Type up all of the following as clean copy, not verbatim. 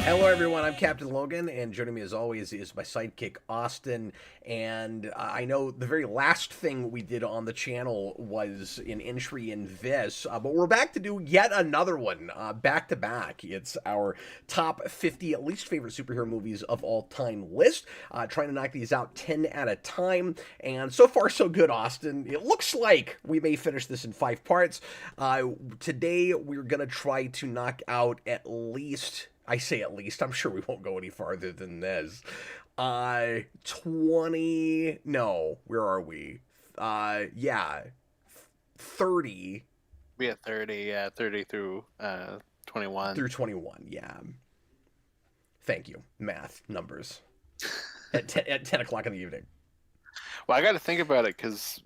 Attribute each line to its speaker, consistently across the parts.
Speaker 1: Hello everyone, I'm Captain Logan, and joining me as always is my sidekick Austin. And I know the very last thing we did on the channel was an entry in this, but we're back to do yet another one, back to back. It's our top 50 least favorite superhero movies of all time list, trying to knock these out 10 at a time, and so far so good, Austin. It looks like we may finish this in 5 parts. Today we're going to try to knock out at least... I say at least, I'm sure we won't go any farther than this. 20, no, where are we? Yeah, 30.
Speaker 2: We had 30, yeah, 30 through 21.
Speaker 1: Through 21, yeah. Thank you, math, numbers. at 10 o'clock in the evening.
Speaker 2: Well, I got to think about it because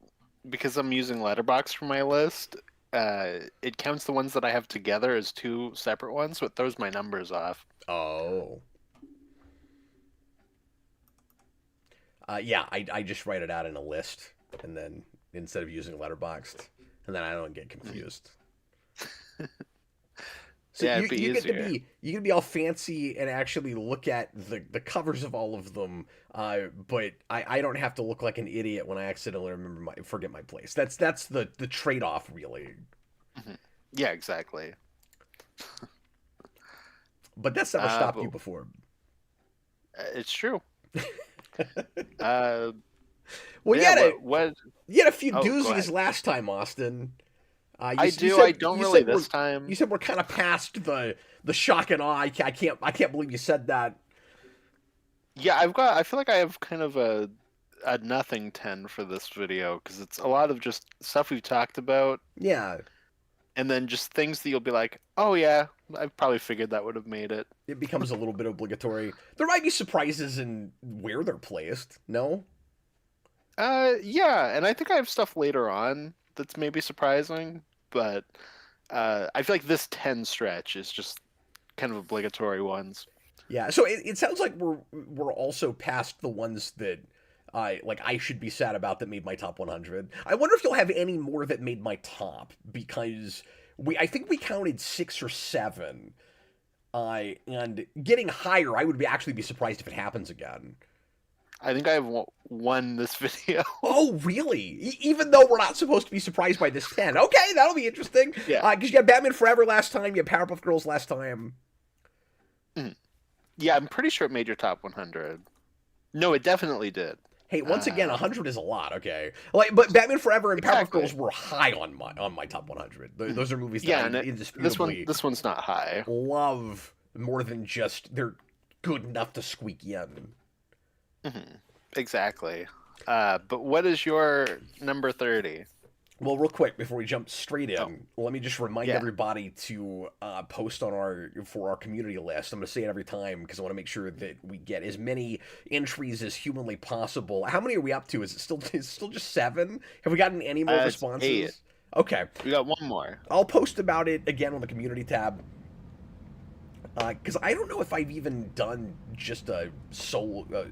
Speaker 2: I'm using Letterboxd for my list. It counts the ones that I have together as 2 separate ones, so it throws my numbers off.
Speaker 1: Oh. Yeah, I just write it out in a list, and then instead of using Letterboxd, and then I don't get confused. So
Speaker 2: yeah,
Speaker 1: you get to be all fancy and actually look at the covers of all of them, but I don't have to look like an idiot when I accidentally forget my place. That's the trade-off, really.
Speaker 2: Mm-hmm. Yeah, exactly.
Speaker 1: But that's never stopped you before.
Speaker 2: It's true.
Speaker 1: Well,
Speaker 2: yeah,
Speaker 1: you had a few doozies last time, Austin.
Speaker 2: I don't really this time.
Speaker 1: You said we're kind of past the shock and awe. I can't believe you said that.
Speaker 2: Yeah, I feel like I have kind of a nothing 10 for this video, because it's a lot of just stuff we've talked about.
Speaker 1: Yeah.
Speaker 2: And then just things that you'll be like, oh yeah, I probably figured that would have made it.
Speaker 1: It becomes a little bit obligatory. There might be surprises in where they're placed, no?
Speaker 2: Yeah, and I think I have stuff later on that's maybe surprising, but I feel like this 10 stretch is just kind of obligatory ones.
Speaker 1: Yeah, so it sounds like we're also past the ones that I should be sad about that made my top 100. I wonder if you'll have any more that made my top, because I think we counted 6 or 7. And getting higher, I would actually be surprised if it happens again.
Speaker 2: I think I have one this video.
Speaker 1: Oh, really? Even though we're not supposed to be surprised by this 10. Okay, that'll be interesting.
Speaker 2: Yeah.
Speaker 1: Because you had Batman Forever last time, you had Powerpuff Girls last time.
Speaker 2: Yeah, I'm pretty sure it made your top 100. No, it definitely did.
Speaker 1: Hey, once again, 100 is a lot, okay? But Batman Forever and Powerpuff Girls were high on my top 100. Those are movies that I indisputably
Speaker 2: this one's not high.
Speaker 1: Love more than just they're good enough to squeak in.
Speaker 2: Exactly. But what is your number 30?
Speaker 1: Well, real quick, before we jump straight in, let me just remind everybody to post on for our community list. I'm going to say it every time because I want to make sure that we get as many entries as humanly possible. How many are we up to? Is it still just 7? Have we gotten any more responses?
Speaker 2: 8.
Speaker 1: Okay.
Speaker 2: We got one more.
Speaker 1: I'll post about it again on the community tab. Because I don't know if I've even done just a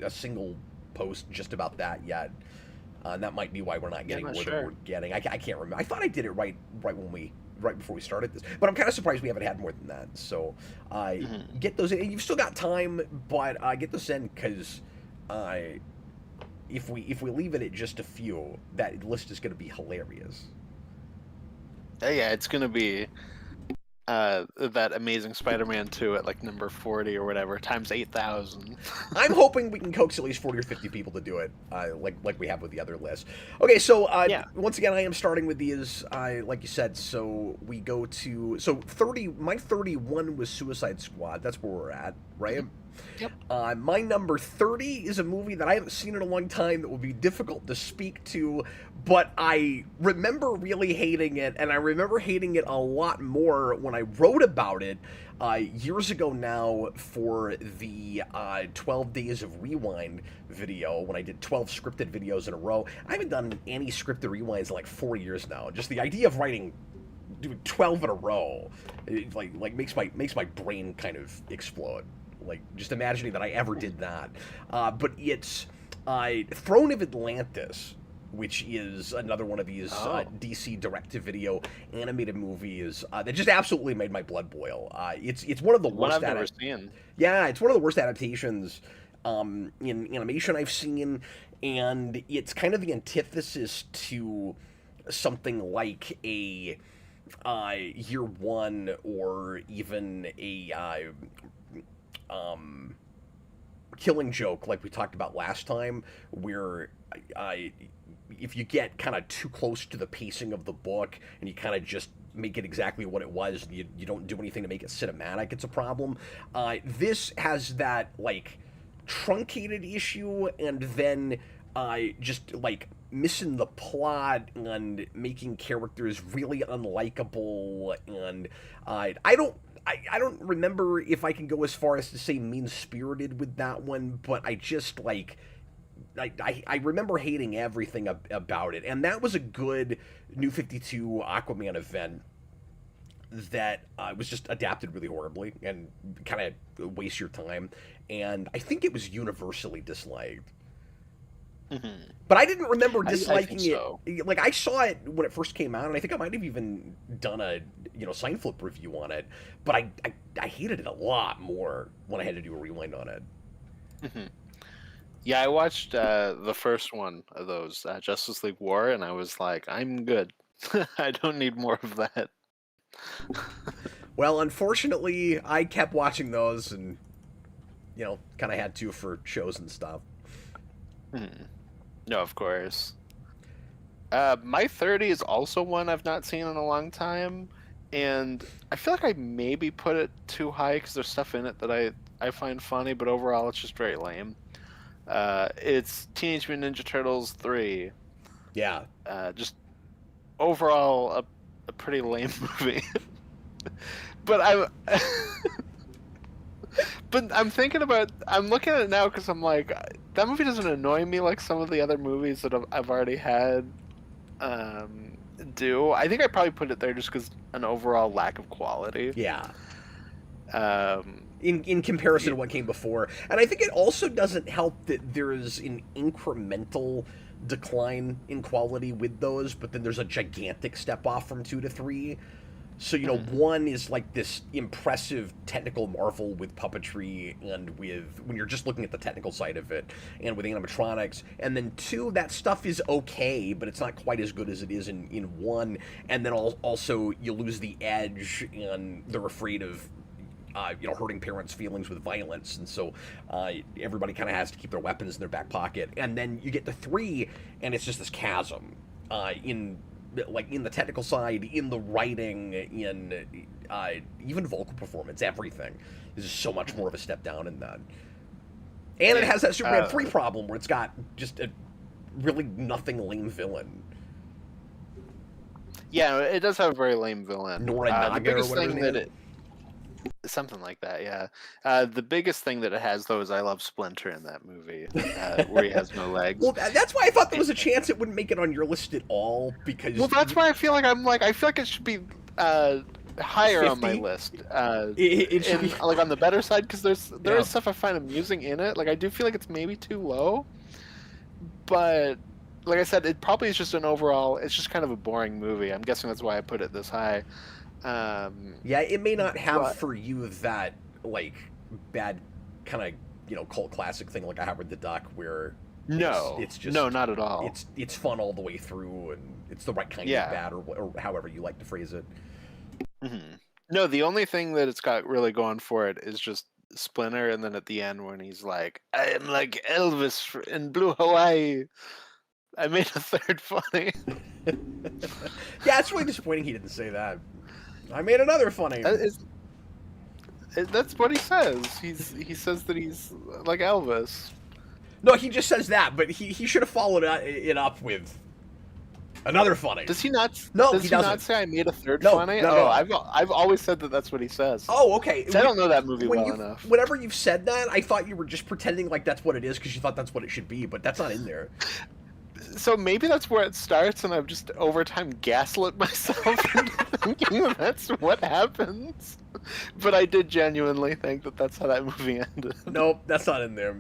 Speaker 1: single post just about that yet. And that might be why we're not getting more than we're getting. I can't remember. I thought I did it right when we right before we started this. But I'm kind of surprised we haven't had more than that. So get those in. You've still got time, but get those in because if we leave it at just a few, that list is going to be hilarious.
Speaker 2: Yeah, it's gonna be that Amazing Spider-Man 2 at like number 40 or whatever times 8,000.
Speaker 1: I'm hoping we can coax at least 40 or 50 people to do it, like we have with the other lists. Okay, so once again, I am starting with these, like you said. So we go to 30. My 31 was Suicide Squad. That's where we're at, right?
Speaker 2: Yep.
Speaker 1: My number 30 is a movie that I haven't seen in a long time that will be difficult to speak to, but I remember really hating it, and I remember hating it a lot more when I wrote about it years ago now for the 12 Days of Rewind video, when I did 12 scripted videos in a row. I haven't done any scripted rewinds in like 4 years now. Just the idea of doing 12 in a row, it makes my brain kind of explode. Like, just imagining that I ever did that. But it's Throne of Atlantis, which is another one of these DC direct-to-video animated movies that just absolutely made my blood boil. It's one of the worst.
Speaker 2: I've never seen.
Speaker 1: Yeah, it's one of the worst adaptations in animation I've seen, and it's kind of the antithesis to something like a Year One or even a Killing Joke, like we talked about last time, where if you get kind of too close to the pacing of the book and you kind of just make it exactly what it was, and you don't do anything to make it cinematic, it's a problem. This has that like truncated issue, and then just like missing the plot and making characters really unlikable, and I don't remember if I can go as far as to say mean-spirited with that one, but I just like I remember hating everything about it, and that was a good New 52 Aquaman event that was just adapted really horribly and kind of waste your time, and I think it was universally disliked.
Speaker 2: Mm-hmm.
Speaker 1: But I didn't remember disliking
Speaker 2: so.
Speaker 1: it. Like, I saw it when it first came out, and I think I might have even done a sign flip review on it. But I hated it a lot more when I had to do a rewind on it.
Speaker 2: Mm-hmm. Yeah, I watched the first one of those, Justice League War, and I was like, I'm good. I don't need more of that.
Speaker 1: Well, unfortunately, I kept watching those, and kind of had to for shows and stuff.
Speaker 2: Mm-hmm. No, of course. My 30 is also one I've not seen in a long time, and I feel like I maybe put it too high because there's stuff in it that I find funny, but overall it's just very lame. It's Teenage Mutant Ninja Turtles 3.
Speaker 1: Yeah.
Speaker 2: Just overall a pretty lame movie. But I'm looking at it now because I'm like, that movie doesn't annoy me like some of the other movies that I've already had do. I think I probably put it there just because an overall lack of quality.
Speaker 1: Yeah. In comparison to what came before. And I think it also doesn't help that there is an incremental decline in quality with those, but then there's a gigantic step off from 2 to 3. So, one is like this impressive technical marvel with puppetry and with, when you're just looking at the technical side of it, and with animatronics. And then 2, that stuff is okay, but it's not quite as good as it is in 1. And then also you lose the edge, and they're afraid of, hurting parents' feelings with violence. And so everybody kind of has to keep their weapons in their back pocket. And then you get to 3, and it's just this chasm in the technical side, in the writing, in even vocal performance, everything is just so much more of a step down in that. And it has that Superman 3 problem where it's got just a really nothing lame villain.
Speaker 2: Yeah, it does have a very lame villain.
Speaker 1: Nora Naga,
Speaker 2: the biggest
Speaker 1: or
Speaker 2: thing that something like that, yeah. The biggest thing that it has, though, is I love Splinter in that movie, where he has no legs.
Speaker 1: Well, that's why I thought there was a chance it wouldn't make it on your list at all, because...
Speaker 2: Well, that's why I feel like I feel like it should be higher 50? On my list. It should be... like, on the better side, because there is stuff I find amusing in it. Like, I do feel like it's maybe too low, but... Like I said, it probably is just an overall... It's just kind of a boring movie. I'm guessing that's why I put it this high.
Speaker 1: Yeah, it may not have
Speaker 2: but
Speaker 1: for you that, like, bad kind of, cult classic thing like Howard the Duck, where it's just
Speaker 2: no, not at all.
Speaker 1: it's fun all the way through, and it's the right kind of bad, or however you like to phrase it.
Speaker 2: No, the only thing that it's got really going for it is just Splinter, and then at the end when he's like, "I am like Elvis in Blue Hawaii." I made a third funny.
Speaker 1: Yeah, it's really disappointing he didn't say that. I made another funny.
Speaker 2: That's what he says. He says that he's like Elvis.
Speaker 1: No, he just says that, but he should have followed it up with another funny.
Speaker 2: Does he not?
Speaker 1: No,
Speaker 2: does
Speaker 1: he
Speaker 2: he
Speaker 1: doesn't.
Speaker 2: not say I made a third funny?
Speaker 1: No.
Speaker 2: I've always said that that's what he says.
Speaker 1: Oh, okay.
Speaker 2: I don't know that movie well enough.
Speaker 1: Whenever you've said that, I thought you were just pretending like that's what it is because you thought that's what it should be, but that's not in there.
Speaker 2: So maybe that's where it starts, and I've just over time gaslit myself into thinking that that's what happens. But I did genuinely think that that's how that movie ended.
Speaker 1: Nope, that's not in there.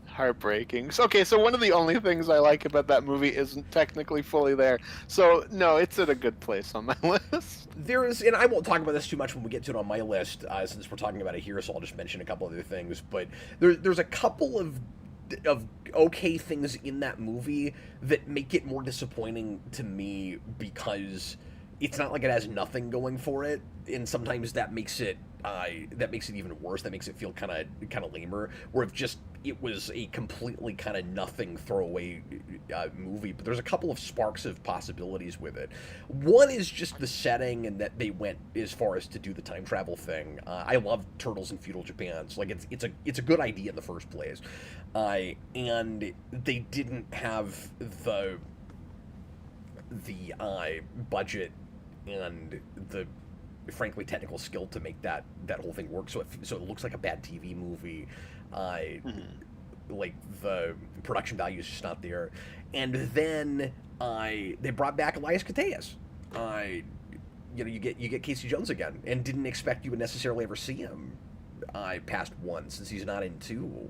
Speaker 2: Heartbreaking. So one of the only things I like about that movie isn't technically fully there. So no, it's at a good place on my list.
Speaker 1: And I won't talk about this too much when we get to it on my list, since we're talking about it here. So I'll just mention a couple other things. But there's a couple of okay things in that movie that make it more disappointing to me because it's not like it has nothing going for it, and sometimes that makes it even worse. That makes it feel kind of lamer. Where if it was a completely kind of nothing throwaway movie, but there's a couple of sparks of possibilities with it. One is just the setting, and that they went as far as to do the time travel thing. I love turtles in feudal Japan, so like it's a good idea in the first place, and they didn't have the budget and the frankly technical skill to make that whole thing work. So it looks like a bad TV movie. Like the production value is just not there. And then they brought back Elias Koteas. You get Casey Jones again, and didn't expect you would necessarily ever see him past one, since he's not in two.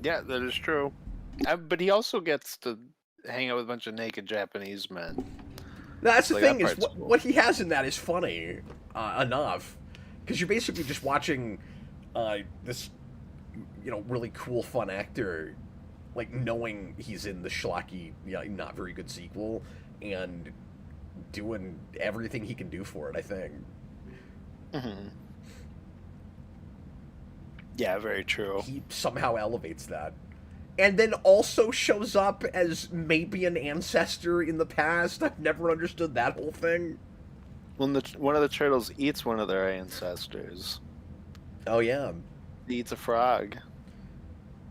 Speaker 2: Yeah, that is true. But he also gets to hang out with a bunch of naked Japanese men.
Speaker 1: That's the thing, is
Speaker 2: cool.
Speaker 1: what he has in that is funny enough, because you're basically just watching this really cool, fun actor, like, knowing he's in the schlocky, not very good sequel, and doing everything he can do for it, I think.
Speaker 2: Yeah, very true.
Speaker 1: He somehow elevates that. And then also shows up as maybe an ancestor in the past. I've never understood that whole thing.
Speaker 2: When one of the turtles eats one of their ancestors.
Speaker 1: Oh, yeah.
Speaker 2: He eats a frog.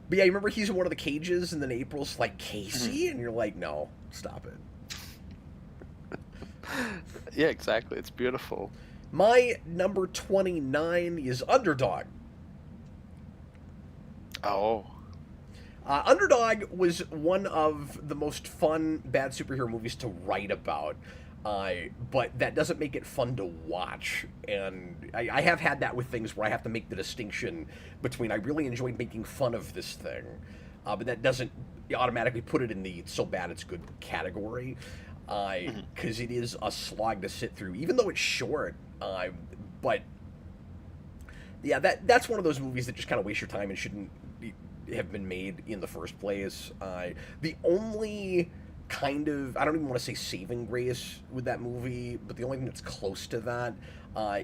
Speaker 1: But yeah, you remember he's in one of the cages, and then April's like, Casey? And you're like, no, stop it.
Speaker 2: Yeah, exactly. It's beautiful.
Speaker 1: My number 29 is Underdog.
Speaker 2: Oh.
Speaker 1: Underdog was one of the most fun bad superhero movies to write about, but that doesn't make it fun to watch. And I have had that with things where I have to make the distinction between I really enjoyed making fun of this thing, but that doesn't automatically put it in the so bad it's good category, because it is a slog to sit through, even though it's short. But yeah, that's one of those movies that just kind of waste your time and shouldn't have been made in the first place. The only kind of, I don't even want to say saving grace with that movie, but the only thing that's close to that,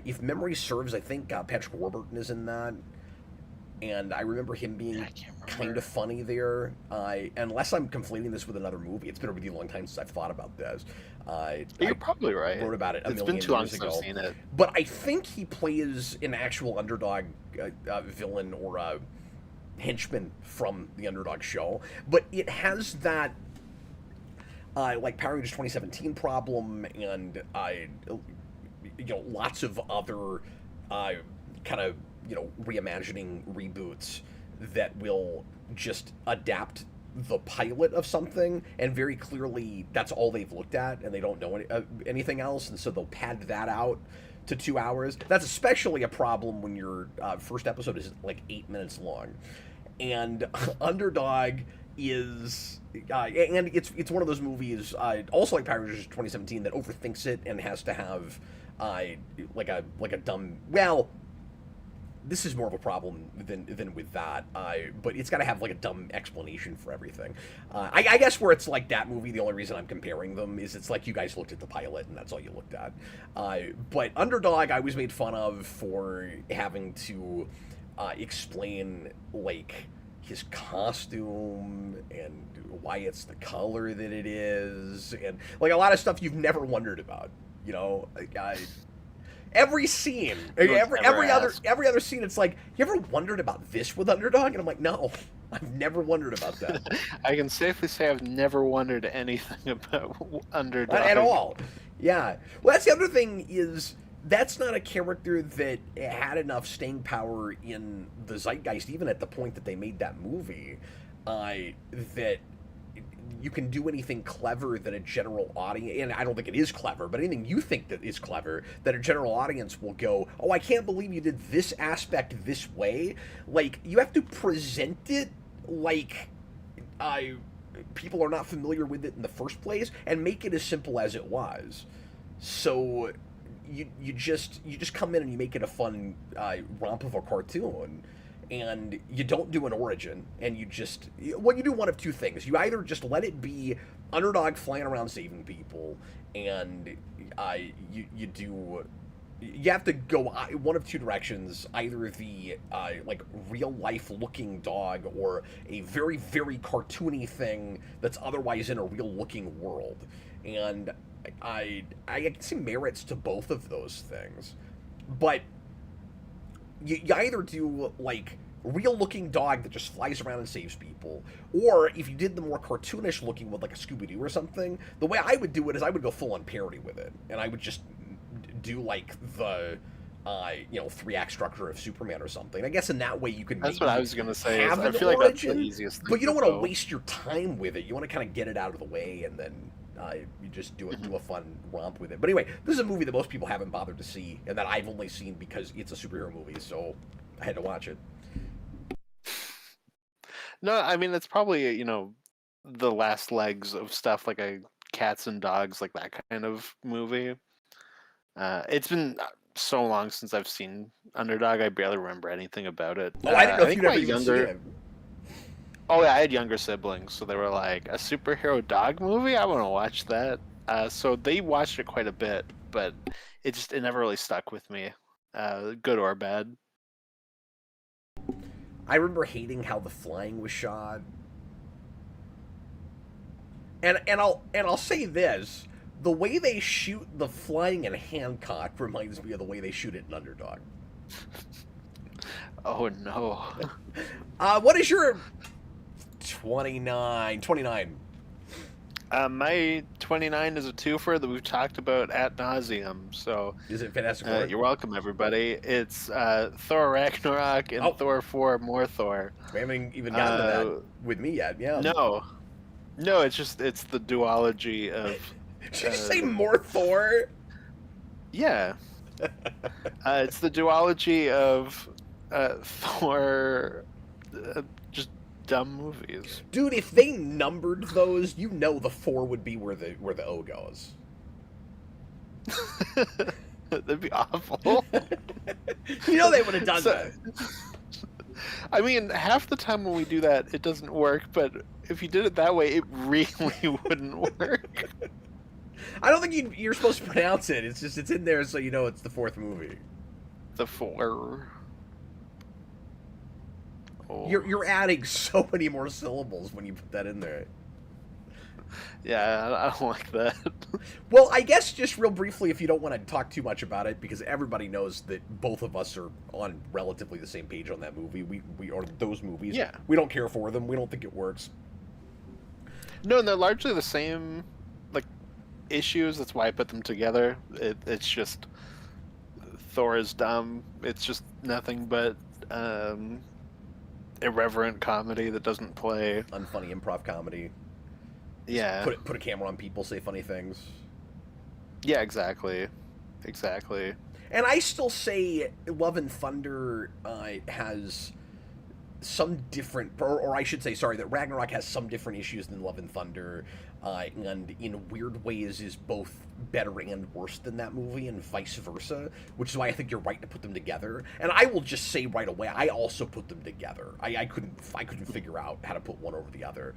Speaker 1: if memory serves, I think Patrick Warburton is in that, and I remember him being kind of funny there. Unless I'm conflating this with another movie, it's been a really long time since I've thought about this.
Speaker 2: You're probably right.
Speaker 1: Wrote about it a
Speaker 2: it's
Speaker 1: million
Speaker 2: been too long
Speaker 1: years
Speaker 2: since
Speaker 1: ago.
Speaker 2: I've seen it.
Speaker 1: But I think he plays an actual Underdog villain or a henchman from the Underdog show. But it has that like Power Rangers 2017 problem, and lots of other kind of reimagining reboots that will just adapt the pilot of something, and very clearly that's all they've looked at, and they don't know anything else, and so they'll pad that out to 2 hours. That's especially a problem when your first episode is like 8 minutes long. And Underdog is and it's one of those movies, also like Power Rangers 2017, that overthinks it and has to have like a dumb, well, this is more of a problem than with that, but it's got to have like a dumb explanation for everything. I guess where it's like that movie, the only reason I'm comparing them is it's like you guys looked at the pilot and that's all you looked at. But Underdog, I was made fun of for having to explain like his costume and why it's the color that it is, and like a lot of stuff you've never wondered about. You know, every scene, every other scene, it's like, you ever wondered about this with Underdog? And I'm like, no, I've never wondered about that.
Speaker 2: I can safely say I've never wondered anything about Underdog.
Speaker 1: Not at all. Yeah. Well, that's the other thing, is that's not a character that had enough staying power in the zeitgeist, even at the point that they made that movie, that you can do anything clever that a general audience, and I don't think it is clever, but anything you think that is clever, that a general audience will go, oh, I can't believe you did this aspect this way. Like, you have to present it like people are not familiar with it in the first place, and make it as simple as it was. So you just come in and you make it a fun romp of a cartoon, and you don't do an origin, and you do one of two things. You either just let it be Underdog flying around saving people, and you have to go one of two directions, either the like real life looking dog, or a very, very cartoony thing that's otherwise in a real looking world. And I can see merits to both of those things, but you either do like real looking dog that just flies around and saves people, or if you did the more cartoonish looking with like a Scooby-Doo or something, the way I would do it is I would go full on parody with it, and I would just do like the 3-act structure of Superman or something. I guess in that way you could
Speaker 2: that's what I was gonna say.
Speaker 1: Have
Speaker 2: I
Speaker 1: an
Speaker 2: feel
Speaker 1: origin,
Speaker 2: like that's the easiest thing,
Speaker 1: but you don't want to waste your time with it. You want to kind of get it out of the way, and then you just do a fun romp with it. But anyway, this is a movie that most people haven't bothered to see, and that I've only seen because it's a superhero movie, so I had to watch it.
Speaker 2: No, I mean, it's probably, the last legs of stuff like a Cats and Dogs, like that kind of movie. It's been so long since I've seen Underdog, I barely remember anything about it.
Speaker 1: Oh, I didn't know
Speaker 2: I
Speaker 1: if
Speaker 2: think
Speaker 1: you'd
Speaker 2: my
Speaker 1: ever even seen it.
Speaker 2: Oh yeah, I had younger siblings, so they were like, a superhero dog movie? I want to watch that. So they watched it quite a bit, but it never really stuck with me, good or bad.
Speaker 1: I remember hating how the flying was shot. And I'll say this, the way they shoot the flying in Hancock reminds me of the way they shoot it in Underdog.
Speaker 2: Oh no.
Speaker 1: What is your 29?
Speaker 2: My 29 is a twofer that we've talked about ad nauseum. So
Speaker 1: is it Fantastic Four?
Speaker 2: You're welcome, everybody. It's Thor Ragnarok and Thor 4 More Thor.
Speaker 1: We haven't even gotten to that with me yet. Yeah.
Speaker 2: No, it's the duology of.
Speaker 1: Did you say more Thor?
Speaker 2: Yeah. It's the duology of Thor. Just dumb movies.
Speaker 1: Dude, if they numbered those, the 4 would be where the O goes.
Speaker 2: That'd be awful.
Speaker 1: They would have done that.
Speaker 2: I mean, half the time when we do that, it doesn't work, but if you did it that way, it really wouldn't work.
Speaker 1: I don't think you're supposed to pronounce it. It's in there so you know it's the 4th movie.
Speaker 2: The 4. Oh.
Speaker 1: You're adding so many more syllables when you put that in there.
Speaker 2: Yeah, I don't like that.
Speaker 1: Well, I guess just real briefly, if you don't want to talk too much about it, because everybody knows that both of us are on relatively the same page on that movie. We are those movies.
Speaker 2: Yeah.
Speaker 1: We don't care for them. We don't think it works.
Speaker 2: No, and they're largely the same, like, issues. That's why I put them together. It's just Thor is dumb. It's just nothing but irreverent comedy that doesn't play.
Speaker 1: Unfunny improv comedy.
Speaker 2: Yeah.
Speaker 1: Put a camera on people, say funny things.
Speaker 2: Yeah, exactly.
Speaker 1: And I still say Love and Thunder has some different, or I should say, sorry, that Ragnarok has some different issues than Love and Thunder, and in weird ways is both better and worse than that movie, and vice versa. Which is why I think you're right to put them together. And I will just say right away, I also put them together. I couldn't figure out how to put one over the other.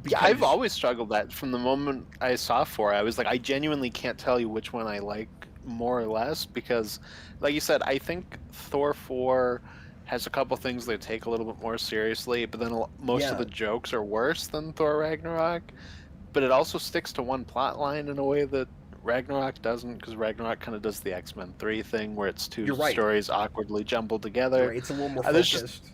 Speaker 2: Yeah, I've always struggled that from the moment I saw 4. I was like, I genuinely can't tell you which one I like more or less because, like you said, I think Thor 4 has a couple things they take a little bit more seriously, but then most of the jokes are worse than Thor Ragnarok. But it also sticks to one plot line in a way that Ragnarok doesn't, because Ragnarok kind of does the X-Men 3 thing where it's two stories awkwardly jumbled together.
Speaker 1: Right, it's a little more focused.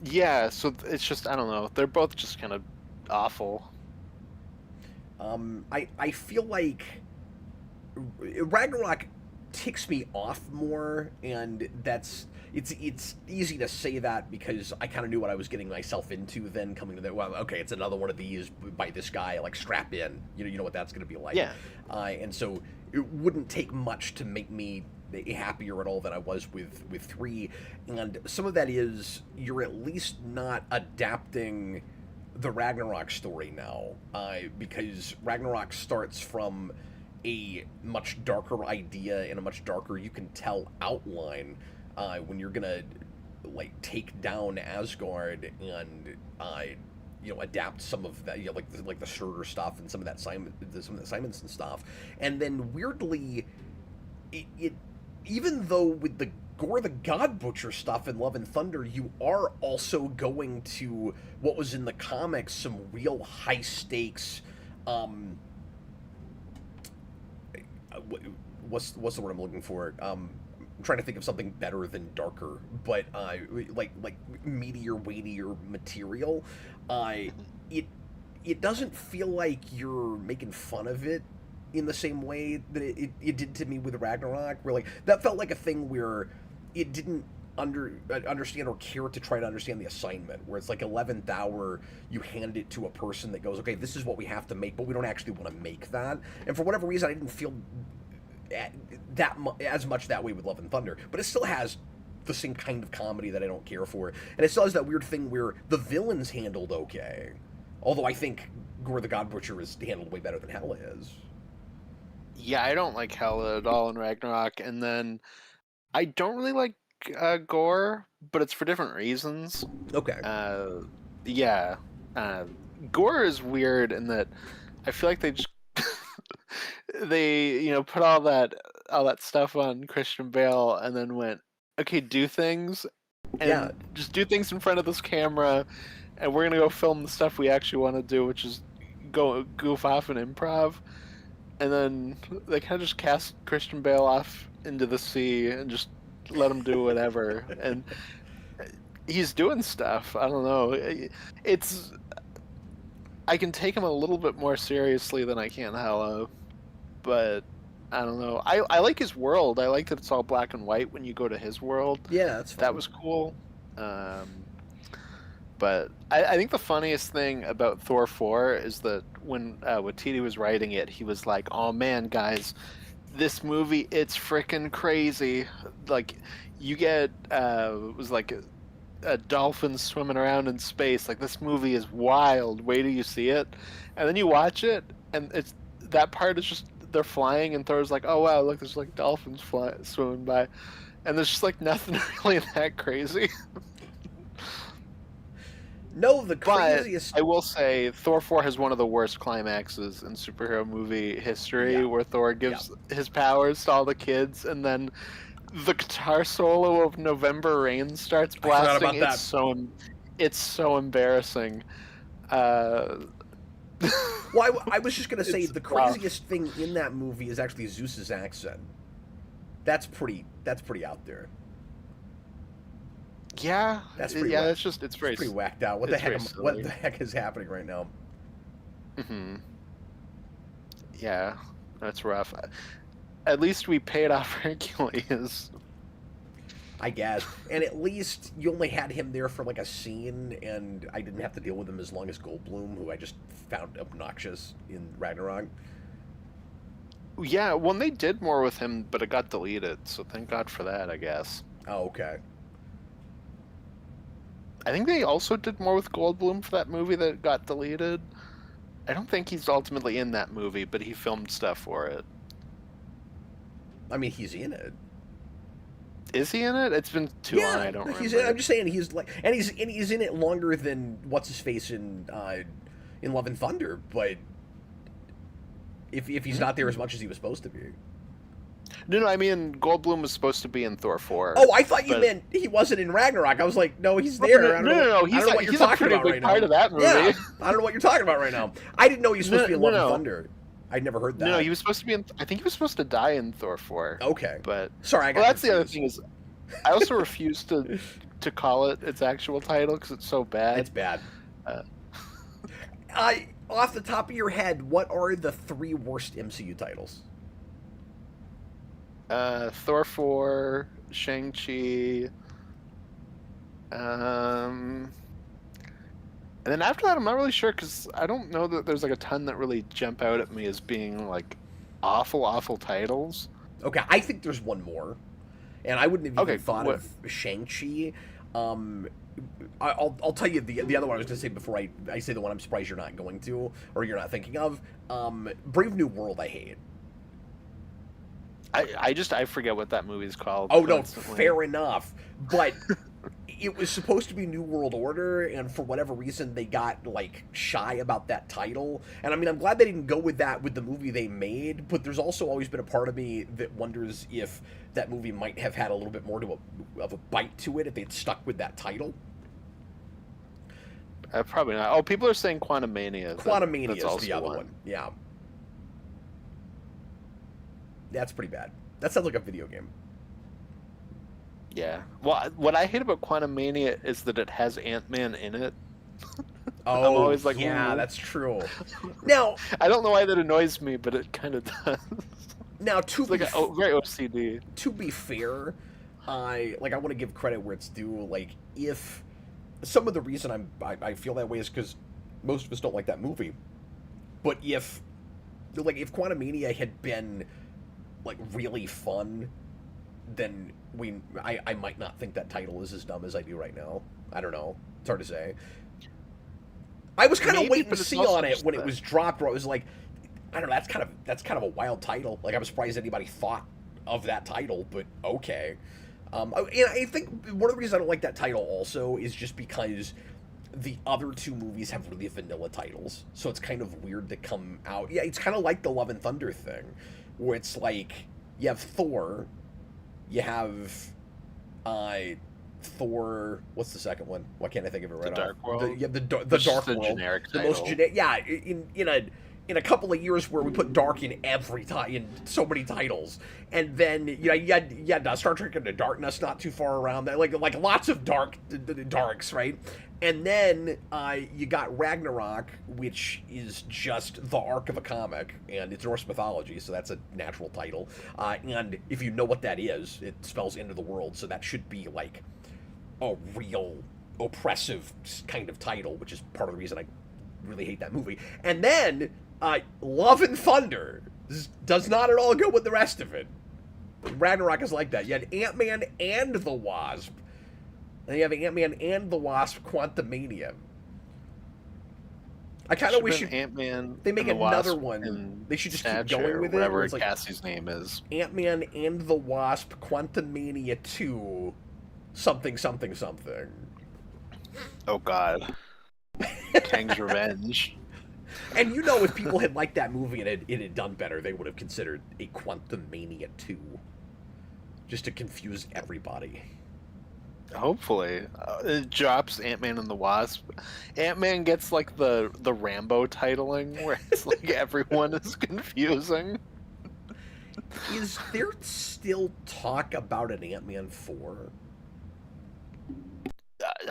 Speaker 2: Yeah, so it's just, I don't know, they're both just kind of awful.
Speaker 1: I feel like Ragnarok ticks me off more, and it's easy to say that because I kind of knew what I was getting myself into then coming to that. Well, okay, it's another one of these by this guy, like strap in. You know what that's going to be like.
Speaker 2: Yeah.
Speaker 1: And so it wouldn't take much to make me happier at all than I was with 3, and some of that is you're at least not adapting the Ragnarok story now, because Ragnarok starts from a much darker idea and a much darker, you can tell, outline when you're gonna like take down Asgard and adapt some of that, like the Surtur stuff and some of that Simonson stuff, and then weirdly, it even though with the Gore the God Butcher stuff in Love and Thunder, you are also going to what was in the comics some real high stakes. What's the word I'm looking for? I'm trying to think of something better than darker, but like meatier, weightier material. It doesn't feel like you're making fun of it in the same way that it did to me with Ragnarok, where like that felt like a thing where it didn't understand or care to try to understand the assignment, where it's like 11th hour, you hand it to a person that goes, okay, this is what we have to make, but we don't actually want to make that. And for whatever reason, I didn't feel as much that way with Love and Thunder, but it still has the same kind of comedy that I don't care for, and it still has that weird thing where the villain's handled okay, although I think Gore the God Butcher is handled way better than Hela is.
Speaker 2: Yeah, I don't like Hela at all in Ragnarok, and then I don't really like Gore, but it's for different reasons.
Speaker 1: Okay.
Speaker 2: Yeah. Gore is weird in that I feel like they just they put all that stuff on Christian Bale and then went, okay, do things, and just do things in front of this camera, and we're gonna go film the stuff we actually want to do, which is go goof off and improv. And then they kind of just cast Christian Bale off into the sea and just let him do whatever. And he's doing stuff. I don't know. I can take him a little bit more seriously than I can Hela, but I don't know. I like his world. I like that it's all black and white when you go to his world.
Speaker 1: Yeah, that's fun.
Speaker 2: That was cool. But I think the funniest thing about Thor 4 is that when Waititi was writing it, he was like, oh man, guys, this movie, it's freaking crazy. Like, you get, it was like a dolphin swimming around in space. Like, this movie is wild. Wait till you see it. And then you watch it, and that part is just, they're flying, and Thor's like, oh wow, look, there's like dolphins swimming by. And there's just like nothing really that crazy.
Speaker 1: No, the craziest.
Speaker 2: But I will say, Thor 4 has one of the worst climaxes in superhero movie history, where Thor gives his powers to all the kids, and then the guitar solo of November Rain starts blasting. It's so embarrassing.
Speaker 1: Well, I was just gonna say the craziest thing in that movie is actually Zeus's accent. That's pretty out there.
Speaker 2: Yeah,
Speaker 1: that's pretty.
Speaker 2: Yeah, it's pretty
Speaker 1: whacked out. What the heck is happening right now?
Speaker 2: Mm-hmm. Yeah, that's rough. At least we paid off Hercules.
Speaker 1: I guess, and at least you only had him there for like a scene, and I didn't have to deal with him as long as Goldblum, who I just found obnoxious in Ragnarok.
Speaker 2: Yeah, well, they did more with him, but it got deleted, so thank God for that, I guess.
Speaker 1: Oh, okay.
Speaker 2: I think they also did more with Goldblum for that movie that got deleted. I don't think he's ultimately in that movie, but he filmed stuff for it.
Speaker 1: I mean, he's in it.
Speaker 2: Is he in it? It's been too long. I don't
Speaker 1: he's
Speaker 2: remember.
Speaker 1: in it. I'm just saying he's like, and he's in it longer than what's his face in Love and Thunder. But if he's not there as much as he was supposed to be.
Speaker 2: No, I mean Goldblum was supposed to be in Thor 4.
Speaker 1: Oh, I thought you meant he wasn't in Ragnarok. I was like, no, he's there.
Speaker 2: No.
Speaker 1: I don't know what you're talking about right now.
Speaker 2: Part of that movie.
Speaker 1: Yeah, I don't know what you're talking about right now. I didn't know he was supposed to be in Love and Thunder. I'd never heard that.
Speaker 2: No, he was supposed to be in. I think he was supposed to die in Thor 4.
Speaker 1: Okay,
Speaker 2: but
Speaker 1: sorry, I got
Speaker 2: that's
Speaker 1: confused.
Speaker 2: the other thing is, I also refuse to call it its actual title because it's so bad.
Speaker 1: It's bad. Off the top of your head, what are the 3 worst MCU titles?
Speaker 2: Thor 4, Shang-Chi, and then after that, I'm not really sure because I don't know that there's like a ton that really jump out at me as being like awful titles.
Speaker 1: Okay, I think there's one more, and I wouldn't have even thought
Speaker 2: what?
Speaker 1: of Shang-Chi. I'll tell you the other one I was going to say before I say the one I'm surprised you're not going to or you're not thinking of. Brave New World, I hate.
Speaker 2: I forget what that movie's called.
Speaker 1: Oh no, fair enough. But it was supposed to be New World Order, and for whatever reason they got like shy about that title. And I mean, I'm glad they didn't go with that with the movie they made. But there's also always been a part of me that wonders if that movie might have had a little bit more of a bite to it if they'd stuck with that title.
Speaker 2: Probably not. Oh, people are saying Quantumania.
Speaker 1: Quantumania is the other one. Yeah. That's pretty bad. That sounds like a video game.
Speaker 2: Yeah. Well, what I hate about Quantumania is that it has Ant-Man in it.
Speaker 1: Oh,
Speaker 2: I'm always like,
Speaker 1: yeah, that's true. Now,
Speaker 2: I don't know why that annoys me, but it kind of does.
Speaker 1: Now,
Speaker 2: very OCD.
Speaker 1: To be fair, I want to give credit where it's due. Like, if some of the reason I feel that way is because most of us don't like that movie. But if Quantumania had been like really fun, then I might not think that title is as dumb as I do right now. I don't know. It's hard to say. I was kind of waiting to see on it when it was dropped, where I was like, I don't know, that's kind of a wild title. Like, I'm surprised anybody thought of that title, but okay. And I think one of the reasons I don't like that title also is just because the other 2 movies have really vanilla titles, so it's kind of weird to come out. Yeah, it's kind of like the Love and Thunder thing, where it's like you have Thor, you have Thor. What's the second one? Why can't I think of it right
Speaker 2: off? Dark World.
Speaker 1: You have the Dark World,
Speaker 2: generic
Speaker 1: the
Speaker 2: title.
Speaker 1: most generic. Yeah, in a couple of years where we put dark in in so many titles, and then you had Star Trek Into Darkness not too far around that, like lots of darks, right? And then you got Ragnarok, which is just the arc of a comic, and it's Norse mythology, so that's a natural title. And if you know what that is, it spells end of the world, so that should be like a real oppressive kind of title, which is part of the reason I really hate that movie. And then Love and Thunder does not at all go with the rest of it. Ragnarok is like that. You had Ant-Man and the Wasp. And you have Ant-Man and the Wasp Quantumania. I kind of wish
Speaker 2: Ant-Man
Speaker 1: they make another one. They should just keep going with it.
Speaker 2: Whatever
Speaker 1: like
Speaker 2: Cassie's name is.
Speaker 1: Ant-Man and the Wasp Quantumania 2 something.
Speaker 2: Oh God. Kang's Revenge.
Speaker 1: And you know, if people had liked that movie and it had done better, they would have considered a Quantumania 2. Just to confuse everybody.
Speaker 2: Hopefully. It drops Ant-Man and the Wasp. Ant-Man gets like the Rambo titling where it's like everyone is confusing.
Speaker 1: Is there still talk about an Ant-Man 4?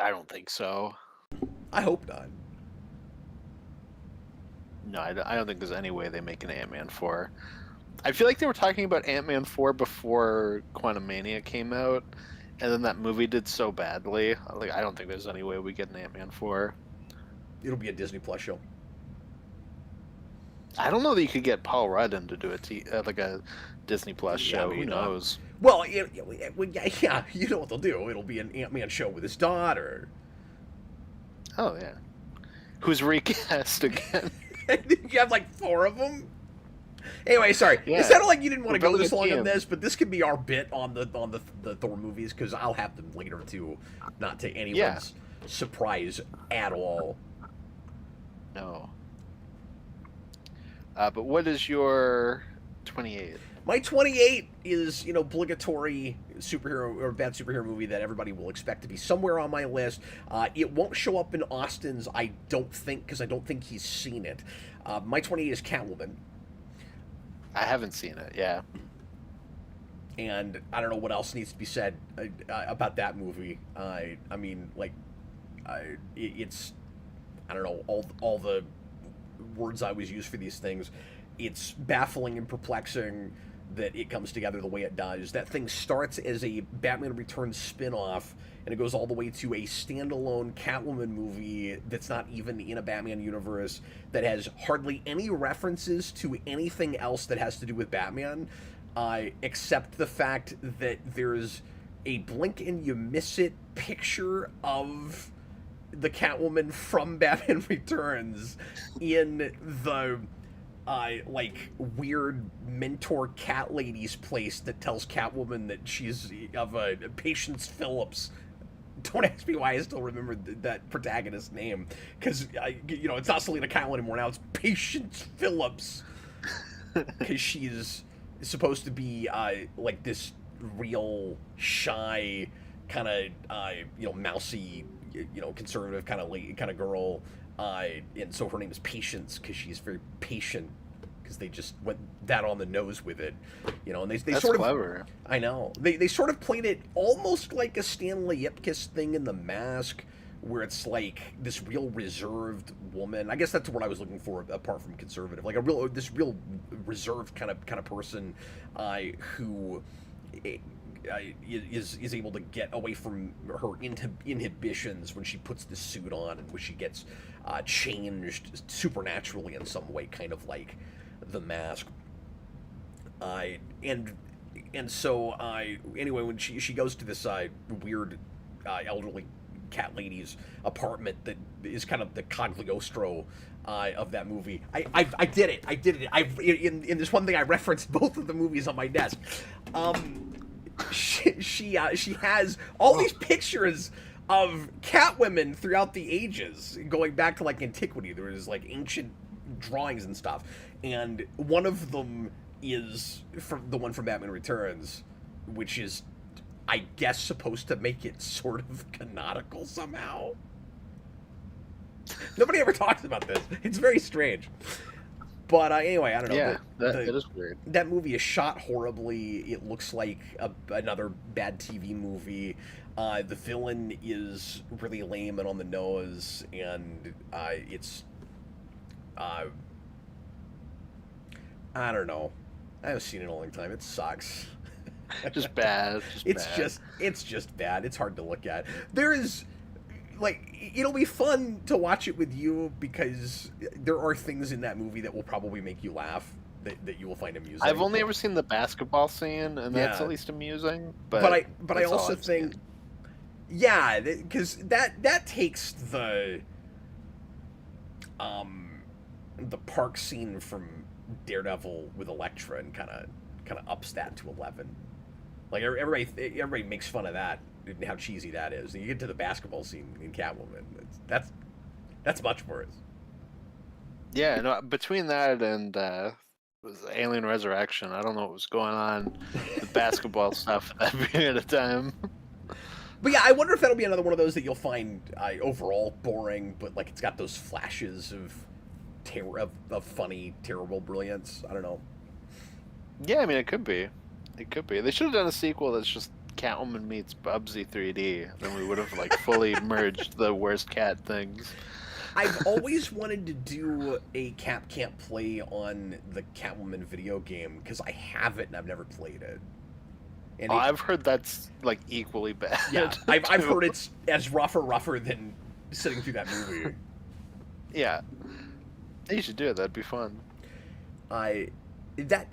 Speaker 2: I don't think so.
Speaker 1: I hope not.
Speaker 2: No, I don't think there's any way they make an Ant-Man 4. I feel like they were talking about Ant-Man 4 before Quantumania came out, and then that movie did so badly. Like, I don't think there's any way we get an Ant-Man 4.
Speaker 1: It'll be a Disney Plus show.
Speaker 2: I don't know that you could get Paul Rudd in to do like a Disney Plus show.
Speaker 1: I mean,
Speaker 2: Who knows?
Speaker 1: Well, yeah, you know what they'll do. It'll be an Ant-Man show with his daughter.
Speaker 2: Oh yeah. Who's recast again?
Speaker 1: You have like 4 of them. Anyway, sorry.
Speaker 2: Yeah.
Speaker 1: It sounded like you didn't want to go
Speaker 2: building
Speaker 1: this
Speaker 2: a
Speaker 1: long on
Speaker 2: team.
Speaker 1: this, but this could be our bit on the Thor movies because I'll have them later too, not to anyone's surprise at all.
Speaker 2: No. But what is your 28?
Speaker 1: My 28 is, obligatory superhero or bad superhero movie that everybody will expect to be somewhere on my list. It won't show up in Austin's, I don't think, because I don't think he's seen it. My 28 is Catwoman.
Speaker 2: I haven't seen it. Yeah.
Speaker 1: And I don't know what else needs to be said about that movie. I mean, like, it's, I don't know, all the words I always use for these things. It's baffling and perplexing that it comes together the way it does. That thing starts as a Batman Returns spin-off, and it goes all the way to a standalone Catwoman movie that's not even in a Batman universe, that has hardly any references to anything else that has to do with Batman, except the fact that there's a blink and you miss it picture of the Catwoman from Batman Returns in the like weird mentor cat lady's place that tells Catwoman that she's of a Patience Phillips. Don't ask me why I still remember that protagonist's name, because it's not Selena Kyle anymore. Now it's Patience Phillips, because she's supposed to be like this real shy kind of mousy, conservative kind of girl. And so her name is Patience because she's very patient, because they just went that on the nose with it, and they
Speaker 2: That's
Speaker 1: sort of
Speaker 2: clever.
Speaker 1: I know they sort of played it almost like a Stanley Ipkiss thing in The Mask, where it's like this real reserved woman. I guess that's what I was looking for, apart from conservative, like this real reserved kind of person, who is able to get away from her inhibitions when she puts this suit on, and when she gets changed supernaturally in some way, kind of like The Mask. And so anyway, when she goes to this weird elderly cat lady's apartment that is kind of the Cagliostro of that movie. I did it. In this one thing I referenced both of the movies on my desk. She has all these pictures of Catwomen throughout the ages, going back to like antiquity. There was like ancient drawings and stuff, and one of them is from the one from Batman Returns, which is, I guess, supposed to make it sort of canonical somehow. Nobody ever talks about this. It's very strange. But anyway, I don't know.
Speaker 2: Yeah, that is weird.
Speaker 1: That movie is shot horribly. It looks like another bad TV movie. The villain is really lame and on the nose, and it's... I don't know. I haven't seen it in a long time. It sucks.
Speaker 2: Just bad.
Speaker 1: It's just bad. It's hard to look at. There is... Like, it'll be fun to watch it with you, because there are things in that movie that will probably make you laugh, that you will find amusing.
Speaker 2: I've only ever seen the basketball scene, and that's at least amusing. But
Speaker 1: I also think, yeah, because that takes the park scene from Daredevil with Elektra and kind of ups that to 11. Like, everybody makes fun of that and how cheesy that is. And you get to the basketball scene in Catwoman, that's much worse.
Speaker 2: Yeah, no, between that and was Alien Resurrection, I don't know what was going on with basketball stuff at that period of time.
Speaker 1: But yeah, I wonder if that'll be another one of those that you'll find overall boring, but like it's got those flashes of funny, terrible brilliance. I don't know.
Speaker 2: Yeah, I mean, it could be. It could be. They should have done a sequel that's just Catwoman meets Bubsy 3D. Then we would have like fully merged the worst cat things.
Speaker 1: I've always wanted to do a Cap Can't Play on the Catwoman video game, because I have it and I've never played it. And
Speaker 2: I've heard that's like equally bad.
Speaker 1: Yeah, I've heard it's as rougher than sitting through that movie.
Speaker 2: Yeah. You should do it. That'd be fun.
Speaker 1: I that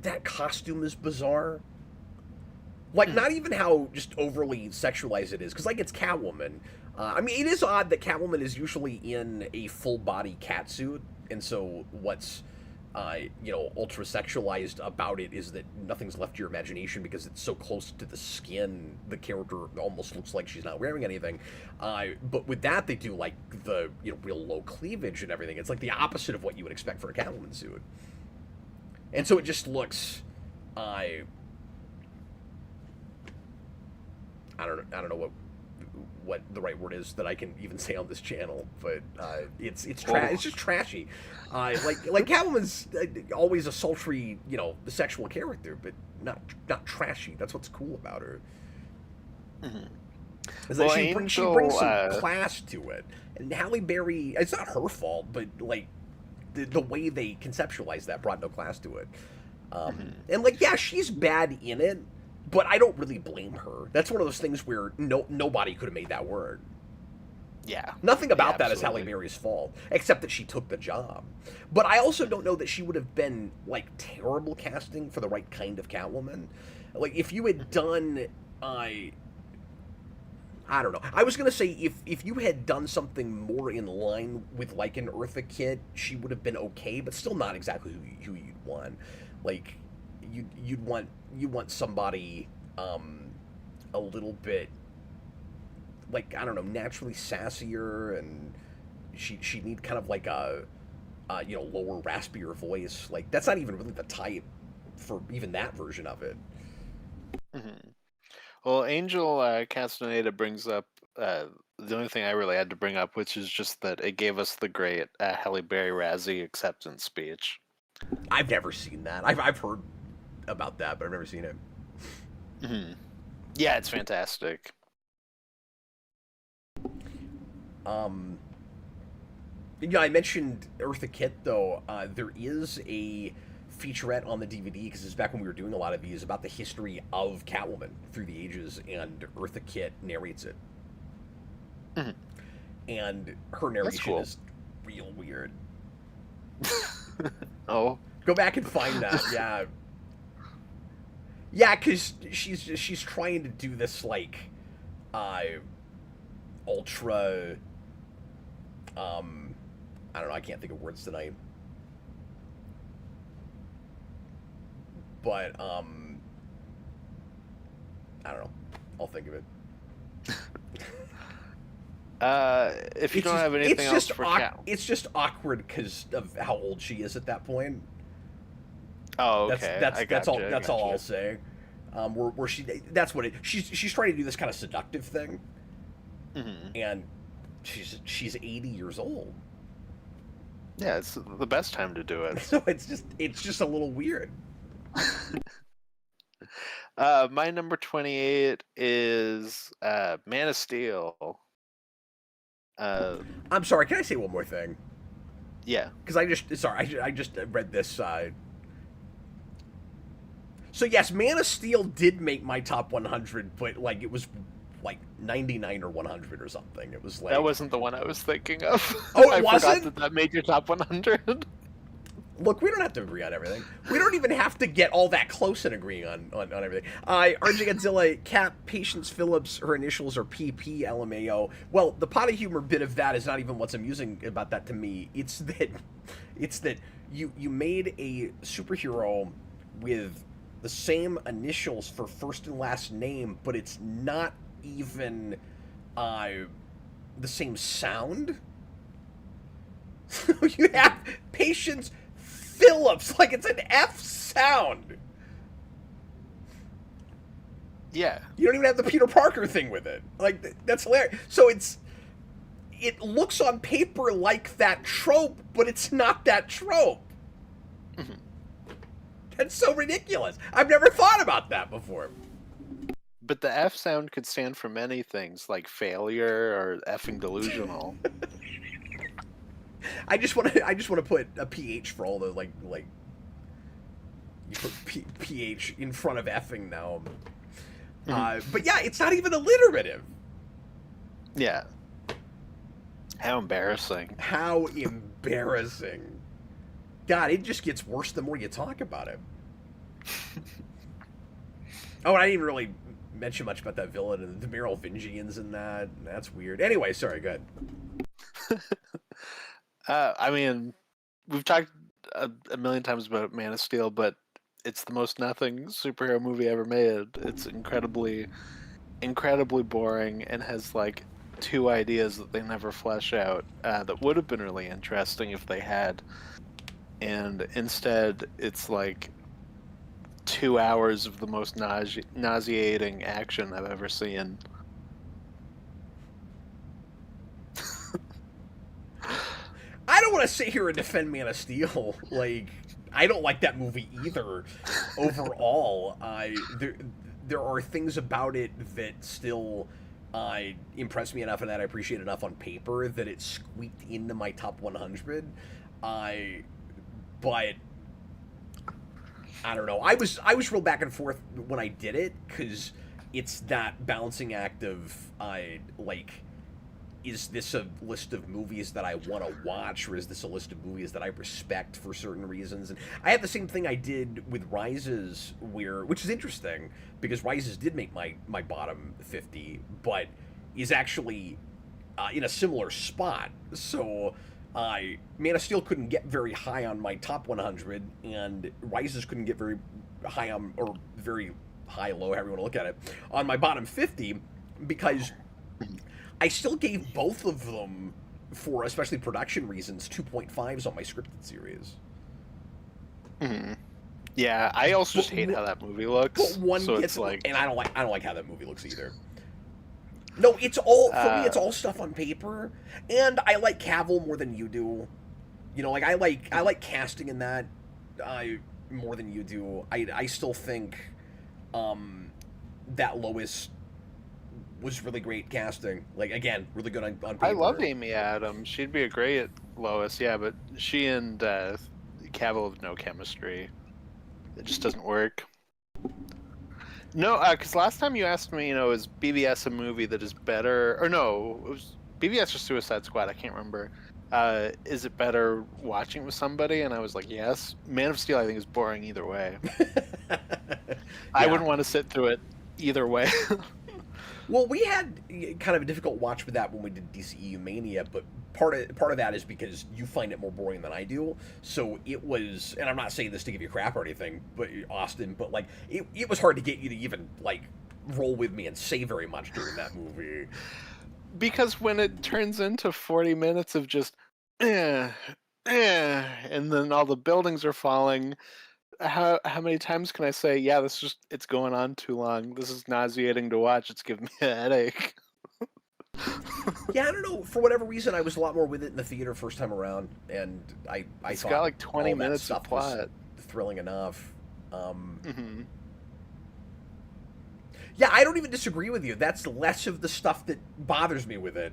Speaker 1: that costume is bizarre. Like, not even how just overly sexualized it is, because, like, it's Catwoman. I mean, it is odd that Catwoman is usually in a full-body catsuit, and so what's, ultra sexualized about it is that nothing's left to your imagination because it's so close to the skin, the character almost looks like she's not wearing anything. But with that, they do, like, the, real low cleavage and everything. It's, like, the opposite of what you would expect for a Catwoman suit. And so it just looks, I don't know what the right word is that I can even say on this channel, but it's just trashy. Like Catwoman's always a sultry, sexual character, but not trashy. That's what's cool about her. Is that she brings some class to it. And Halle Berry, it's not her fault, but like the way they conceptualized that brought no class to it. And like, yeah, she's bad in it. But I don't really blame her. That's one of those things where nobody could have made that work.
Speaker 2: Yeah.
Speaker 1: Nothing about that is Halle Berry's fault, except that she took the job. But I also don't know that she would have been, like, terrible casting for the right kind of Catwoman. Like, if you had done, I don't know. I was going to say, if you had done something more in line with, like, an Eartha Kitt, she would have been okay, but still not exactly who you'd want. Like, you want somebody a little bit, like, I don't know, naturally sassier, and she need kind of like a lower, raspier voice. Like, that's not even really the type for even that version of it.
Speaker 2: Well, Angel Castaneda brings up the only thing I really had to bring up, which is just that it gave us the great Halle Berry Razzie acceptance speech.
Speaker 1: I've never seen that. I've heard about that, but I've never seen it.
Speaker 2: Yeah, it's fantastic.
Speaker 1: I mentioned Eartha Kitt, though. There is a featurette on the DVD, because it's back when we were doing a lot of these, about the history of Catwoman through the ages, and Eartha Kitt narrates it. And her narration is real weird.
Speaker 2: Oh.
Speaker 1: Go back and find that, yeah. Yeah, because she's trying to do this, like, ultra, I don't know, I can't think of words tonight. But, I don't know. I'll think of it.
Speaker 2: If you don't have anything else for Cat,
Speaker 1: it's just awkward because of how old she is at that point.
Speaker 2: Oh, okay.
Speaker 1: That's all I'll say. Where that's what she's trying to do, this kind of seductive thing, and she's 80 years old.
Speaker 2: Yeah, it's the best time to do it.
Speaker 1: So it's just a little weird.
Speaker 2: My number 28 is Man of Steel.
Speaker 1: I'm sorry. Can I say one more thing?
Speaker 2: Yeah.
Speaker 1: Because I just read this. So yes, Man of Steel did make my top 100, but like it was like 99 or 100 or something. It was like,
Speaker 2: that wasn't the one I was thinking of.
Speaker 1: Oh, it
Speaker 2: I
Speaker 1: wasn't?
Speaker 2: forgot that made your top 100.
Speaker 1: Look, we don't have to agree on everything. We don't even have to get all that close in agreeing on everything. RJ Godzilla, Cap, Patience Phillips, her initials are PP, LMAO. Well, the potty humor bit of that is not even what's amusing about that to me. It's that you made a superhero with the same initials for first and last name, but it's not even the same sound. So you have Patience Phillips, like it's an F sound.
Speaker 2: Yeah.
Speaker 1: You don't even have the Peter Parker thing with it. Like, that's hilarious. So it looks on paper like that trope, but it's not that trope. That's so ridiculous. I've never thought about that before.
Speaker 2: But the F sound could stand for many things, like failure or effing delusional.
Speaker 1: I just want to put a PH for all the like you put PH in front of effing now. But yeah, it's not even alliterative.
Speaker 2: Yeah. How embarrassing.
Speaker 1: How embarrassing. God, it just gets worse the more you talk about it. Oh, and I didn't even really mention much about that villain and the Merovingians and that. That's weird. Anyway, sorry, go ahead.
Speaker 2: I mean, we've talked a million times about Man of Steel, but it's the most nothing superhero movie ever made. It's incredibly boring and has like two ideas that they never flesh out that would have been really interesting if they had. And instead, it's like 2 hours of the most nauseating action I've ever seen.
Speaker 1: I don't want to sit here and defend Man of Steel. Like, I don't like that movie either. Overall, there are things about it that still impress me enough and that I appreciate enough on paper that it squeaked into my top 100. But I don't know. I was real back and forth when I did it because it's that balancing act of like, is this a list of movies that I want to watch, or is this a list of movies that I respect for certain reasons? And I had the same thing I did with Rises, which is interesting because Rises did make my bottom 50, but is actually in a similar spot. So Man of Steel couldn't get very high on my top 100, and Rises couldn't get very high on, or very high, low, however you want to look at it, on my bottom 50 because I still gave both of them, for especially production reasons, 2.5s on my scripted series.
Speaker 2: Mm-hmm. Yeah, I also just hate how that movie looks.
Speaker 1: But one
Speaker 2: so
Speaker 1: gets
Speaker 2: it's like,
Speaker 1: and I don't like how that movie looks either. No, it's all for me. It's all stuff on paper, and I like Cavill more than you do. You know, like I like casting in that more than you do. I still think that Lois was really great casting. Like, again, really good on paper.
Speaker 2: I love Amy Adams. She'd be a great Lois, yeah, but she and Cavill have no chemistry. It just doesn't work. No, because last time you asked me, is BVS a movie that is better? Or no, it was BVS or Suicide Squad, I can't remember. Is it better watching with somebody? And I was like, yes. Man of Steel, I think, is boring either way. I wouldn't want to sit through it either way.
Speaker 1: Well, we had kind of a difficult watch with that when we did DCEU Mania, but part of that is because you find it more boring than I do. So it was, and I'm not saying this to give you crap or anything, but Austin, but like it was hard to get you to even like roll with me and say very much during that movie.
Speaker 2: Because when it turns into 40 minutes of just and then all the buildings are falling, how many times can I say, yeah, it's going on too long. This is nauseating to watch. It's giving me a headache.
Speaker 1: Yeah, I don't know. For whatever reason, I was a lot more with it in the theater first time around, and it's
Speaker 2: got like 20 minutes of plot.
Speaker 1: Thrilling enough.
Speaker 2: Mm-hmm.
Speaker 1: Yeah, I don't even disagree with you. That's less of the stuff that bothers me with it.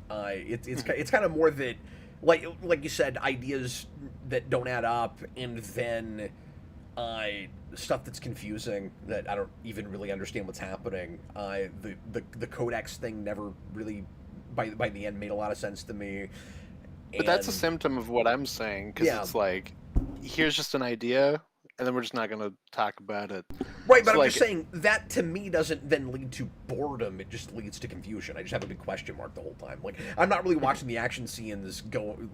Speaker 1: It's kind of more that, like you said, ideas that don't add up, and then stuff that's confusing that I don't even really understand what's happening. The Codex thing never really, by the end, made a lot of sense to me.
Speaker 2: But that's a symptom of what I'm saying, because it's like, here's just an idea, and then we're just not going to talk about it.
Speaker 1: Right, but I'm just saying, that to me doesn't then lead to boredom, it just leads to confusion. I just have a big question mark the whole time. Like, I'm not really watching the action scenes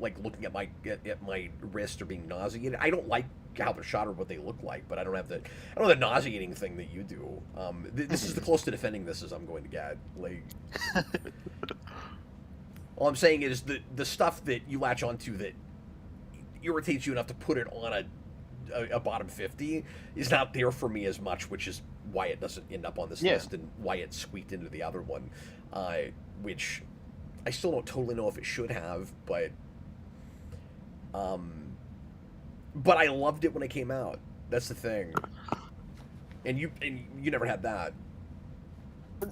Speaker 1: like, looking at my wrist or being nauseated. I don't like how they're shot or what they look like, but I don't have the nauseating thing that you do. This is the close to defending this as I'm going to get. Like, all I'm saying is the stuff that you latch onto that irritates you enough to put it on a bottom 50 is not there for me as much, which is why it doesn't end up on this list and why it squeaked into the other one, which I still don't totally know if it should have, but I loved it when it came out. That's the thing. And you never had that.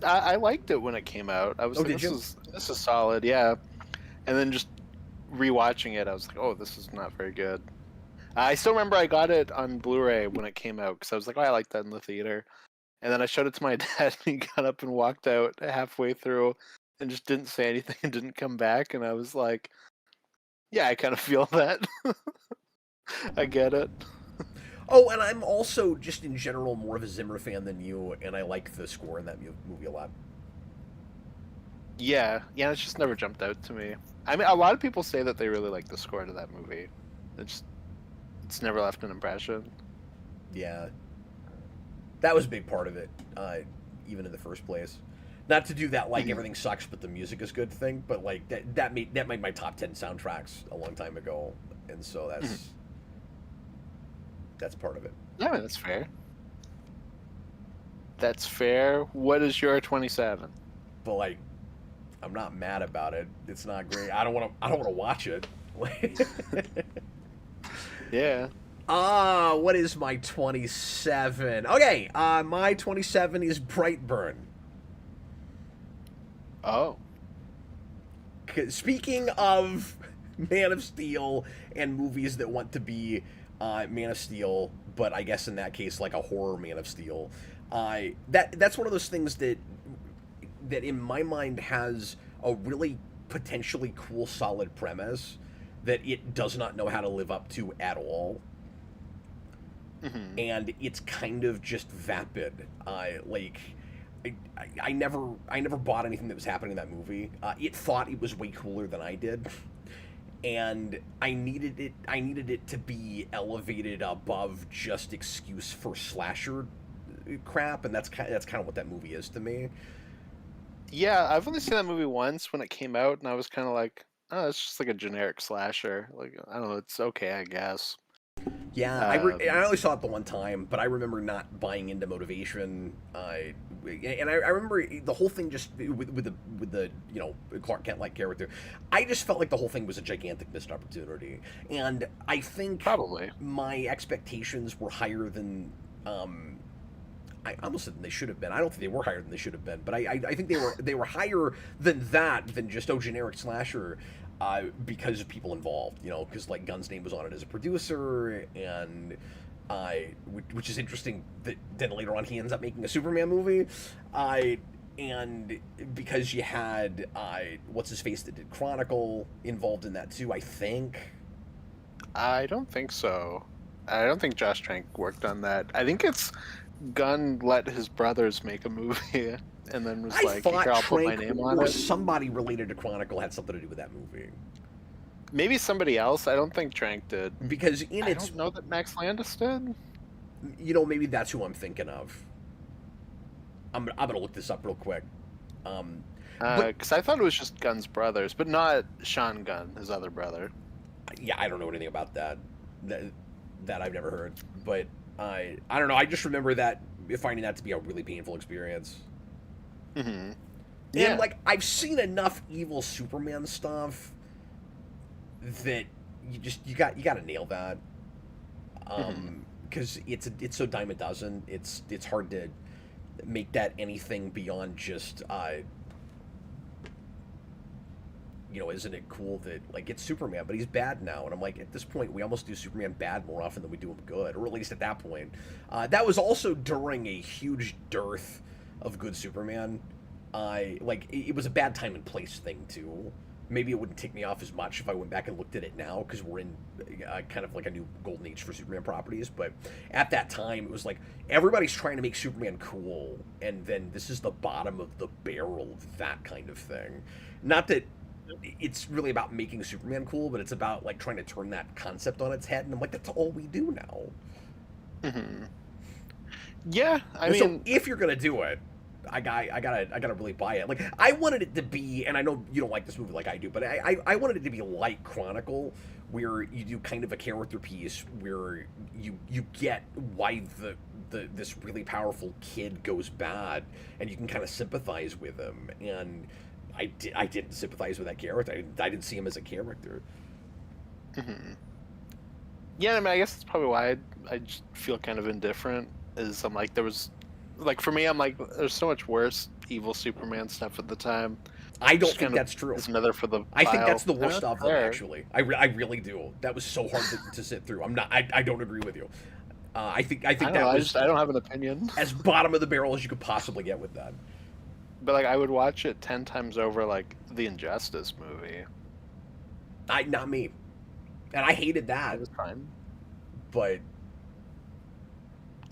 Speaker 2: I liked it when it came out. I was like, this is solid, yeah. And then just rewatching it, I was like, oh, this is not very good. I still remember I got it on Blu-ray when it came out because I was like, oh, I like that in the theater. And then I showed it to my dad, and he got up and walked out halfway through and just didn't say anything and didn't come back. And I was like, yeah, I kind of feel that. I get it.
Speaker 1: Oh, and I'm also just in general more of a Zimmer fan than you, and I like the score in that movie a lot.
Speaker 2: Yeah, it's just never jumped out to me. I mean, a lot of people say that they really like the score to that movie. It's never left an impression.
Speaker 1: Yeah, that was a big part of it, even in the first place. Not to do that like everything sucks but the music is good thing, but like that made my top 10 soundtracks a long time ago, and so that's part of it.
Speaker 2: Yeah, I mean, that's fair. That's fair. What is your 27?
Speaker 1: But like, I'm not mad about it. It's not great. I don't want to watch it.
Speaker 2: Yeah.
Speaker 1: What is my 27? Okay, my 27 is Brightburn.
Speaker 2: Oh.
Speaker 1: Speaking of Man of Steel and movies that want to be Man of Steel, but I guess in that case like a horror Man of Steel, that's one of those things that in my mind has a really potentially cool, solid premise that it does not know how to live up to at all. And it's kind of just vapid. I never bought anything that was happening in that movie. It thought it was way cooler than I did, and I needed it to be elevated above just excuse for slasher crap, and that's kind of what that movie is to me.
Speaker 2: Yeah, I've only seen that movie once when it came out, and I was kind of like, oh, it's just like a generic slasher. Like, I don't know, it's okay, I guess.
Speaker 1: Yeah, I only saw it the one time, but I remember not buying into motivation. I remember the whole thing just with the Clark Kent like character. I just felt like the whole thing was a gigantic missed opportunity, and I think
Speaker 2: probably
Speaker 1: my expectations were higher than I almost said they should have been. I don't think they were higher than they should have been, but I think they were higher than that, than just generic slasher. Because of people involved, because like Gunn's name was on it as a producer, and which is interesting that then later on he ends up making a Superman movie, and because you had what's his face that did Chronicle involved in that too, I think.
Speaker 2: I don't think so. I don't think Josh Trank worked on that. I think it's Gunn let his brothers make a movie. And then was like, I'll put my name on it.
Speaker 1: Somebody related to Chronicle had something to do with that movie.
Speaker 2: Maybe somebody else. I don't think Trank did.
Speaker 1: Because
Speaker 2: I don't know that Max Landis did.
Speaker 1: Maybe that's who I'm thinking of. I'm gonna look this up real quick.
Speaker 2: Because I thought it was just Gunn's brothers, but not Sean Gunn, his other brother.
Speaker 1: Yeah, I don't know anything about that. That I've never heard. But I don't know. I just remember finding that to be a really painful experience.
Speaker 2: Yeah.
Speaker 1: And like I've seen enough evil Superman stuff that you got to nail that, because it's so dime a dozen. It's hard to make that anything beyond just isn't it cool that like it's Superman but he's bad now, and I'm like, at this point we almost do Superman bad more often than we do him good, or at least at that point. That was also during a huge dearth of good Superman. It was a bad time and place thing too. Maybe it wouldn't tick me off as much if I went back and looked at it now, because we're in kind of like a new golden age for Superman properties. But at that time, it was like everybody's trying to make Superman cool, and then this is the bottom of the barrel of that kind of thing. Not that it's really about making Superman cool, but it's about like trying to turn that concept on its head, and I'm like, that's all we do now.
Speaker 2: Yeah, I mean,
Speaker 1: so if you're gonna do it, I gotta really buy it. Like, I wanted it to be, and I know you don't like this movie like I do, but I wanted it to be like Chronicle, where you do kind of a character piece where you get why this really powerful kid goes bad, and you can kind of sympathize with him. And I didn't sympathize with that character. I didn't see him as a character.
Speaker 2: Yeah, I mean, I guess that's probably why I just feel kind of indifferent. Is I'm like, there was, like, for me, I'm like, there's so much worse evil Superman stuff at the time.
Speaker 1: I don't think that's true.
Speaker 2: It's another for the.
Speaker 1: I think that's the worst of them, actually. I really do. That was so hard to sit through. I don't agree with you. I think I
Speaker 2: don't have an opinion.
Speaker 1: As bottom of the barrel as you could possibly get with that.
Speaker 2: But like, I would watch it 10 times over, like the Injustice movie.
Speaker 1: Not me, and I hated that.
Speaker 2: It was fine.
Speaker 1: but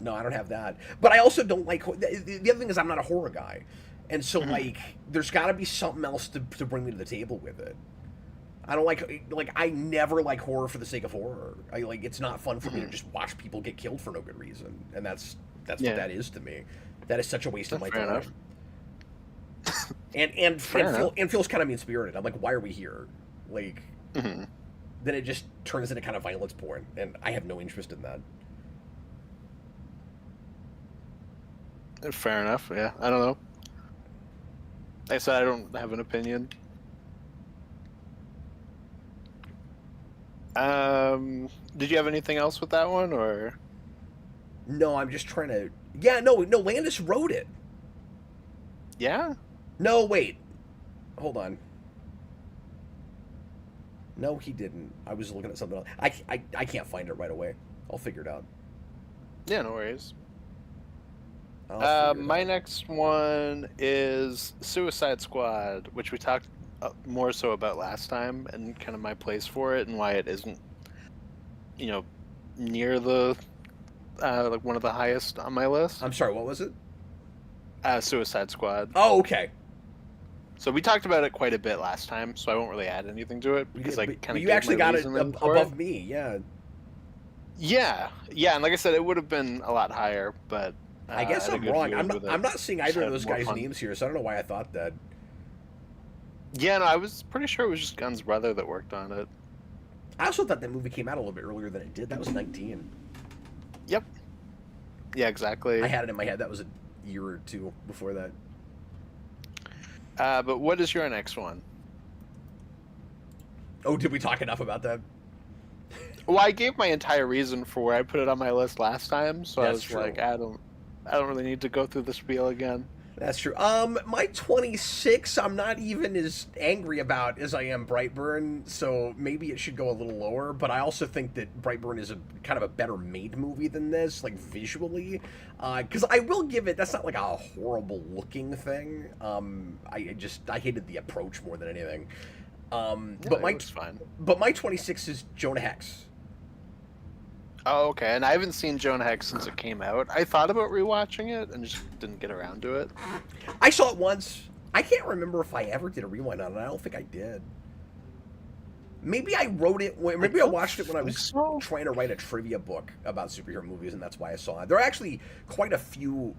Speaker 1: no, I don't have that. But I also don't like the other thing is I'm not a horror guy, and so like there's got to be something else to bring me to the table with it. I don't like I never like horror for the sake of horror. I like it's not fun for me to just watch people get killed for no good reason, and that's what that is to me. That is such a waste of my time. And feels kind of mean spirited. I'm like, why are we here? Like, then it just turns into kind of violence porn, and I have no interest in that.
Speaker 2: Fair enough. Yeah, I don't know. Like I said, I don't have an opinion. Did you have anything else with that one, or?
Speaker 1: No, I'm just trying to. Yeah, no. Landis wrote it.
Speaker 2: Yeah.
Speaker 1: No, wait. Hold on. No, he didn't. I was looking at something else. I can't find it right away. I'll figure it out.
Speaker 2: Yeah, no worries. My next one is Suicide Squad, which we talked more so about last time, and kind of my place for it and why it isn't, near the like one of the highest on my list.
Speaker 1: I'm sorry, what was it?
Speaker 2: Suicide Squad.
Speaker 1: Oh, okay.
Speaker 2: So we talked about it quite a bit last time, so I won't really add anything to it because I kind of
Speaker 1: you actually got it above me, yeah.
Speaker 2: Yeah, and like I said, it would have been a lot higher, but
Speaker 1: I guess I'm wrong. I'm not seeing either of those guys' names here, so I don't know why I thought that.
Speaker 2: Yeah, no, I was pretty sure it was just Gunn's brother that worked on it.
Speaker 1: I also thought that movie came out a little bit earlier than it did. That was 19.
Speaker 2: Yep. Yeah, exactly.
Speaker 1: I had it in my head. That was a year or two before that.
Speaker 2: But what is your next one?
Speaker 1: Oh, did we talk enough about that?
Speaker 2: Well, I gave my entire reason for where I put it on my list last time, so I was
Speaker 1: true.
Speaker 2: like, I don't really need to go through the spiel again.
Speaker 1: That's true. My 26, I'm not even as angry about as I am Brightburn, so maybe it should go a little lower. But I also think that Brightburn is a kind of a better made movie than this, like visually. Because I will give it, that's not like a horrible looking thing. I hated the approach more than anything. But
Speaker 2: it was fine.
Speaker 1: But my 26 is Jonah Hex.
Speaker 2: Oh, okay. And I haven't seen Jonah Hex since it came out. I thought about rewatching it and just didn't get around to it.
Speaker 1: I saw it once. I can't remember if I ever did a rewind on it. I don't think I did. Maybe I wrote it. Maybe I watched it when I was trying to write a trivia book about superhero movies, and that's why I saw it. There are actually quite a few,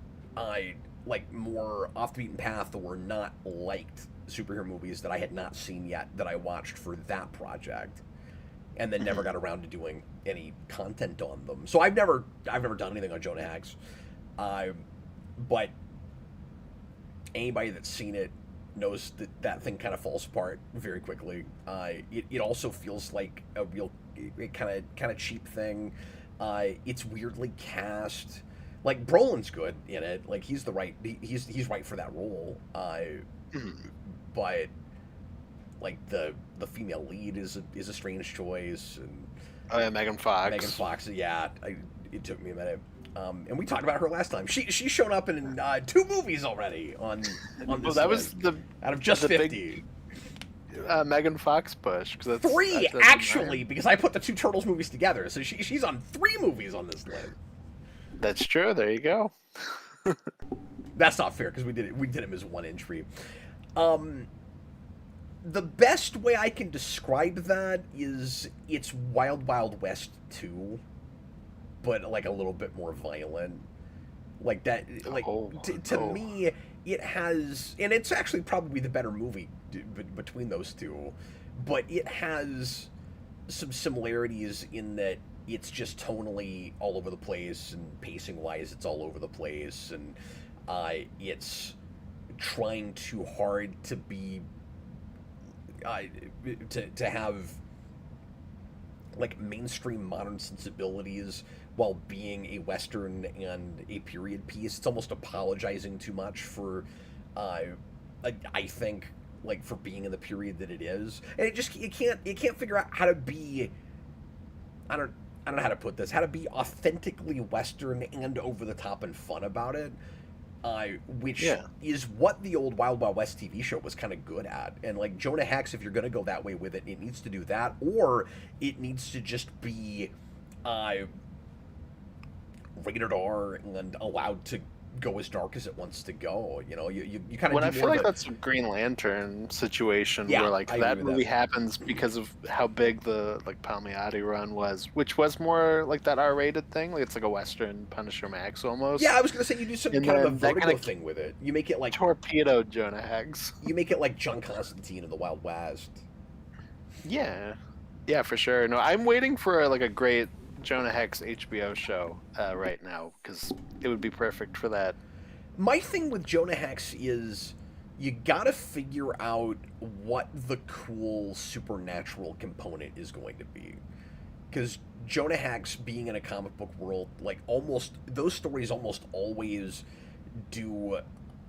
Speaker 1: like more off the beaten path or not liked superhero movies that I had not seen yet that I watched for that project, and then never got around to doing any content on them. So I've never done anything on Jonah Hex, but anybody that's seen it knows that thing kind of falls apart very quickly. It also feels like a real kind of cheap thing. It's weirdly cast. Like Brolin's good in it. Like he's right for that role. But like the female lead is a strange choice. And
Speaker 2: oh yeah, Megan Fox.
Speaker 1: Yeah, it took me a minute. And we talked about her last time. She's shown up in 2 movies already on this
Speaker 2: well, that
Speaker 1: list.
Speaker 2: Was
Speaker 1: out of just 50.
Speaker 2: Big, Megan Fox push.
Speaker 1: 3 actually, because I put the 2 Turtles movies together, so she's on 3 movies on this list.
Speaker 2: That's true. There you go.
Speaker 1: That's not fair because we did him as 1 entry. The best way I can describe that is it's Wild Wild West 2, but like a little bit more violent. Like that, like to me, it has, and it's actually probably the better movie between those two, but it has some similarities in that it's just tonally all over the place, and pacing wise, it's all over the place, and it's trying too hard to be to have like mainstream modern sensibilities while being a Western and a period piece. It's almost apologizing too much for I think like for being in the period that it is, and it can't figure out how to be. I don't know how to put this. How to be authentically Western and over the top and fun about it. Which is what the old Wild Wild West TV show was kind of good at. And like Jonah Hex, if you're going to go that way with it, it needs to do that, or it needs to just be rated R and allowed to go as dark as it wants to go. You know, you kind of
Speaker 2: When
Speaker 1: do
Speaker 2: I
Speaker 1: more
Speaker 2: feel
Speaker 1: of
Speaker 2: like
Speaker 1: a,
Speaker 2: that's a Green Lantern situation
Speaker 1: yeah,
Speaker 2: where like
Speaker 1: I agree
Speaker 2: that
Speaker 1: with
Speaker 2: movie
Speaker 1: that.
Speaker 2: happens because of how big the like Palmiotti run was, which was more like that R-rated thing. Like it's like a Western Punisher Max
Speaker 1: Yeah,
Speaker 2: almost.
Speaker 1: I was gonna say you do some
Speaker 2: And
Speaker 1: kind of a
Speaker 2: then that kind
Speaker 1: Vertigo
Speaker 2: of
Speaker 1: thing with it. You make it like
Speaker 2: torpedoed Jonah Hex.
Speaker 1: John Constantine in the Wild West.
Speaker 2: Yeah, yeah, for sure. No, I'm waiting for like a great Jonah Hex HBO show right now because it would be perfect for that.
Speaker 1: My thing with Jonah Hex is you gotta figure out what the cool supernatural component is going to be. Because Jonah Hex being in a comic book world, like almost those stories almost always do,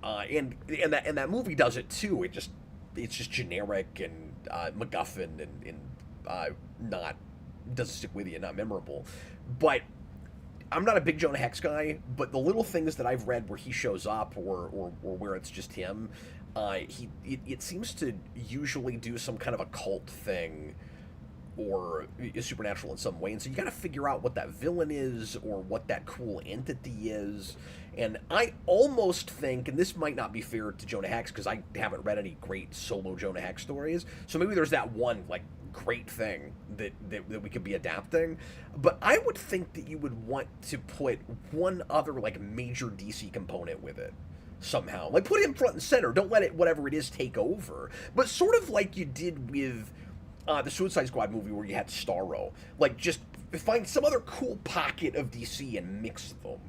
Speaker 1: and that movie does it too. It's just generic and MacGuffin and not doesn't stick with you, not memorable. But I'm not a big Jonah Hex guy, but the little things that I've read where he shows up or where it's just him, it seems to usually do some kind of a cult thing or is supernatural in some way. And so you got to figure out what that villain is or what that cool entity is. And I almost think, and this might not be fair to Jonah Hex because I haven't read any great solo Jonah Hex stories, so maybe there's that one like great thing that we could be adapting. But I would think that you would want to put one other like major DC component with it somehow. Like put him front and center. Don't let it whatever it is take over. But sort of like you did with the Suicide Squad movie where you had Starro. Like, just find some other cool pocket of DC and mix them.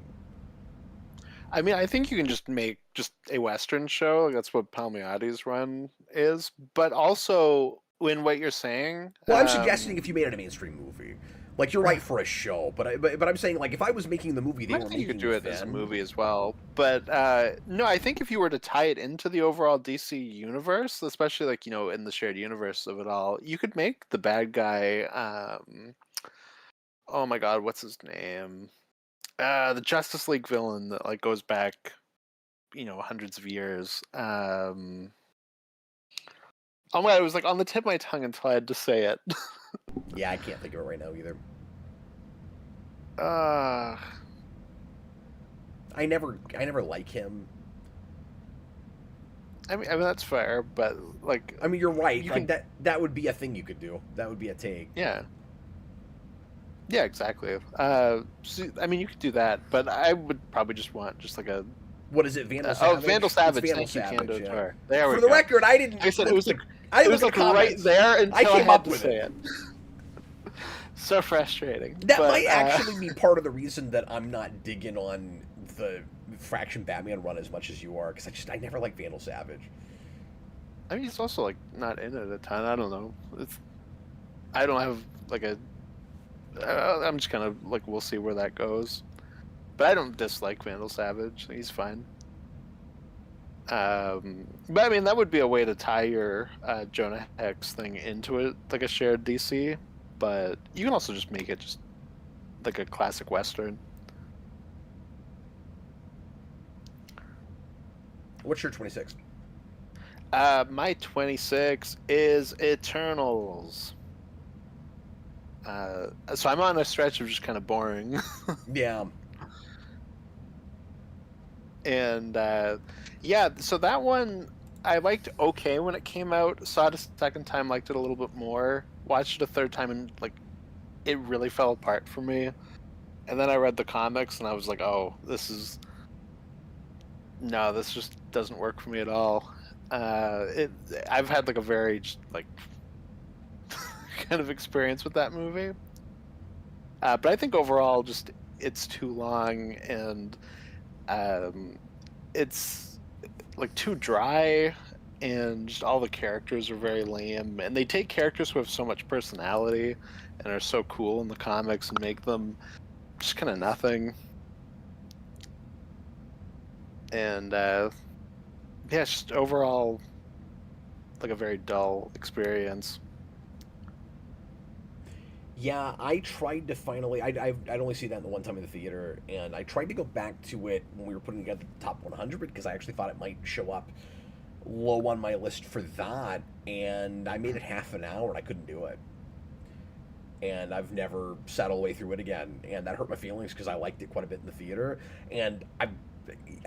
Speaker 2: I mean, I think you can just make just a Western show. Like, that's what Palmiotti's run is. But also, in what you're saying,
Speaker 1: Well, I'm suggesting if you made it a mainstream movie. Like, you're right for a show, but I'm saying, like, if I was making the movie, they
Speaker 2: I
Speaker 1: were
Speaker 2: think you
Speaker 1: making
Speaker 2: could do it
Speaker 1: then,
Speaker 2: as a movie as well. But no, I think if you were to tie it into the overall DC universe, especially like in the shared universe of it all, you could make the bad guy. Oh my God, what's his name? The Justice League villain that like goes back, hundreds of years. Oh my God, it was like on the tip of my tongue until I had to say it.
Speaker 1: Yeah, I can't think of it right now either.
Speaker 2: uh
Speaker 1: I never like him.
Speaker 2: I mean that's fair, but like
Speaker 1: I mean, you're right.
Speaker 2: you
Speaker 1: Like
Speaker 2: can,
Speaker 1: that would be a thing you could do. That would be a take.
Speaker 2: yeah. Yeah, exactly. So, I mean, you could do that, but I would probably just want just like a
Speaker 1: What is it, Vandal Savage?
Speaker 2: Vandal Savage.
Speaker 1: It's Vandal
Speaker 2: Thank you,
Speaker 1: Savage,
Speaker 2: Cando
Speaker 1: yeah.
Speaker 2: Tor. There we
Speaker 1: For
Speaker 2: go.
Speaker 1: the record, I didn't.
Speaker 2: I said it was like
Speaker 1: I didn't
Speaker 2: it was
Speaker 1: look
Speaker 2: like
Speaker 1: at the
Speaker 2: right
Speaker 1: comments.
Speaker 2: there until I
Speaker 1: came
Speaker 2: had
Speaker 1: up
Speaker 2: to
Speaker 1: with
Speaker 2: say
Speaker 1: it.
Speaker 2: So frustrating.
Speaker 1: That
Speaker 2: but,
Speaker 1: might actually be part of the reason that I'm not digging on the Fraction Batman run as much as you are, because I never liked Vandal Savage.
Speaker 2: I mean, he's also like not in it a ton. I don't know. I don't have like a. I'm just kind of like we'll see where that goes, but I don't dislike Vandal Savage. He's fine. But I mean, that would be a way to tie your Jonah Hex thing into it, like a shared DC. But you can also just make it just like a classic Western.
Speaker 1: What's your 26?
Speaker 2: My 26 is Eternals. So I'm on a stretch of just kind of boring.
Speaker 1: Yeah.
Speaker 2: And yeah, so that one I liked okay when it came out. Saw it a second time, liked it a little bit more. Watched it a third time, and like it really fell apart for me. And then I read the comics, and I was like, oh, this just doesn't work for me at all. I've had like a very like kind of experience with that movie. But I think overall, just it's too long and it's like too dry, and just all the characters are very lame. And they take characters who have so much personality and are so cool in the comics and make them just kind of nothing. And yeah, it's just overall like a very dull experience.
Speaker 1: Yeah, I tried to finally. I'd only see that in the one time in the theater, and I tried to go back to it when we were putting together the top 100 because I actually thought it might show up low on my list for that, and I made it half an hour and I couldn't do it. and I've never sat all the way through it again, and that hurt my feelings because I liked it quite a bit in the theater, and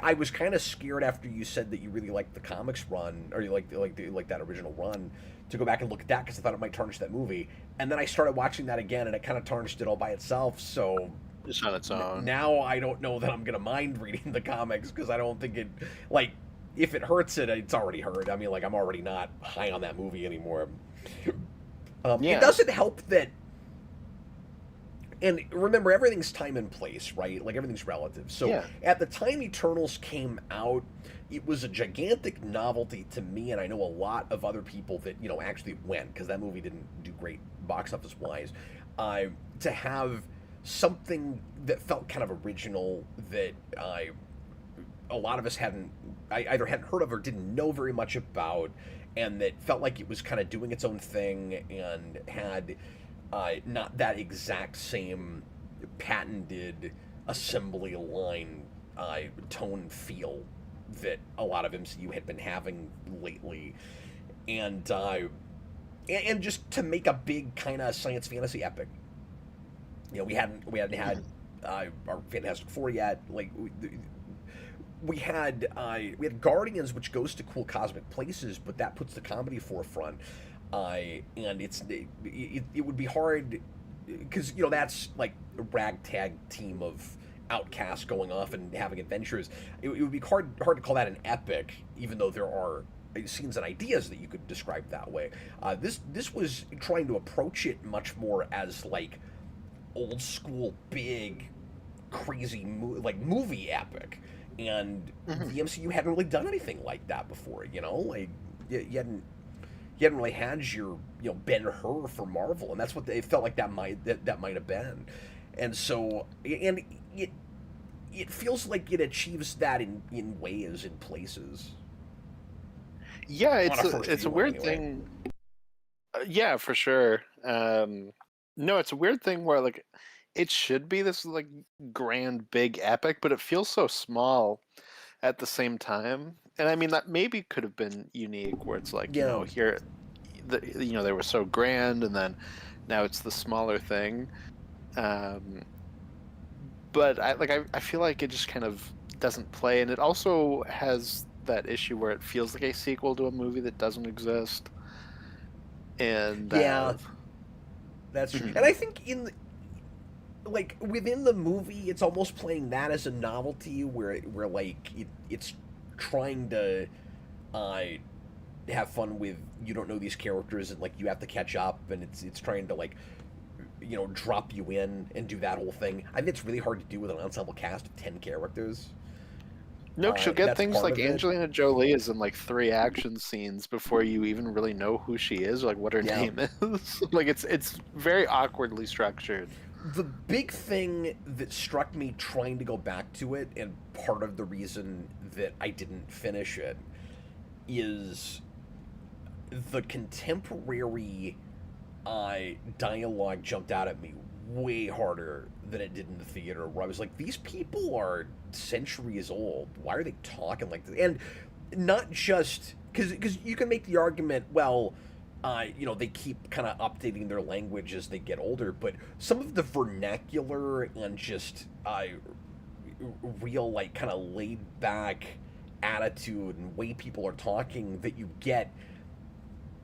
Speaker 1: I was kind of scared after you said that you really liked the comics run, or you like that original run, to go back and look at that because I thought it might tarnish that movie, and then I started watching that again, and it kind of tarnished it all by itself. So
Speaker 2: Just on its own.
Speaker 1: now I don't know that I'm gonna mind reading the comics because I don't think it like if it hurts it, it's already hurt. I mean, like I'm already not high on that movie anymore.
Speaker 2: Yeah.
Speaker 1: It doesn't help that. And remember, everything's time and place, right? Like, everything's relative. So,
Speaker 2: Yeah.
Speaker 1: at the time Eternals came out, it was a gigantic novelty to me, and I know a lot of other people that, actually went, because that movie didn't do great box office-wise, to have something that felt kind of original that a lot of us either hadn't heard of or didn't know very much about, and that felt like it was kind of doing its own thing and had not that exact same patented assembly line tone feel that a lot of MCU had been having lately, and just to make a big kind of science fantasy epic. We hadn't had our Fantastic Four yet. Like we had Guardians, which goes to cool cosmic places, but that puts the comedy forefront. And it would be hard because that's like a ragtag team of outcasts going off and having adventures. It would be hard to call that an epic, even though there are scenes and ideas that you could describe that way. This was trying to approach it much more as like old school, big, crazy movie epic, and the MCU hadn't really done anything like that before. Like you hadn't really had your Ben Hur for Marvel, and that's what they felt like that might have been. And so and it feels like it achieves that in ways, in places.
Speaker 2: Yeah, it's a weird thing. Yeah, for sure. No, it's a weird thing where like it should be this like grand big epic, but it feels so small at the same time. And I mean that maybe could have been unique, where it's like here, they were so grand, and then now it's the smaller thing. But I feel like it just kind of doesn't play, and it also has that issue where it feels like a sequel to a movie that doesn't exist. And
Speaker 1: that's true. And I think within the movie, it's almost playing that as a novelty, where it's trying to have fun with, you don't know these characters, and like you have to catch up, and it's trying to like drop you in and do that whole thing. I think it's really hard to do with an ensemble cast of 10 characters.
Speaker 2: No, she'll get things like Angelina Jolie is in like 3 action scenes before you even really know who she is, or like what her name is. Like it's very awkwardly structured.
Speaker 1: The big thing that struck me trying to go back to it, and part of the reason that I didn't finish it, is the contemporary dialogue jumped out at me way harder than it did in the theater, where I was like, these people are centuries old. Why are they talking like this? And not just because you can make the argument, well, they keep kind of updating their language as they get older, but some of the vernacular and just real like kind of laid back attitude and way people are talking that you get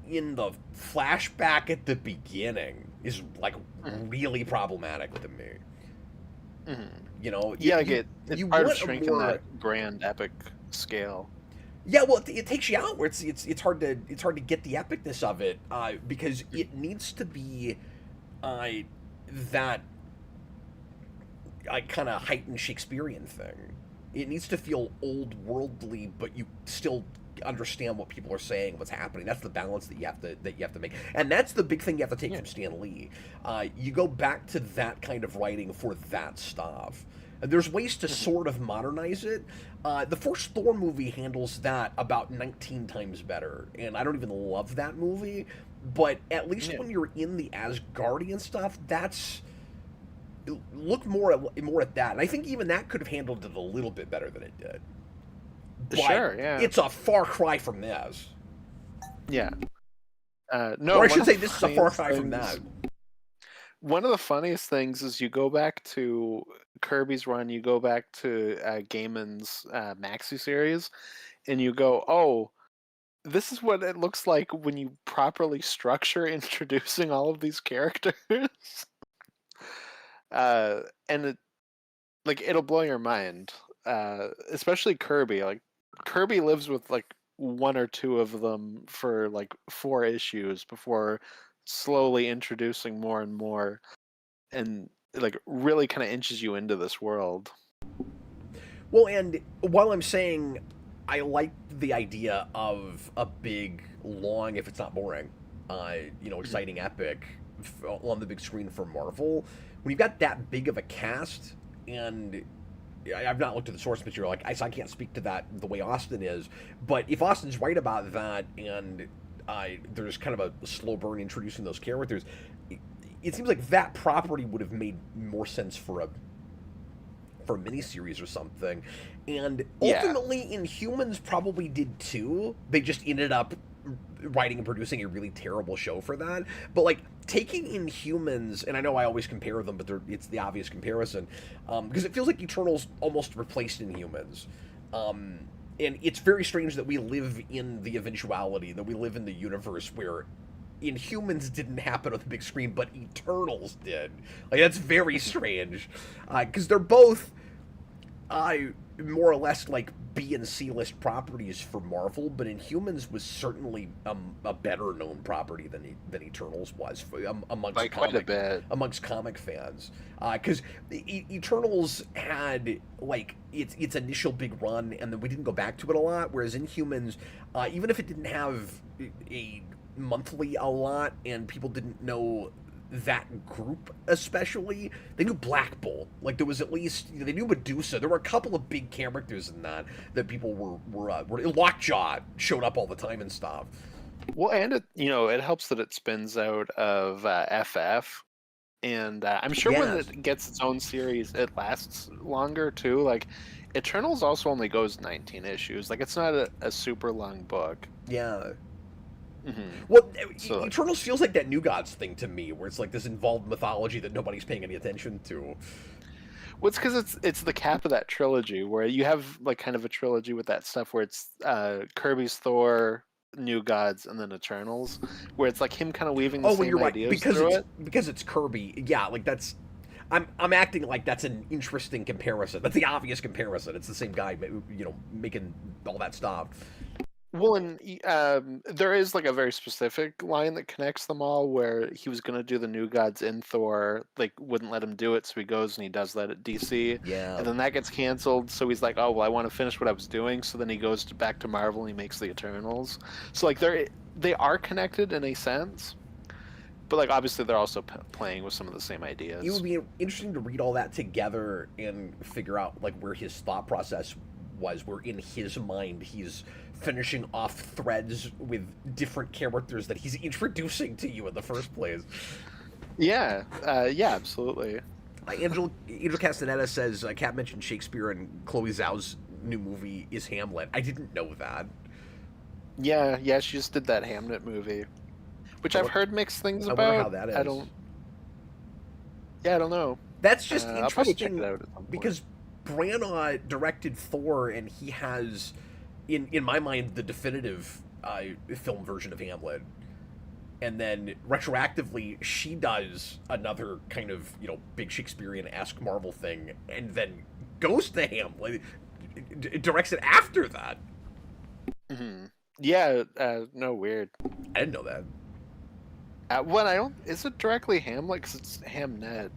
Speaker 1: in the flashback at the beginning is like really problematic to me.
Speaker 2: It's part of shrinking that grand epic scale.
Speaker 1: Yeah, well, it takes you out where it's hard to get the epicness of it, because it needs to be that kind of heightened Shakespearean thing. It needs to feel old worldly, but you still understand what people are saying, what's happening. That's the balance that you have to make, and that's the big thing you have to take from Stan Lee. You go back to that kind of writing for that stuff. And there's ways to sort of modernize it. The first Thor movie handles that about 19 times better, and I don't even love that movie, but at least when you're in the Asgardian stuff, look more at that. And I think even that could have handled it a little bit better than it did. But
Speaker 2: sure, yeah.
Speaker 1: It's a far cry from this.
Speaker 2: Yeah. No,
Speaker 1: or I should say this is a far cry from that.
Speaker 2: One of the funniest things is you go back to Kirby's run, you go back to Gaiman's Maxi series, and you go, oh, this is what it looks like when you properly structure introducing all of these characters. And it, like, it'll blow your mind, especially Kirby. Like, Kirby lives with like one or two of them for like 4 issues before slowly introducing more and more, and like really kind of inches you into this world.
Speaker 1: Well, and while I'm saying I like the idea of a big, long, if it's not boring, exciting epic on the big screen for Marvel, when you've got that big of a cast, and I've not looked at the source material, so I can't speak to that the way Austin is, but if Austin's right about that, and there's kind of a slow burn introducing those characters, it seems like that property would have made more sense for a miniseries or something. And ultimately, Inhumans probably did too. They just ended up writing and producing a really terrible show for that. But like taking Inhumans, and I know I always compare them, but it's the obvious comparison, because it feels like Eternals almost replaced Inhumans. And it's very strange that we live in the eventuality, that we live in the universe where Inhumans didn't happen on the big screen, but Eternals did. Like, that's very strange. Because they're both more or less like B and C list properties for Marvel, but Inhumans was certainly a better known property than Eternals was amongst
Speaker 2: quite a bit
Speaker 1: amongst comic fans. Because Eternals had like its initial big run, and then we didn't go back to it a lot. Whereas Inhumans, even if it didn't have a monthly a lot, and people didn't know that group especially, they knew Black Bull. Like, there was at least, they knew Medusa. There were a couple of big characters in that people were Lockjaw showed up all the time and stuff.
Speaker 2: Well, and it helps that it spins out of FF, and I'm sure when it gets its own series, it lasts longer too. Like, Eternals also only goes 19 issues. Like, it's not a super long book.
Speaker 1: Yeah.
Speaker 2: Mm-hmm.
Speaker 1: Well, Eternals feels like that New Gods thing to me, where it's like this involved mythology that nobody's paying any attention to.
Speaker 2: Well, it's because it's the cap of that trilogy, where you have like kind of a trilogy with that stuff where it's Kirby's Thor, New Gods, and then Eternals, where it's like him kind of weaving the same ideas through it.
Speaker 1: Because it's Kirby, yeah, like that's. I'm acting like that's an interesting comparison. That's the obvious comparison. It's the same guy, making all that stuff.
Speaker 2: Well, and there is like a very specific line that connects them all, where he was going to do the New Gods in Thor, like wouldn't let him do it, so he goes and he does that at DC.
Speaker 1: Yeah.
Speaker 2: And then that gets canceled, so he's like, oh, well, I want to finish what I was doing, so then he goes back to Marvel and he makes the Eternals. So like they are connected in a sense, but like obviously they're also playing with some of the same ideas.
Speaker 1: It would be interesting to read all that together and figure out like where his thought process was, where in his mind he's finishing off threads with different characters that he's introducing to you in the first place.
Speaker 2: Yeah, absolutely.
Speaker 1: Angel Castaneda says, Kat mentioned Shakespeare, and Chloe Zhao's new movie is Hamlet. I didn't know that.
Speaker 2: Yeah, she just did that Hamlet movie, which I've heard mixed things about.
Speaker 1: I wonder how that is.
Speaker 2: I don't know.
Speaker 1: That's just interesting.
Speaker 2: I'll probably check it out at some point.
Speaker 1: Because Branagh directed Thor, and he has, in my mind, the definitive film version of Hamlet. And then retroactively, she does another kind of big Shakespearean-esque Marvel thing, and then goes to Hamlet, directs it after that.
Speaker 2: Mm-hmm. Yeah, no, weird.
Speaker 1: I didn't know that.
Speaker 2: Is it directly Hamlet? Because it's Hamnet.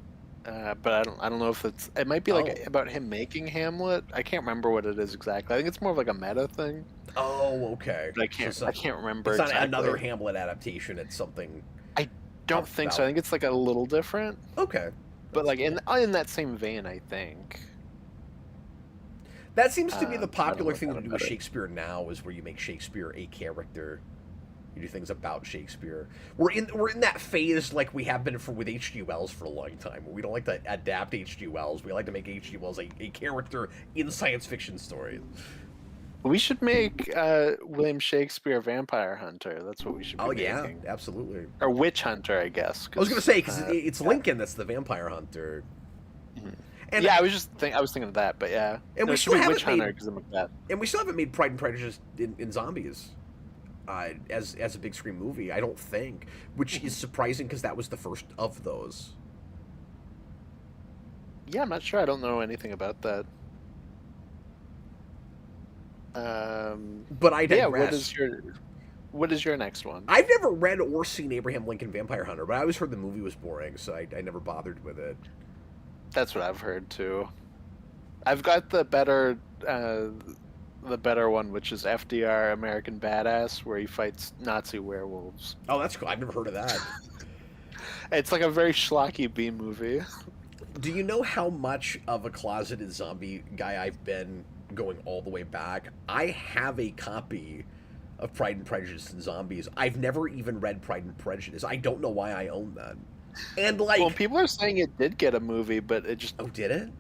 Speaker 2: But I don't know if it might be like about him making Hamlet. I can't remember what it is exactly. I think it's more of like a meta thing.
Speaker 1: Oh, okay.
Speaker 2: But I can't remember.
Speaker 1: It's not
Speaker 2: exactly.
Speaker 1: Another Hamlet adaptation. It's something.
Speaker 2: I don't think so. I think it's like a little different.
Speaker 1: Okay.
Speaker 2: But like in that same vein, I think.
Speaker 1: That seems to be the popular thing to do with Shakespeare now, is where you make Shakespeare a character. You do things about Shakespeare. We're in that phase like we have been with H.G. Wells for a long time, where we don't like to adapt H.G. Wells. We like to make H.G. Wells a character in science fiction stories.
Speaker 2: We should make William Shakespeare Vampire Hunter. That's what we should be
Speaker 1: Oh
Speaker 2: making.
Speaker 1: yeah, absolutely.
Speaker 2: Or Witch Hunter, I guess.
Speaker 1: I was gonna say because it's Lincoln that's the vampire hunter.
Speaker 2: Mhm.
Speaker 1: And
Speaker 2: yeah, I was thinking of that, but yeah.
Speaker 1: And
Speaker 2: no,
Speaker 1: we
Speaker 2: it should
Speaker 1: still
Speaker 2: be
Speaker 1: haven't
Speaker 2: Witch Hunter
Speaker 1: made,
Speaker 2: because of Macbeth.
Speaker 1: and we still haven't made Pride and Prejudice in zombies. As a big screen movie, I don't think, which is surprising because that was the first of those.
Speaker 2: Yeah, I'm not sure. I don't know anything about that.
Speaker 1: But I digress.
Speaker 2: Yeah, what is your next one?
Speaker 1: I've never read or seen Abraham Lincoln Vampire Hunter, but I always heard the movie was boring, so I never bothered with it.
Speaker 2: That's what I've heard too. I've got the better one, which is FDR American Badass, where he fights Nazi werewolves.
Speaker 1: Oh, that's cool. I've never heard of that.
Speaker 2: It's like a very schlocky B movie.
Speaker 1: Do you know how much of a closeted zombie guy I've been going all the way back? I have a copy of Pride and Prejudice and Zombies. I've never even read Pride and Prejudice. I don't know why I own that. And like,
Speaker 2: well, people are saying it did get a movie, but it just
Speaker 1: did it?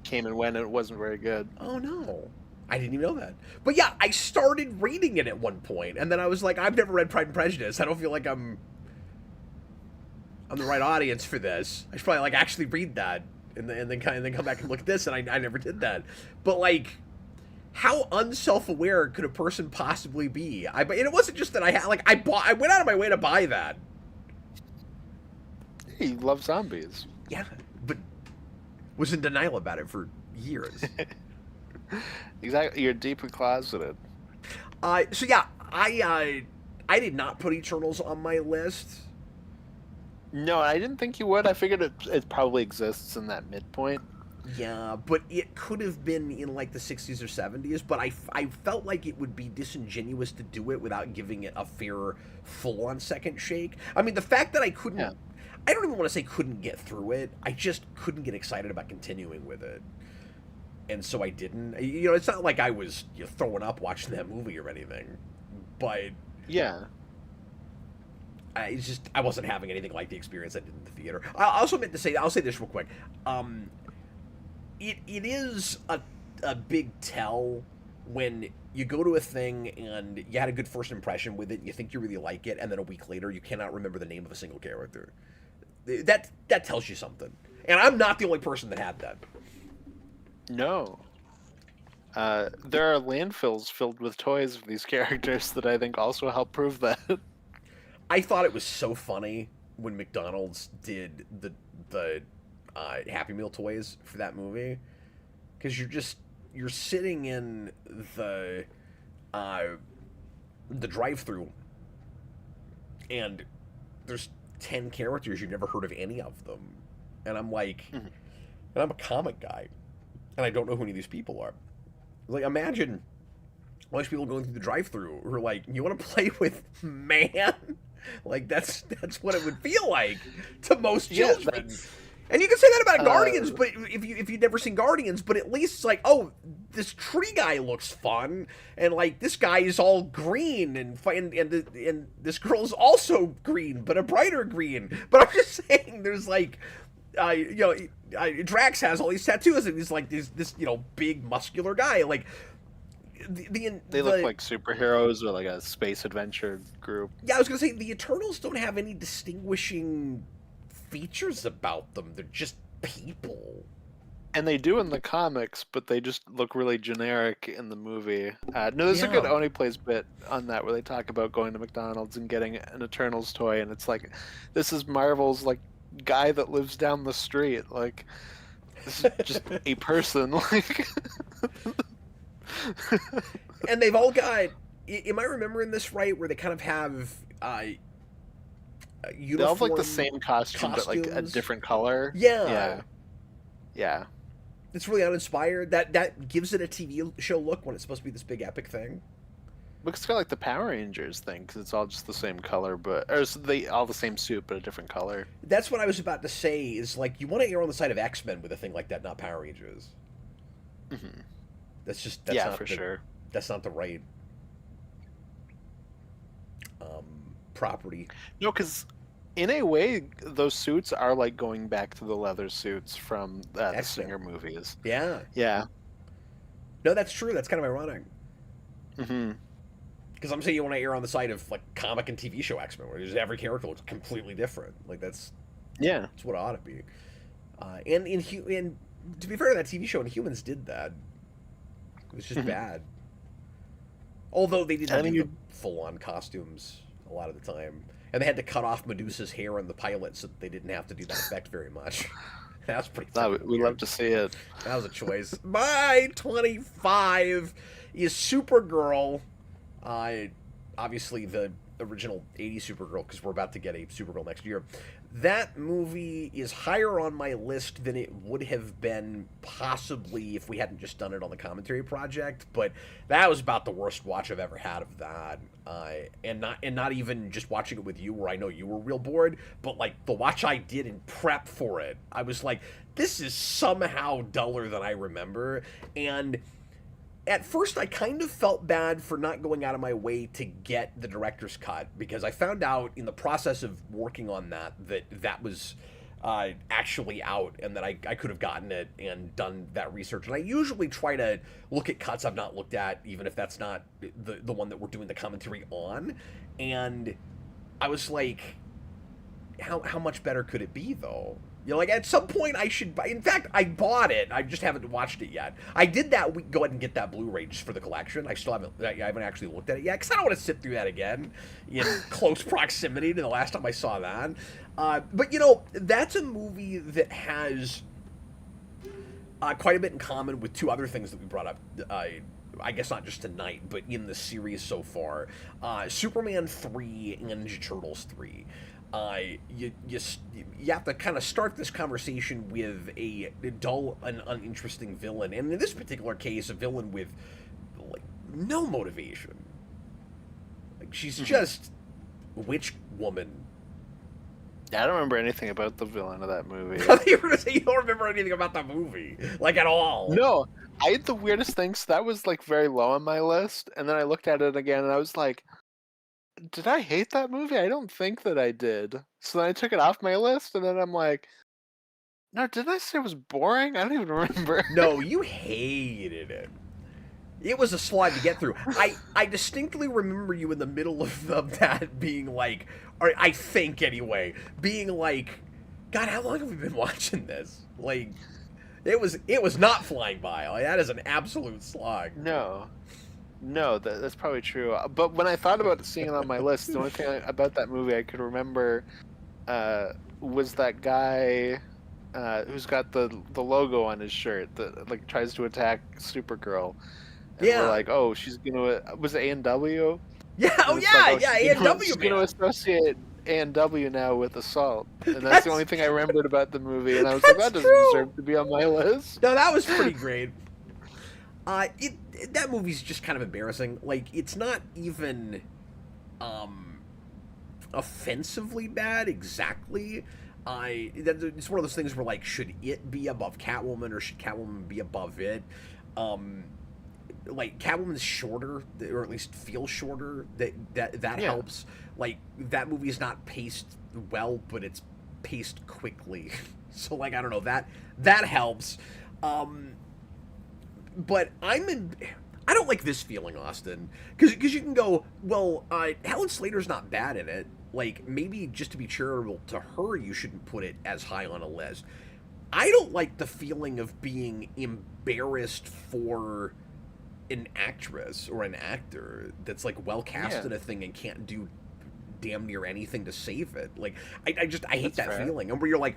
Speaker 2: Came and went, and it wasn't very good.
Speaker 1: Oh no, I didn't even know that. But yeah, I started reading it at one point, and then I was like, I've never read Pride and Prejudice. I don't feel like I'm the right audience for this. I should probably like actually read that, and then come back and look at this. And I never did that. But like, how unself-aware could a person possibly be? And it wasn't just that I went out of my way to buy that.
Speaker 2: He loves zombies.
Speaker 1: Yeah, but was in denial about it for years.
Speaker 2: Exactly, you're deeply closeted.
Speaker 1: So yeah, I did not put Eternals on my list.
Speaker 2: No, I didn't think you would. I figured it probably exists in that midpoint.
Speaker 1: Yeah, but it could have been in like the 60s or 70s, but I felt like it would be disingenuous to do it without giving it a fair, full-on second shake. I mean, the fact that I couldn't... Yeah. I don't even want to say couldn't get through it. I just couldn't get excited about continuing with it. And so I didn't. You know, it's not like I was throwing up watching that movie or anything. But...
Speaker 2: Yeah.
Speaker 1: I wasn't having anything like the experience I did in the theater. I also meant to say, I'll say this real quick. It is a big tell when you go to a thing and you had a good first impression with it, and you think you really like it, and then a week later you cannot remember the name of a single character. That tells you something. And I'm not the only person that had that.
Speaker 2: No. There are landfills filled with toys of these characters that I think also help prove that.
Speaker 1: I thought it was so funny when McDonald's did the Happy Meal toys for that movie, because you're sitting in the drive-thru, and there's 10 characters, you've never heard of any of them, and I'm like, and I'm a comic guy, and I don't know who any of these people are. Like, imagine all these people going through the drive-thru who are like, you want to play with man? Like, that's what it would feel like to most children. Yeah, and you can say that about Guardians, but if you've never seen Guardians, but at least it's like, oh, this tree guy looks fun, and like this guy is all green, and this girl is also green, but a brighter green. But I'm just saying, there's like, Drax has all these tattoos, and he's like this big muscular guy, like.
Speaker 2: They look like superheroes or like a space adventure group.
Speaker 1: Yeah, I was gonna say the Eternals don't have any distinguishing features about them. They're just people.
Speaker 2: And they do in the comics, but they just look really generic in the movie. No, there's a good Oni Plays bit on that where they talk about going to McDonald's and getting an Eternals toy, and it's like, this is Marvel's like guy that lives down the street. Like, this is just a person. Like.
Speaker 1: And they've all got. Am I remembering this right? Where they kind of have uniform.
Speaker 2: They all have like the same costume, but like a different color.
Speaker 1: Yeah.
Speaker 2: Yeah.
Speaker 1: It's really uninspired. That gives it a TV show look when it's supposed to be this big epic thing.
Speaker 2: Looks kind of like the Power Rangers thing because it's all just the same color, they all the same suit but a different color. That's what I was about to say. Is like you want to err on the side of X-Men with a thing like that, not Power Rangers. Mm-hmm.
Speaker 1: That's
Speaker 2: not for sure.
Speaker 1: That's not the right property.
Speaker 2: No, because in a way, those suits are like going back to the leather suits from the Singer movies.
Speaker 1: Yeah.
Speaker 2: Yeah.
Speaker 1: No, that's true. That's kind of ironic.
Speaker 2: Mm-hmm.
Speaker 1: Because I'm saying you want to err on the side of like comic and TV show X-Men, where just every character looks completely different. Like that's what it ought to be. And to be fair to that TV show, Inhumans did that. It was just bad. Although they didn't do the full-on costumes a lot of the time, and they had to cut off Medusa's hair in the pilot so that they didn't have to do that effect very much. That was pretty.
Speaker 2: We love to see it.
Speaker 1: That was a choice. My 25 is Supergirl. Obviously the original 80s Supergirl, because we're about to get a Supergirl next year. That movie is higher on my list than it would have been possibly if we hadn't just done it on the commentary project. But that was about the worst watch I've ever had of that, and not even just watching it with you, where I know you were real bored, but like the watch I did in prep for it, I was like, this is somehow duller than I remember. And at first, I kind of felt bad for not going out of my way to get the director's cut, because I found out in the process of working on that was actually out, and that I could have gotten it and done that research. And I usually try to look at cuts I've not looked at, even if that's not the one that we're doing the commentary on. And I was like, how much better could it be, though? You know, like, at some point I should buy... In fact, I bought it. I just haven't watched it yet. I did that week, go ahead and get that Blu-ray just for the collection. I haven't actually looked at it yet, because I don't want to sit through that again in close proximity to the last time I saw that. But, you know, that's a movie that has quite a bit in common with two other things that we brought up, I guess not just tonight, but in the series so far. Superman 3 and Ninja Turtles 3. You have to kind of start this conversation with a dull and uninteresting villain, and in this particular case, a villain with like no motivation. Like, she's just witch woman.
Speaker 2: Yeah, I don't remember anything about the villain of that movie.
Speaker 1: I thought you were gonna say you don't remember anything about that movie, like, at all.
Speaker 2: No, I had the weirdest things. That was like very low on my list, and then I looked at it again, and I was like, did I hate that movie? I don't think that I did. So then I took it off my list, and then I'm like, no, didn't I say it was boring? I don't even remember.
Speaker 1: No, you hated it. It was a slog to get through. I distinctly remember you in the middle of that being like, or I think anyway, being like, God, how long have we been watching this? Like, it was not flying by. Like, that is an absolute slog.
Speaker 2: No, that's probably true. But when I thought about seeing it on my list, the only thing about that movie I could remember was that guy who's got the logo on his shirt that like tries to attack Supergirl. And we're like, oh, she's gonna... Was it A&W?
Speaker 1: Yeah, A&W.
Speaker 2: She's gonna associate A&W now with assault, and that's the only thing I remembered about the movie. And I was like, that doesn't deserve to be on my list.
Speaker 1: No, that was pretty great. That movie's just kind of embarrassing. Like, it's not even offensively bad exactly. It's one of those things where, like, should it be above Catwoman, or should Catwoman be above it? Like, Catwoman's shorter, or at least feels shorter. That helps. Like, that movie is not paced well, but it's paced quickly. So, like, I don't know, that helps. But I don't like this feeling, Austin, because you can go, well, Helen Slater's not bad in it. Like, maybe just to be charitable to her, you shouldn't put it as high on a list. I don't like the feeling of being embarrassed for an actress or an actor that's like well cast in a thing and can't do damn near anything to save it. Like, I hate that feeling. And where you're like,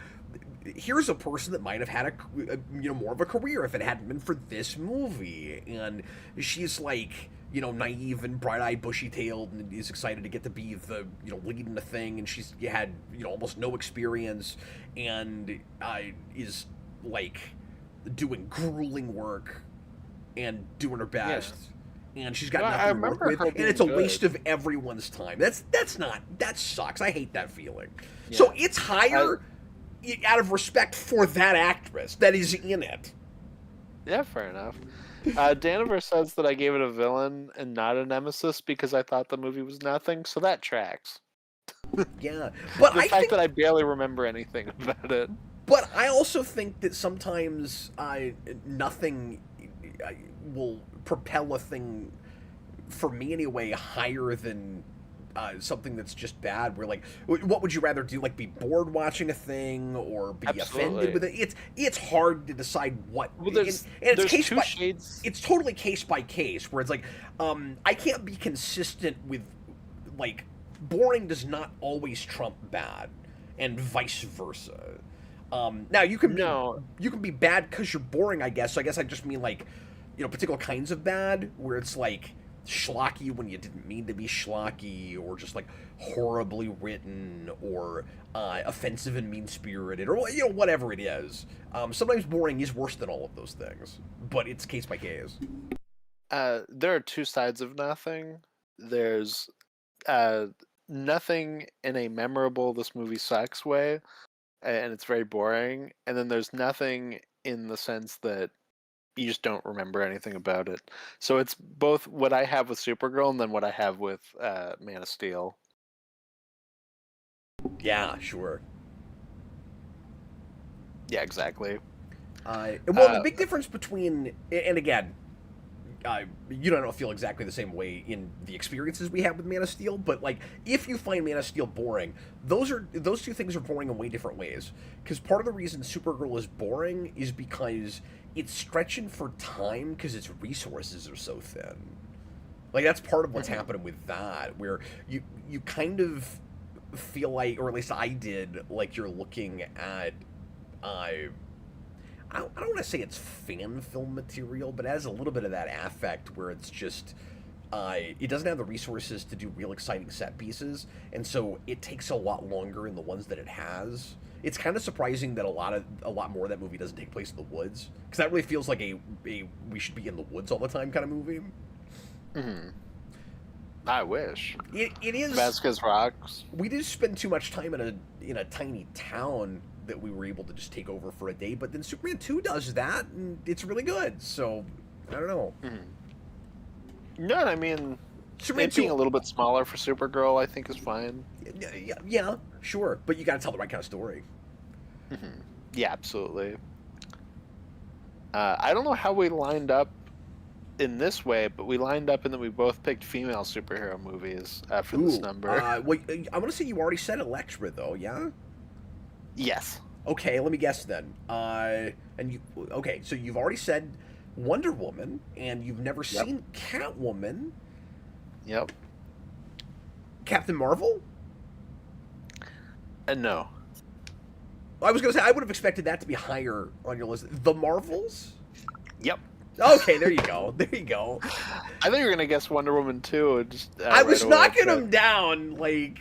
Speaker 1: here's a person that might have had a more of a career if it hadn't been for this movie, and she's like, naive and bright-eyed, bushy-tailed, and is excited to get to be the lead in the thing, and she's had almost no experience, and is like doing grueling work and doing her best. And she's got nothing to work with, and it's a waste of everyone's time. That sucks. I hate that feeling. Yeah. So it's higher out of respect for that actress that is in it.
Speaker 2: Yeah, fair enough. Daniver says that I gave it a villain and not a nemesis because I thought the movie was nothing, so that tracks.
Speaker 1: Yeah, but
Speaker 2: the fact that I barely remember anything about it.
Speaker 1: But I also think that sometimes nothing will propel a thing for me anyway, higher than something that's just bad. Where like, what would you rather do? Like, be bored watching a thing or be offended with it? It's hard to decide what.
Speaker 2: Well, there's
Speaker 1: and it's
Speaker 2: two shades.
Speaker 1: It's totally case by case. Where it's like, I can't be consistent with, like, boring does not always trump bad, and vice versa. Now you can be bad because you're boring, I guess. So I guess I just mean, like, particular kinds of bad where it's like schlocky when you didn't mean to be schlocky, or just like horribly written, or offensive and mean-spirited, or whatever it is. Sometimes boring is worse than all of those things, but it's case by case.
Speaker 2: There are two sides of nothing. There's nothing in a memorable "this movie sucks" way, and it's very boring. And then there's nothing in the sense that you just don't remember anything about it. So it's both what I have with Supergirl and then what I have with Man of Steel.
Speaker 1: Yeah, sure.
Speaker 2: Yeah, exactly.
Speaker 1: Well, the big difference between, and again, you don't feel exactly the same way in the experiences we have with Man of Steel, but like, if you find Man of Steel boring, those two things are boring in way different ways. Because part of the reason Supergirl is boring is because it's stretching for time because its resources are so thin. Like, that's part of what's happening with that, where you kind of feel like, or at least I did, like you're looking at I don't want to say it's fan film material, but it has a little bit of that affect where it's just it doesn't have the resources to do real exciting set pieces, and so it takes a lot longer in the ones that it has. It's kind of surprising that a lot more of that movie doesn't take place in the woods, because that really feels like a we should be in the woods all the time kind of movie.
Speaker 2: Mm-hmm. I wish.
Speaker 1: It is
Speaker 2: Vasquez Rocks.
Speaker 1: We did spend too much time in a tiny town that we were able to just take over for a day, but then Superman 2 does that, and it's really good, so I don't know.
Speaker 2: Mm-hmm. No, I mean,
Speaker 1: Superman
Speaker 2: 2 being a little bit smaller for Supergirl, I think, is fine.
Speaker 1: Yeah, sure, but you gotta tell the right kind of story.
Speaker 2: Mm-hmm. Yeah, absolutely. I don't know how we lined up in this way, but we lined up and then we both picked female superhero movies for this number.
Speaker 1: Well, I want to say you already said Elektra, though, yeah?
Speaker 2: Yes.
Speaker 1: Okay, let me guess then. So you've already said Wonder Woman, and you've never seen Catwoman.
Speaker 2: Yep.
Speaker 1: Captain Marvel?
Speaker 2: No.
Speaker 1: I was going to say, I would have expected that to be higher on your list. The Marvels?
Speaker 2: Yep.
Speaker 1: Okay, there you go. There you go.
Speaker 2: I think you were going to guess Wonder Woman 2.
Speaker 1: I was knocking them down, like...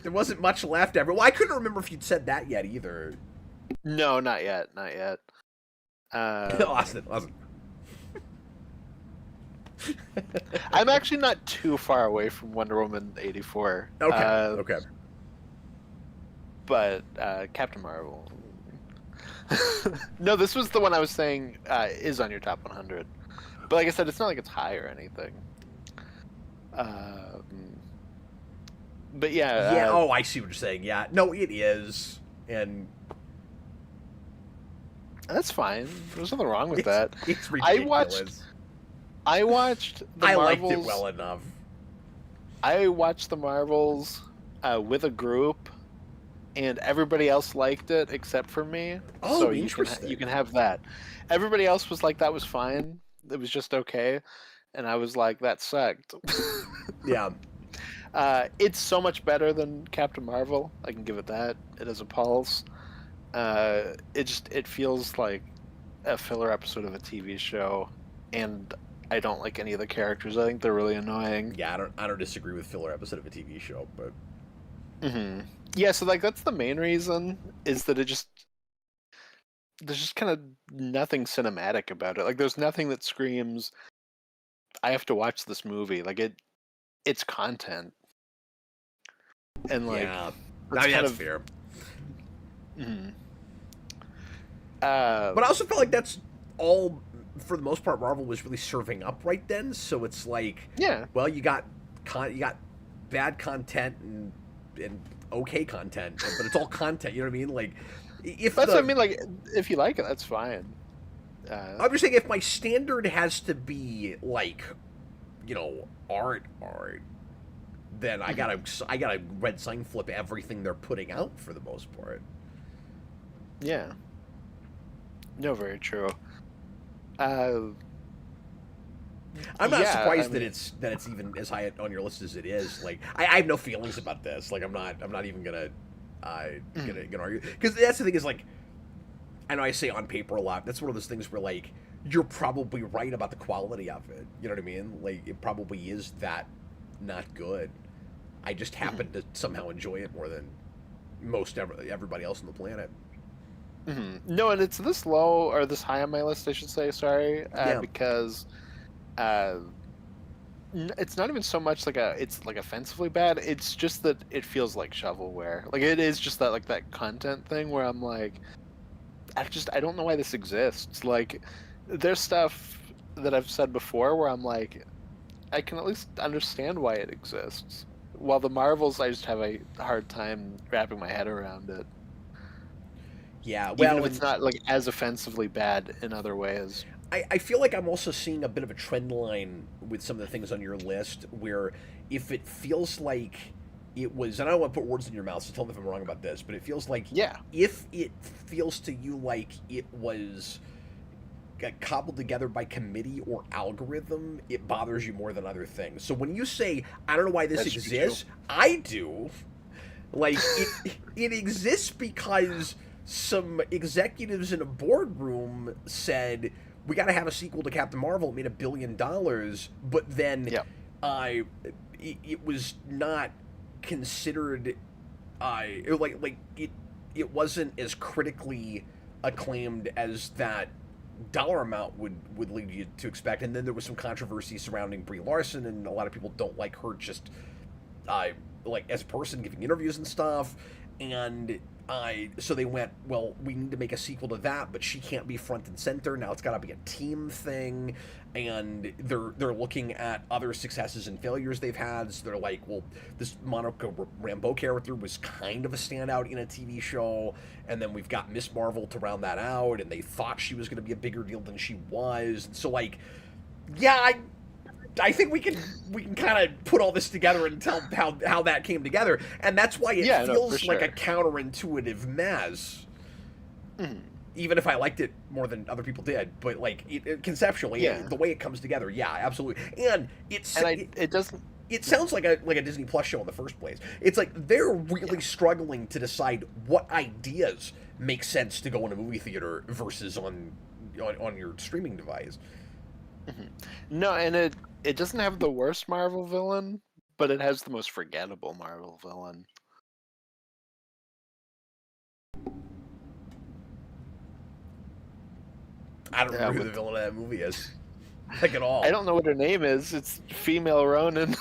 Speaker 1: There wasn't much left ever. Well, I couldn't remember if you'd said that yet either.
Speaker 2: No, not yet. Not yet.
Speaker 1: Austin.
Speaker 2: I'm actually not too far away from Wonder Woman 84.
Speaker 1: Okay.
Speaker 2: But Captain Marvel. No, this was the one I was saying is on your top 100. But like I said, it's not like it's high or anything. But yeah.
Speaker 1: Yeah. I see what you're saying. Yeah. No, it is, and
Speaker 2: that's fine. There's nothing wrong with that.
Speaker 1: It's ridiculous.
Speaker 2: I watched. I
Speaker 1: liked it well enough.
Speaker 2: I watched the Marvels with a group, and everybody else liked it except for me.
Speaker 1: Oh,
Speaker 2: so
Speaker 1: interesting.
Speaker 2: You can have that. Everybody else was like, that was fine. It was just okay, and I was like, that sucked.
Speaker 1: Yeah.
Speaker 2: It's so much better than Captain Marvel. I can give it that. It has a pulse. It feels like a filler episode of a TV show, and I don't like any of the characters. I think they're really annoying.
Speaker 1: Yeah, I don't disagree with filler episode of a TV show, but
Speaker 2: yeah. So like that's the main reason, is that there's just kind of nothing cinematic about it. Like there's nothing that screams, I have to watch this movie. Like it's content. And like,
Speaker 1: yeah, that's fair.
Speaker 2: Mm-hmm.
Speaker 1: But I also felt like that's all, for the most part, Marvel was really serving up right then. So it's like,
Speaker 2: yeah,
Speaker 1: well, you got bad content and okay content, but it's all content. You know what I mean? Like,
Speaker 2: what I mean. Like, if you like it, that's fine.
Speaker 1: I'm just saying, if my standard has to be like, art, then I gotta red sign flip everything they're putting out for the most part.
Speaker 2: Yeah. No, very true.
Speaker 1: I'm not
Speaker 2: Yeah,
Speaker 1: surprised
Speaker 2: I mean-
Speaker 1: that it's even as high on your list as it is. Like, I have no feelings about this. Like, I'm not even gonna argue, because that's the thing is, like, I know I say on paper a lot. That's one of those things where, like, you're probably right about the quality of it. You know what I mean? Like, it probably is that not good. I just happen to somehow enjoy it more than everybody else on the planet.
Speaker 2: No, and it's this low or this high on my list, I should say. Sorry,
Speaker 1: Yeah.
Speaker 2: because it's not even so much it's like offensively bad. It's just that it feels like shovelware. Like it is just that like that content thing where I'm like, I don't know why this exists. Like there's stuff that I've said before where I'm like, I can at least understand why it exists. While the Marvels, I just have a hard time wrapping my head around it.
Speaker 1: Yeah,
Speaker 2: Even
Speaker 1: well,
Speaker 2: if it's not like as offensively bad in other ways.
Speaker 1: I feel like I'm also seeing a bit of a trend line with some of the things on your list where if it feels like it was, and I don't want to put words in your mouth, so tell me if I'm wrong about this, but it feels like if it feels to you like it was cobbled together by committee or algorithm, it bothers you more than other things. So when you say, I don't know why this exists, I do. Like, it exists because some executives in a boardroom said, we got to have a sequel to Captain Marvel. It made $1 billion, but then it was not considered it wasn't as critically acclaimed as that dollar amount would lead you to expect. And then there was some controversy surrounding Brie Larson, and a lot of people don't like her just like as a person giving interviews and stuff. And so they went, well, we need to make a sequel to that, but she can't be front and center. Now it's got to be a team thing, and they're looking at other successes and failures they've had. So they're like, well, this Monica Rambeau character was kind of a standout in a TV show, and then we've got Miss Marvel to round that out, and they thought she was going to be a bigger deal than she was. And so, like, yeah, I think we can kind of put all this together and tell how that came together, and that's why it feels like a counterintuitive mess. Even if I liked it more than other people did, but like conceptually, the way it comes together, absolutely. And it doesn't. It sounds like a Disney Plus show in the first place. It's like they're really struggling to decide what ideas make sense to go in a movie theater versus on your streaming device.
Speaker 2: No, and it doesn't have the worst Marvel villain, but it has the most forgettable Marvel villain.
Speaker 1: I don't remember who the villain of that movie is, like, at all.
Speaker 2: I don't know what her name is. It's female Ronin.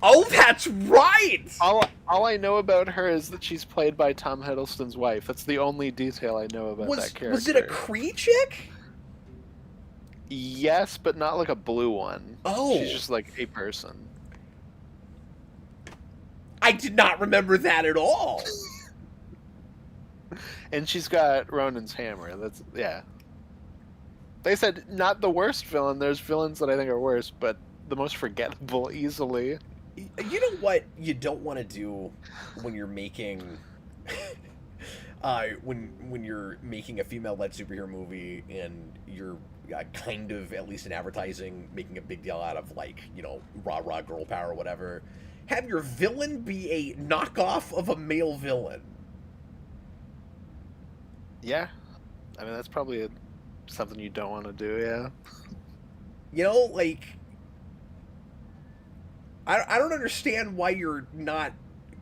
Speaker 1: Oh, that's right!
Speaker 2: All I know about her is that she's played by Tom Hiddleston's wife. That's the only detail I know about that character.
Speaker 1: Was it a Kree chick?
Speaker 2: Yes, but not like a blue one.
Speaker 1: Oh.
Speaker 2: She's just like a person.
Speaker 1: I did not remember that at all.
Speaker 2: And she's got Ronin's hammer. They said not the worst villain. There's villains that I think are worse, but the most forgettable easily.
Speaker 1: You know what you don't want to do when you're making when you're making a female-led superhero movie and you're kind of, at least in advertising, making a big deal out of, like, rah girl power or whatever. Have your villain be a knockoff of a male villain.
Speaker 2: Yeah, I mean that's probably something you don't want to do. Yeah.
Speaker 1: Like, I don't understand why you're not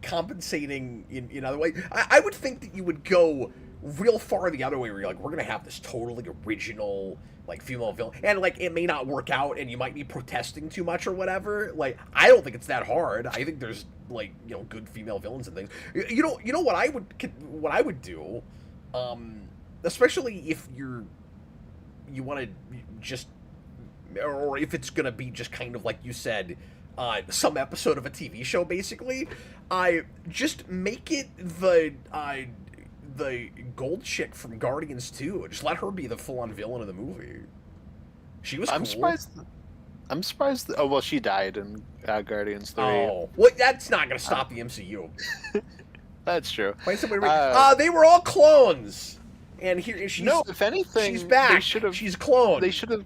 Speaker 1: compensating in other ways. I would think that you would go real far the other way, where you're like, we're gonna have this totally original, like, female villain, and like it may not work out, and you might be protesting too much or whatever. Like, I don't think it's that hard. I think there's, like, good female villains and things. You know what I would do, especially if you want to just, or if it's gonna be just kind of like you said, some episode of a TV show, basically. Just make it the gold chick from Guardians 2. Just let her be the full-on villain of the movie. She was cool.
Speaker 2: I'm surprised. Oh well, she died in Guardians 3.
Speaker 1: Oh, well, that's not going to stop the MCU.
Speaker 2: That's true.
Speaker 1: Find somebody. They were all clones, and here she's.
Speaker 2: No, if anything,
Speaker 1: she's back. She's cloned.
Speaker 2: They should have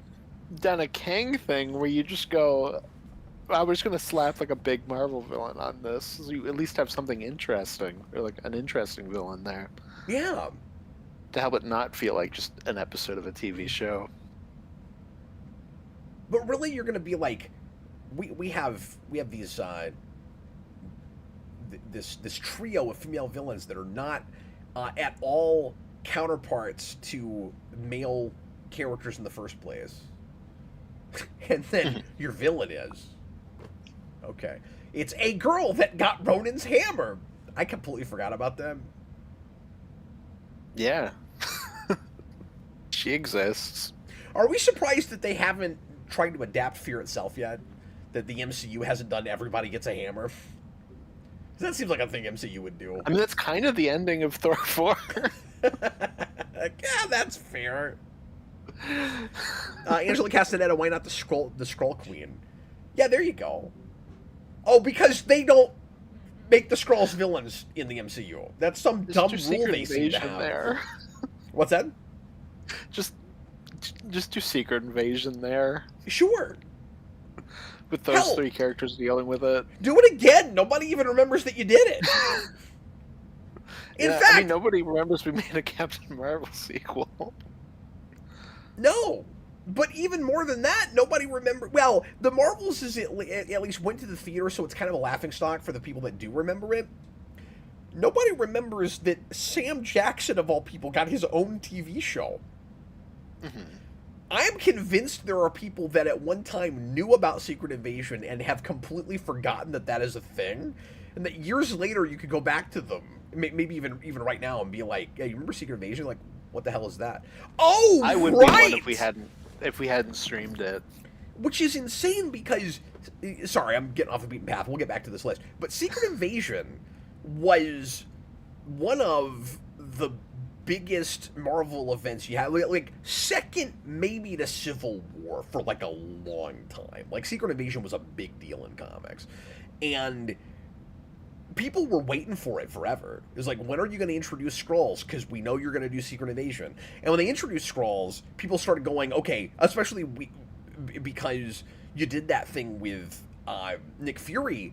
Speaker 2: done a Kang thing where you just go, "I was just gonna slap like a big Marvel villain on this, so you at least have something interesting, or like an interesting villain there."
Speaker 1: Yeah.
Speaker 2: To help it not feel like just an episode of a TV show.
Speaker 1: But really, you're gonna be like, we have these this trio of female villains that are not at all counterparts to male characters in the first place, and then your villain is okay. It's a girl that got Ronan's hammer. I completely forgot about them.
Speaker 2: Yeah, she exists.
Speaker 1: Are we surprised that they haven't tried to adapt Fear itself yet? That the MCU hasn't done everybody gets a hammer? That seems like a thing MCU would do.
Speaker 2: I mean, that's kind of the ending of Thor 4.
Speaker 1: Yeah, that's fair. Angela Castaneda, why not the Skrull Queen? Yeah, there you go. Oh, because they don't make the Skrulls villains in the MCU. That's some dumb rule they seem to have. There. What's that?
Speaker 2: Just do Secret Invasion there.
Speaker 1: Sure.
Speaker 2: With those three characters dealing with it.
Speaker 1: Do it again. Nobody even remembers that you did it. In fact,
Speaker 2: I mean, nobody remembers we made a Captain Marvel sequel.
Speaker 1: No. But even more than that, nobody remembers. Well, the Marvels is at least went to the theater, so it's kind of a laughingstock for the people that do remember it. Nobody remembers that Sam Jackson, of all people, got his own TV show. Mm-hmm. I am convinced there are people that at one time knew about Secret Invasion and have completely forgotten that that is a thing, and that years later you could go back to them, maybe even right now, and be like, "Yeah, you remember Secret Invasion? Like, what the hell is that?" Oh, I would
Speaker 2: be one if we hadn't streamed it.
Speaker 1: Which is insane because, sorry, I'm getting off the beaten path. We'll get back to this list, but Secret Invasion was one of the biggest Marvel events you had, like second maybe to Civil War for like a long time. Like Secret Invasion was a big deal in comics, and people were waiting for it forever. It was like, when are you going to introduce Skrulls? Because we know you're going to do Secret Invasion. And when they introduced Skrulls, people started going, okay, especially because you did that thing with Nick Fury.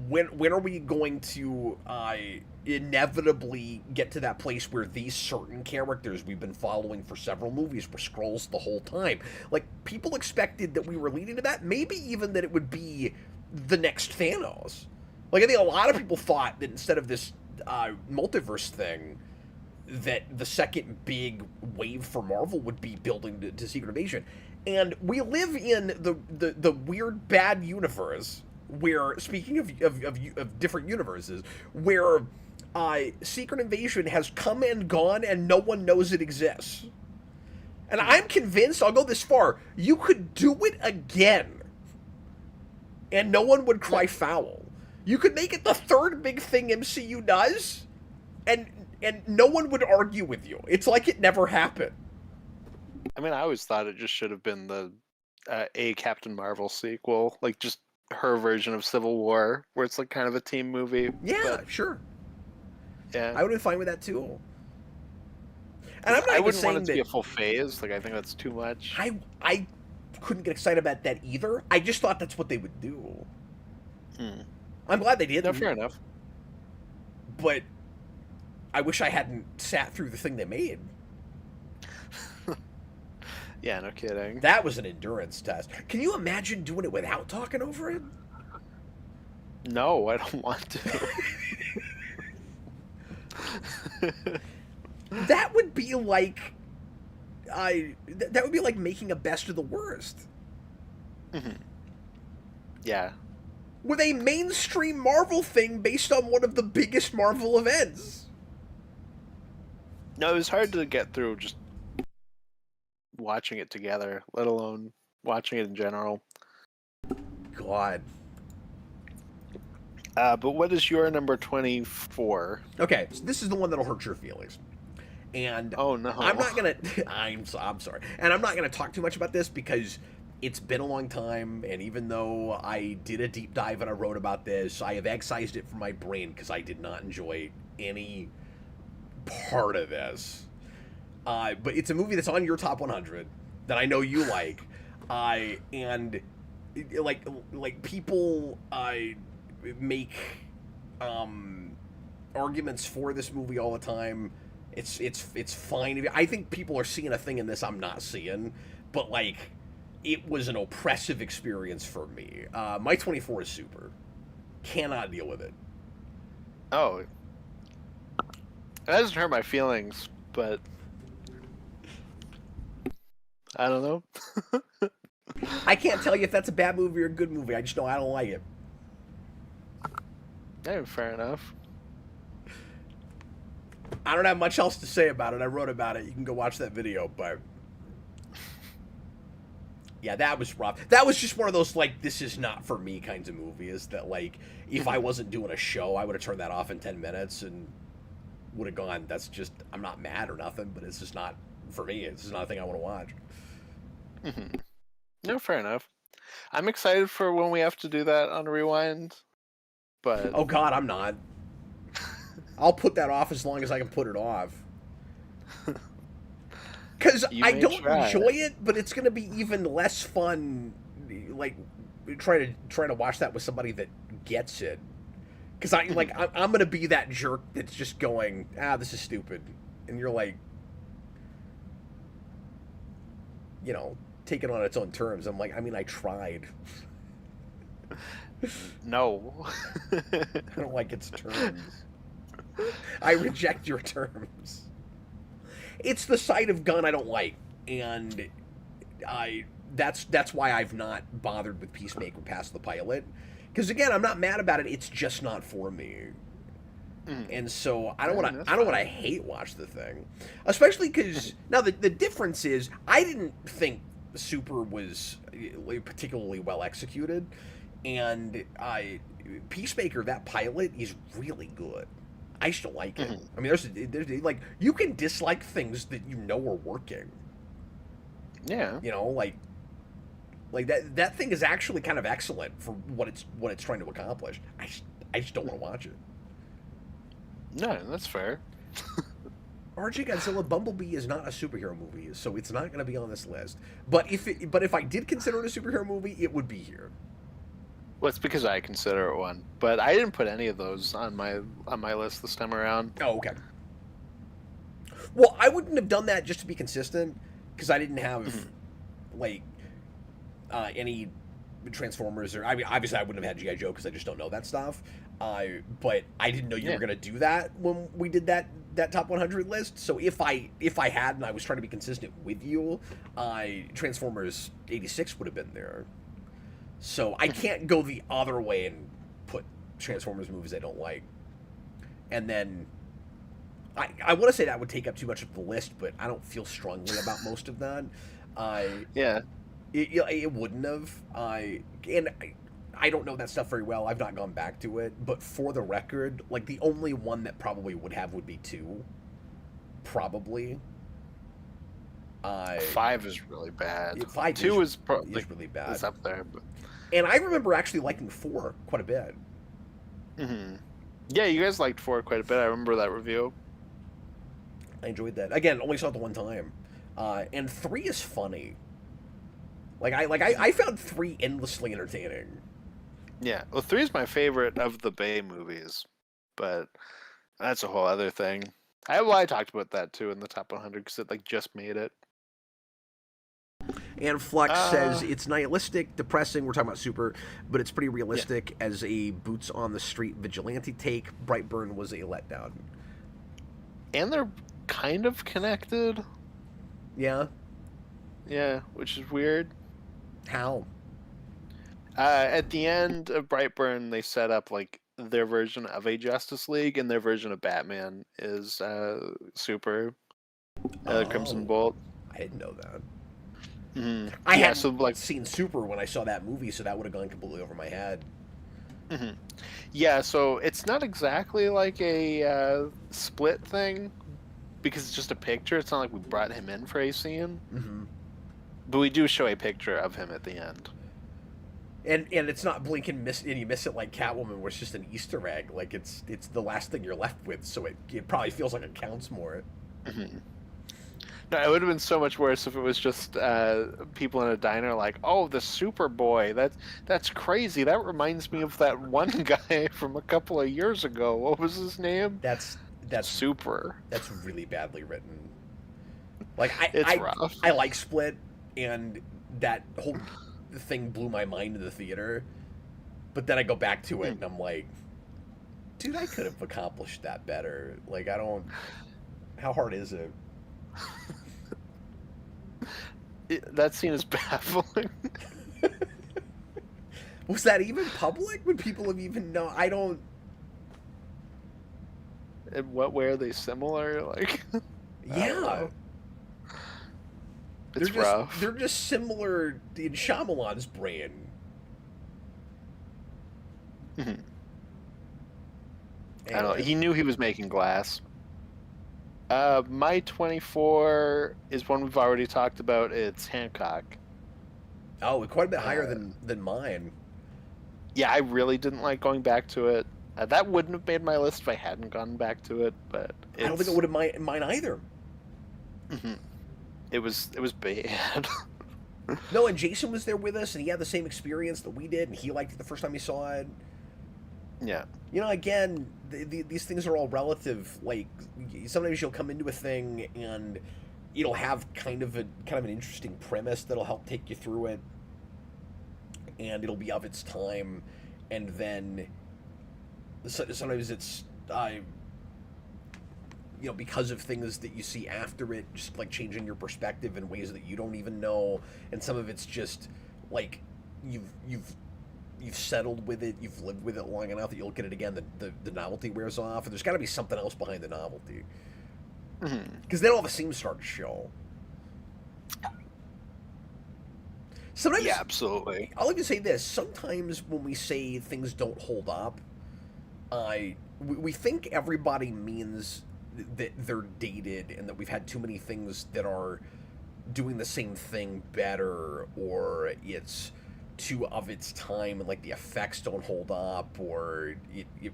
Speaker 1: When are we going to inevitably get to that place where these certain characters we've been following for several movies were Skrulls the whole time? Like, people expected that we were leading to that, maybe even that it would be the next Thanos. Like, I think a lot of people thought that instead of this multiverse thing, that the second big wave for Marvel would be building to Secret Invasion. And we live in the weird bad universe where, speaking of different universes, where Secret Invasion has come and gone and no one knows it exists. And I'm convinced, I'll go this far, you could do it again and no one would cry foul. You could make it the third big thing MCU does and no one would argue with you. It's like it never happened.
Speaker 2: I mean, I always thought it just should have been the a Captain Marvel sequel, like just her version of Civil War, where it's like kind of a team movie.
Speaker 1: Yeah, sure.
Speaker 2: Yeah,
Speaker 1: I would have been fine with that too. And I'm not
Speaker 2: I wouldn't want it to
Speaker 1: that
Speaker 2: be a full phase. Like, I think that's too much.
Speaker 1: I couldn't get excited about that either. I just thought that's what they would do. I'm glad they did.
Speaker 2: No, fair enough.
Speaker 1: But I wish I hadn't sat through the thing they made.
Speaker 2: Yeah, no kidding.
Speaker 1: That was an endurance test. Can you imagine doing it without talking over it?
Speaker 2: No, I don't want to.
Speaker 1: That would be like that would be like making a best of the worst.
Speaker 2: Mm-hmm. Yeah.
Speaker 1: With a mainstream Marvel thing based on one of the biggest Marvel events.
Speaker 2: No, it was hard to get through just watching it together, let alone watching it in general.
Speaker 1: God.
Speaker 2: But what is your number 24?
Speaker 1: Okay, so this is the one that'll hurt your feelings. And
Speaker 2: oh no,
Speaker 1: I'm not gonna. I'm sorry, and I'm not gonna talk too much about this because it's been a long time, and even though I did a deep dive and I wrote about this, I have excised it from my brain because I did not enjoy any part of this. But it's a movie that's on your top 100 that I know you like, and like people make arguments for this movie all the time. It's fine. I think people are seeing a thing in this I'm not seeing, but like it was an oppressive experience for me. My 24 is super. Cannot deal with it.
Speaker 2: Oh, it doesn't hurt my feelings, but I don't know.
Speaker 1: I can't tell you if that's a bad movie or a good movie. I just know I don't like it.
Speaker 2: Yeah, fair enough.
Speaker 1: I don't have much else to say about it. I wrote about it. You can go watch that video, but yeah, that was rough. That was just one of those, like, this is not for me kinds of movies that, like, if I wasn't doing a show, I would have turned that off in 10 minutes and would have gone, that's just, I'm not mad or nothing, but it's just not, for me, it's just not a thing I want to watch.
Speaker 2: Mm-hmm. No, fair enough. I'm excited for when we have to do that on Rewind, but...
Speaker 1: Oh, God, I'm not. I'll put that off as long as I can put it off. Because I don't enjoy it, but it's going to be even less fun, like, trying to watch that with somebody that gets it. Because I'm going to be that jerk that's just going, this is stupid. And you're like, you know, take it on its own terms. I'm like, I mean, I tried.
Speaker 2: No.
Speaker 1: I don't like its terms. I reject your terms. It's the sight of gun I don't like, and that's why I've not bothered with Peacemaker past the pilot. Because again, I'm not mad about it. It's just not for me. And so I don't want to hate watch the thing, especially because now the difference is I didn't think Super was particularly well executed, and Peacemaker, that pilot is really good. I still like it. I mean, there's like, you can dislike things that you know are working.
Speaker 2: Yeah.
Speaker 1: You know, like that thing is actually kind of excellent for what it's trying to accomplish. I just don't want to watch it.
Speaker 2: No, that's fair.
Speaker 1: RJ Godzilla Bumblebee is not a superhero movie, so it's not going to be on this list. But if I did consider it a superhero movie, it would be here.
Speaker 2: Well, it's because I consider it one, but I didn't put any of those on my list this time around.
Speaker 1: Oh, okay. Well, I wouldn't have done that just to be consistent, because I didn't have any Transformers, or I mean, obviously I wouldn't have had G.I. Joe because I just don't know that stuff. But I didn't know you were going to do that when we did that top 100 list. So if I had and I was trying to be consistent with you, Transformers 86 would have been there. So I can't go the other way and put Transformers movies I don't like. And then I want to say that would take up too much of the list, but I don't feel strongly about most of that.
Speaker 2: Yeah.
Speaker 1: It wouldn't have. I don't know that stuff very well. I've not gone back to it. But for the record, like, the only one that probably would be 2. Probably.
Speaker 2: 5 is really bad.
Speaker 1: 2
Speaker 2: is
Speaker 1: really bad.
Speaker 2: It's up there. But...
Speaker 1: And I remember actually liking 4 quite a bit.
Speaker 2: Yeah, you guys liked 4 quite a bit. I remember that review.
Speaker 1: I enjoyed that. Again, only saw it the one time. And 3 is funny. I found 3 endlessly entertaining.
Speaker 2: Yeah, well, 3 is my favorite of the Bay movies, but that's a whole other thing. I talked about that too in the top 100 because it just made it.
Speaker 1: And Flux says it's nihilistic, depressing. We're talking about Super, but it's pretty realistic as a boots on the street vigilante take. Brightburn was a letdown.
Speaker 2: And they're kind of connected.
Speaker 1: Yeah.
Speaker 2: Yeah, which is weird.
Speaker 1: How?
Speaker 2: At the end of Brightburn, they set up their version of a Justice League, and their version of Batman is Super, Crimson Bolt.
Speaker 1: I didn't know that.
Speaker 2: I
Speaker 1: hadn't seen Super when I saw that movie, so that would have gone completely over my head.
Speaker 2: Yeah, so it's not exactly like a split thing, because it's just a picture. It's not like we brought him in for a scene. But we do show a picture of him at the end.
Speaker 1: And it's not blink and miss, and you miss it like Catwoman, where it's just an Easter egg. Like it's the last thing you're left with, so it probably feels like it counts more.
Speaker 2: Mm-hmm. No, it would have been so much worse if it was just people in a diner like, "Oh, the Superboy. That's crazy. That reminds me of that one guy from a couple of years ago. What was his name?"
Speaker 1: That's
Speaker 2: Super.
Speaker 1: That's really badly written. Like
Speaker 2: It's rough.
Speaker 1: I like Split, and that whole thing blew my mind in the theater. But then I go back to it and I'm like, dude, I could have accomplished that better. Like, I don't. How hard is it?
Speaker 2: That scene is baffling.
Speaker 1: Was that even public? Would people have even known? I don't.
Speaker 2: In what way are they similar? Like,
Speaker 1: Yeah.
Speaker 2: It's rough.
Speaker 1: They're just similar in Shyamalan's brain.
Speaker 2: Mm-hmm.
Speaker 1: Anyway.
Speaker 2: I don't know. He knew he was making glass. My 24 is one we've already talked about. It's Hancock.
Speaker 1: Oh, quite a bit higher than mine.
Speaker 2: Yeah, I really didn't like going back to it. That wouldn't have made my list if I hadn't gone back to it, but
Speaker 1: I don't think it would have mine either.
Speaker 2: Mm-hmm. It was bad.
Speaker 1: No, and Jason was there with us, and he had the same experience that we did, and he liked it the first time he saw it.
Speaker 2: Yeah.
Speaker 1: You know, again, these things are all relative. Like, sometimes you'll come into a thing, and it'll have kind of an interesting premise that'll help take you through it, and it'll be of its time, and then sometimes it's you know, because of things that you see after it, just like changing your perspective in ways that you don't even know, and some of it's just like you've settled with it, you've lived with it long enough that you look at it again, the novelty wears off, and there's got to be something else behind the novelty, because then all the seams start to show. Sometimes,
Speaker 2: yeah, absolutely.
Speaker 1: I'll even say this: sometimes when we say things don't hold up, we think everybody means that they're dated and that we've had too many things that are doing the same thing better, or it's too of its time and like the effects don't hold up, or you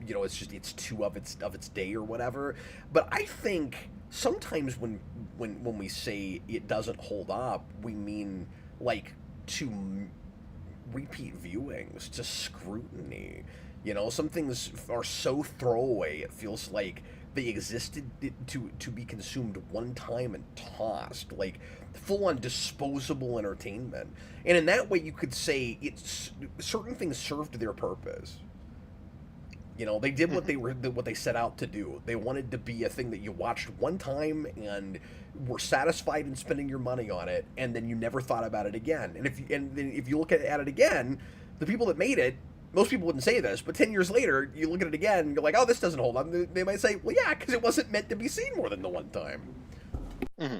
Speaker 1: know, it's too of its day or whatever. But I think sometimes when we say it doesn't hold up, we mean like to repeat viewings, to scrutiny. You know, some things are so throwaway it feels like they existed to be consumed one time and tossed, like full-on disposable entertainment. And in that way, you could say it's certain things served their purpose. You know, they did what they set out to do. They wanted to be a thing that you watched one time and were satisfied in spending your money on it, and then you never thought about it again. And if you look at it again, the people that made it, most people wouldn't say this, but 10 years later, you look at it again, and you're like, oh, this doesn't hold up. They might say, well, yeah, because it wasn't meant to be seen more than the one time.
Speaker 2: Mm-hmm.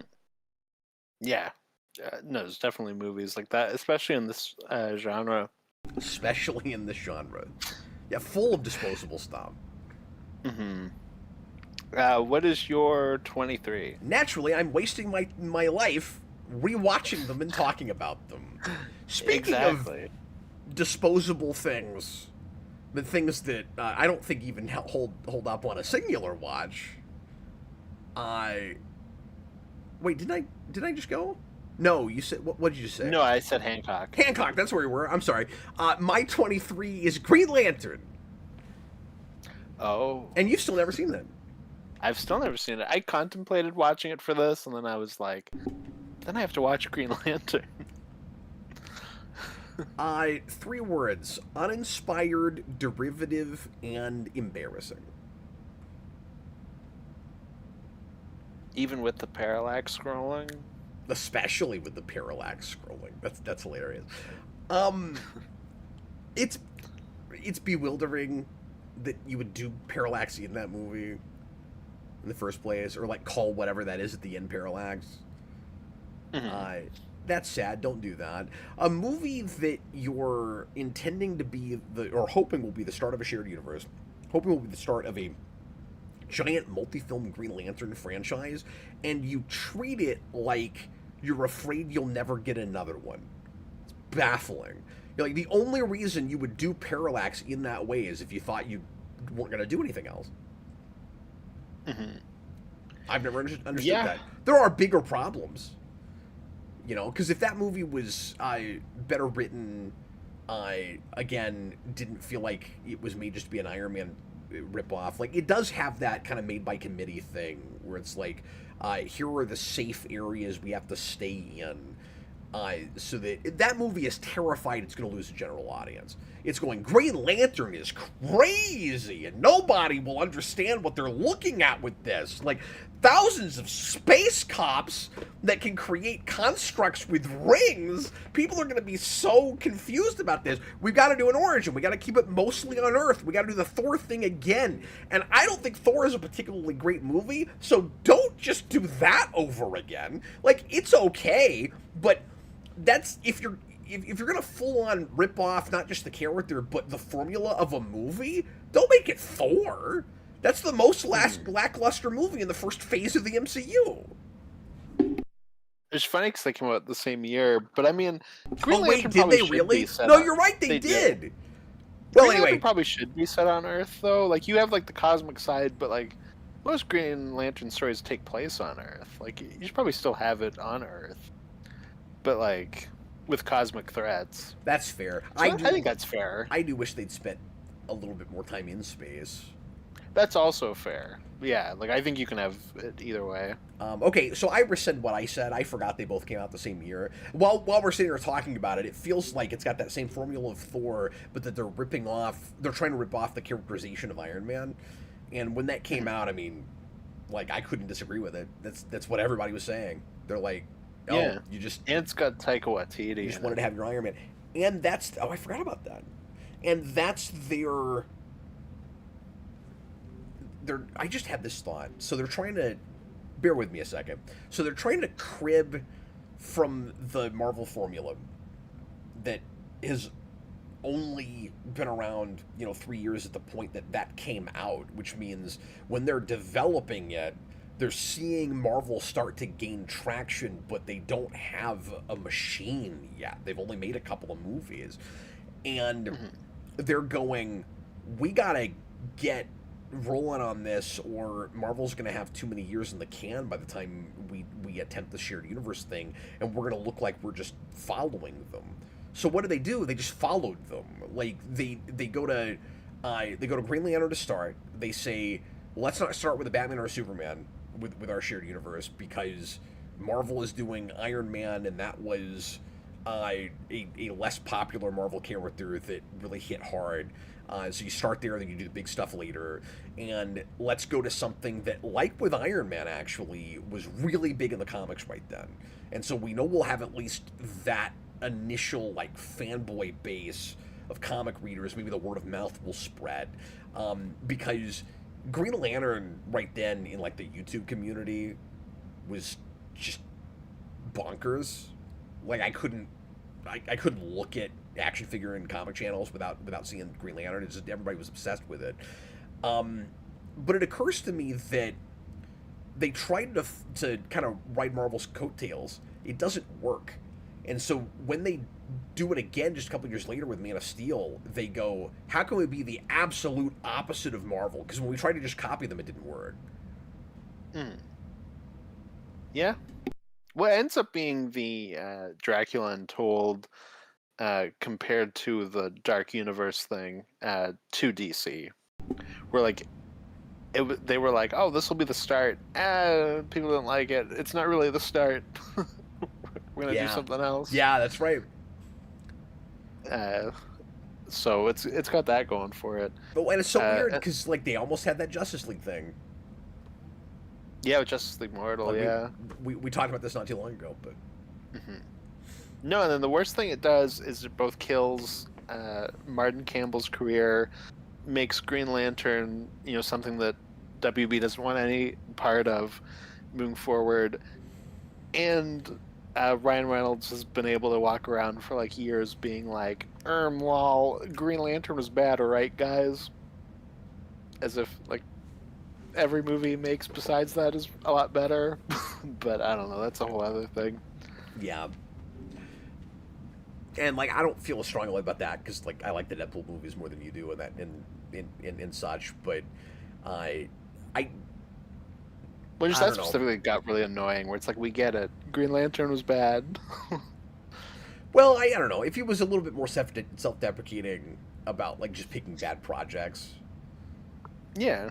Speaker 2: Yeah. No, there's definitely movies like that, especially in this genre.
Speaker 1: Especially in this genre. Yeah, full of disposable stuff.
Speaker 2: Mm-hmm. What is your 23?
Speaker 1: Naturally, I'm wasting my life rewatching them and talking about them. Speaking of disposable things, the things that I don't think even hold up on a singular watch. Wait, did I just go? No, you said what did you say?
Speaker 2: No, I said Hancock.
Speaker 1: Hancock, that's where we were. I'm sorry. My 23 is Green Lantern.
Speaker 2: Oh.
Speaker 1: And you've still never seen that.
Speaker 2: I've still never seen it. I contemplated watching it for this, and then I was like, then I have to watch Green Lantern.
Speaker 1: 3 words: uninspired, derivative, and embarrassing.
Speaker 2: Even with the parallax scrolling?
Speaker 1: Especially with the parallax scrolling. That's hilarious. It's bewildering that you would do parallaxy in that movie in the first place, or like call whatever that is at the end parallax. Mm-hmm. That's sad. Don't do that. A movie that you're intending to be or hoping will be the start of a shared universe, hoping will be the start of a giant multi-film Green Lantern franchise, and you treat it like you're afraid you'll never get another one. It's baffling. Like, the only reason you would do Parallax in that way is if you thought you weren't going to do anything else.
Speaker 2: Mm-hmm.
Speaker 1: I've never understood that. There are bigger problems, because if that movie was better written, again, didn't feel like it was made just to be an Iron Man ripoff. Like, it does have that kind of made by committee thing where it's like, here are the safe areas we have to stay in. So that movie is terrified it's going to lose the general audience. It's going, Green Lantern is crazy, and nobody will understand what they're looking at with this. Like, thousands of space cops that can create constructs with rings. People are going to be so confused about this. We've got to do an origin. We got to keep it mostly on Earth. We got to do the Thor thing again. And I don't think Thor is a particularly great movie, so don't just do that over again. Like, it's okay, but that's if you're gonna full on rip off not just the character but the formula of a movie, don't make it Thor. That's the most lackluster movie in the first phase of the MCU.
Speaker 2: It's funny because they came out the same year, but I mean, Green Lantern
Speaker 1: did they really? No, you're right, they did. Well,
Speaker 2: Green
Speaker 1: anyway,
Speaker 2: Lantern probably should be set on Earth though. Like, you have like the cosmic side, but like most Green Lantern stories take place on Earth. Like, you should probably still have it on Earth, but like with cosmic threats.
Speaker 1: That's fair.
Speaker 2: So I think that's fair.
Speaker 1: I do wish they'd spent a little bit more time in space.
Speaker 2: That's also fair. Yeah, like, I think you can have it either way.
Speaker 1: Okay, so I rescind what I said. I forgot they both came out the same year. While we're sitting here talking about it, it feels like it's got that same formula of Thor, but that they're trying to rip off the characterization of Iron Man. And when that came out, I mean, like, I couldn't disagree with it. That's what everybody was saying. They're like, oh,
Speaker 2: yeah.
Speaker 1: you just...
Speaker 2: And it's got Taika Waititi.
Speaker 1: You just wanted to have your Iron Man. And that's... Oh, I forgot about that. And that's their... I just had this thought. So they're trying to... Bear with me a second. So they're trying to crib from the Marvel formula that has only been around, 3 years at the point that came out, which means when they're developing it, they're seeing Marvel start to gain traction, but they don't have a machine yet. They've only made a couple of movies. And they're going, we gotta get rolling on this, or Marvel's going to have too many years in the can by the time we attempt the shared universe thing, and we're going to look like we're just following them. So what do? They just followed them. Like, they go to Green Lantern to start. They say, let's not start with a Batman or a Superman with our shared universe, because Marvel is doing Iron Man, and that was a less popular Marvel character that really hit hard. So you start there, then you do the big stuff later, and let's go to something that, like with Iron Man, actually was really big in the comics right then. And so we know we'll have at least that initial, like, fanboy base of comic readers. Maybe the word of mouth will spread, because Green Lantern right then in, like, the YouTube community was just bonkers. Like, I couldn't look at action figure and comic channels without seeing Green Lantern. It's just, everybody was obsessed with it. But it occurs to me that they tried to kind of ride Marvel's coattails. It doesn't work. And so when they do it again just a couple years later with Man of Steel, they go, how can we be the absolute opposite of Marvel? Because when we tried to just copy them, it didn't work.
Speaker 2: Yeah. What ends up being the Dracula Untold compared to the Dark Universe thing to DC, where like they were like, oh, this will be the start. People didn't like it. It's not really the start. We're gonna do something else.
Speaker 1: Yeah, that's right.
Speaker 2: So it's got that going for it.
Speaker 1: But and it's so weird because like they almost had that Justice League thing.
Speaker 2: Yeah, with Justice League Mortal. Like
Speaker 1: we talked about this not too long ago, but.
Speaker 2: No, and then the worst thing it does is it both kills Martin Campbell's career, makes Green Lantern, something that WB doesn't want any part of moving forward, and Ryan Reynolds has been able to walk around for like years being like, lol, Green Lantern was bad, alright, guys? As if like every movie he makes besides that is a lot better. But I don't know, that's a whole other thing.
Speaker 1: Yeah. And like I don't feel strongly about that because like I like the Deadpool movies more than you do and that and such, but I
Speaker 2: Which
Speaker 1: I
Speaker 2: that
Speaker 1: don't know.
Speaker 2: specifically got really annoying. Where it's like, we get it, Green Lantern was bad.
Speaker 1: Well, I don't know if he was a little bit more self-deprecating about like just picking bad projects
Speaker 2: Yeah.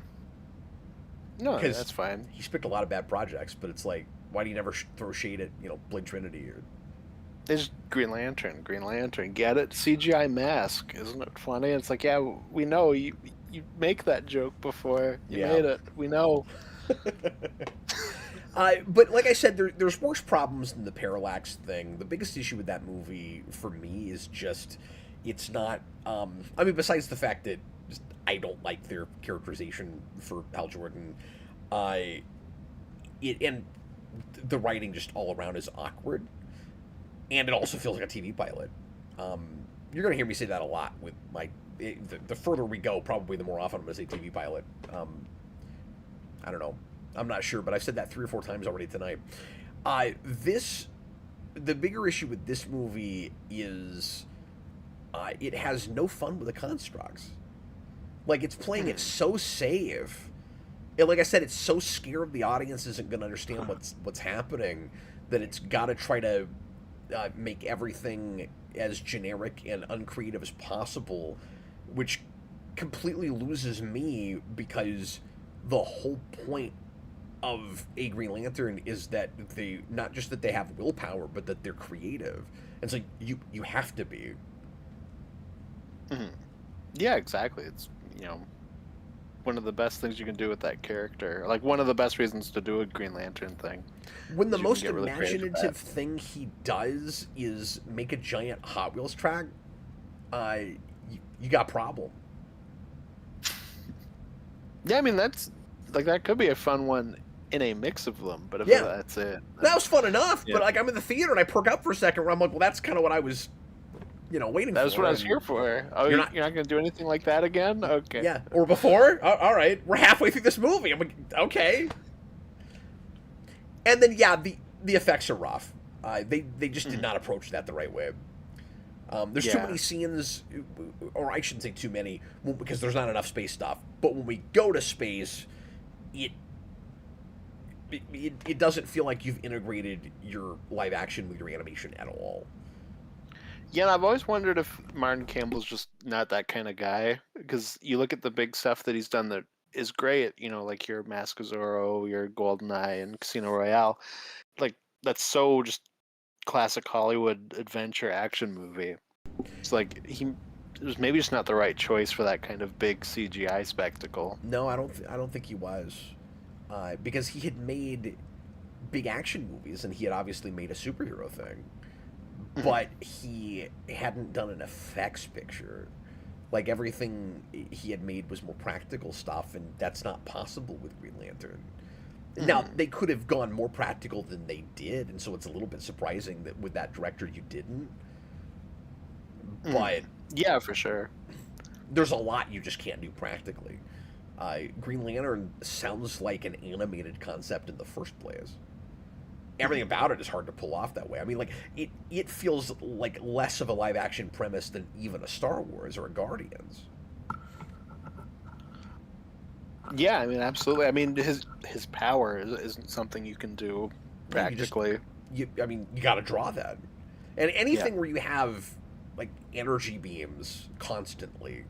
Speaker 2: No,
Speaker 1: because
Speaker 2: that's fine.
Speaker 1: he's picked a lot of bad projects, but it's like why do you never throw shade at Blade Trinity or
Speaker 2: It's Green Lantern, Green Lantern. Get it? CGI mask, isn't it funny? It's like, yeah, we know you make that joke before. You
Speaker 1: yeah.
Speaker 2: made it. We know.
Speaker 1: But like I said, there's worse problems than the parallax thing. The biggest issue with that movie for me is just it's not. I mean, besides the fact that just, I don't like their characterization for Hal Jordan, I and the writing just all around is awkward, and it also feels like a TV pilot. You're gonna hear me say that a lot with my. The further we go, probably the more often I'm gonna say TV pilot. I don't know. I'm not sure, but I've said that 3 or 4 times already tonight. The bigger issue with this movie is it has no fun with the constructs. Like it's playing it so safe. And like I said, it's so scared the audience isn't going to understand what's happening that it's got to try to make everything as generic and uncreative as possible, which completely loses me because the whole point of a Green Lantern is that they not just that they have willpower, but that they're creative. And so you have to be.
Speaker 2: Mm-hmm. Yeah, exactly. It's one of the best things you can do with that character. Like one of the best reasons to do a Green Lantern thing.
Speaker 1: When the most
Speaker 2: really
Speaker 1: imaginative thing he does is make a giant Hot Wheels track, you got a problem.
Speaker 2: Yeah, I mean that could be a fun one in a mix of them, but if
Speaker 1: Yeah.
Speaker 2: that's it.
Speaker 1: That was fun enough,
Speaker 2: Yeah.
Speaker 1: but like I'm in the theater and I perk up for a second where I'm like, well, that's kind of what I was, waiting for.
Speaker 2: That was what I was here for. Oh, you're not going to do anything like that again? Okay.
Speaker 1: Yeah, or before? All right, we're halfway through this movie. I'm like, okay. And then yeah, the effects are rough. They just did not approach that the right way. There's too many scenes, or I shouldn't say too many, because there's not enough space stuff. But when we go to space, it doesn't feel like you've integrated your live action with your animation at all.
Speaker 2: Yeah, and I've always wondered if Martin Campbell's just not that kind of guy, because you look at the big stuff that he's done that is great, like your Mask of Zorro, your GoldenEye, and Casino Royale. Like, that's so just classic Hollywood adventure action movie. It's like it was maybe just not the right choice for that kind of big CGI spectacle.
Speaker 1: No, I don't think he was, because he had made big action movies and he had obviously made a superhero thing, but he hadn't done an effects picture. Like everything he had made was more practical stuff, and that's not possible with Green Lantern. Now, they could have gone more practical than they did, and so it's a little bit surprising that with that director you didn't. But
Speaker 2: yeah, for sure.
Speaker 1: There's a lot you just can't do practically. Green Lantern sounds like an animated concept in the first place. Everything about it is hard to pull off that way. I mean, like it feels like less of a live action premise than even a Star Wars or a Guardians.
Speaker 2: Yeah, I mean, absolutely. I mean, his power isn't something you can do practically.
Speaker 1: You got to draw that, and anything where you have like energy beams constantly.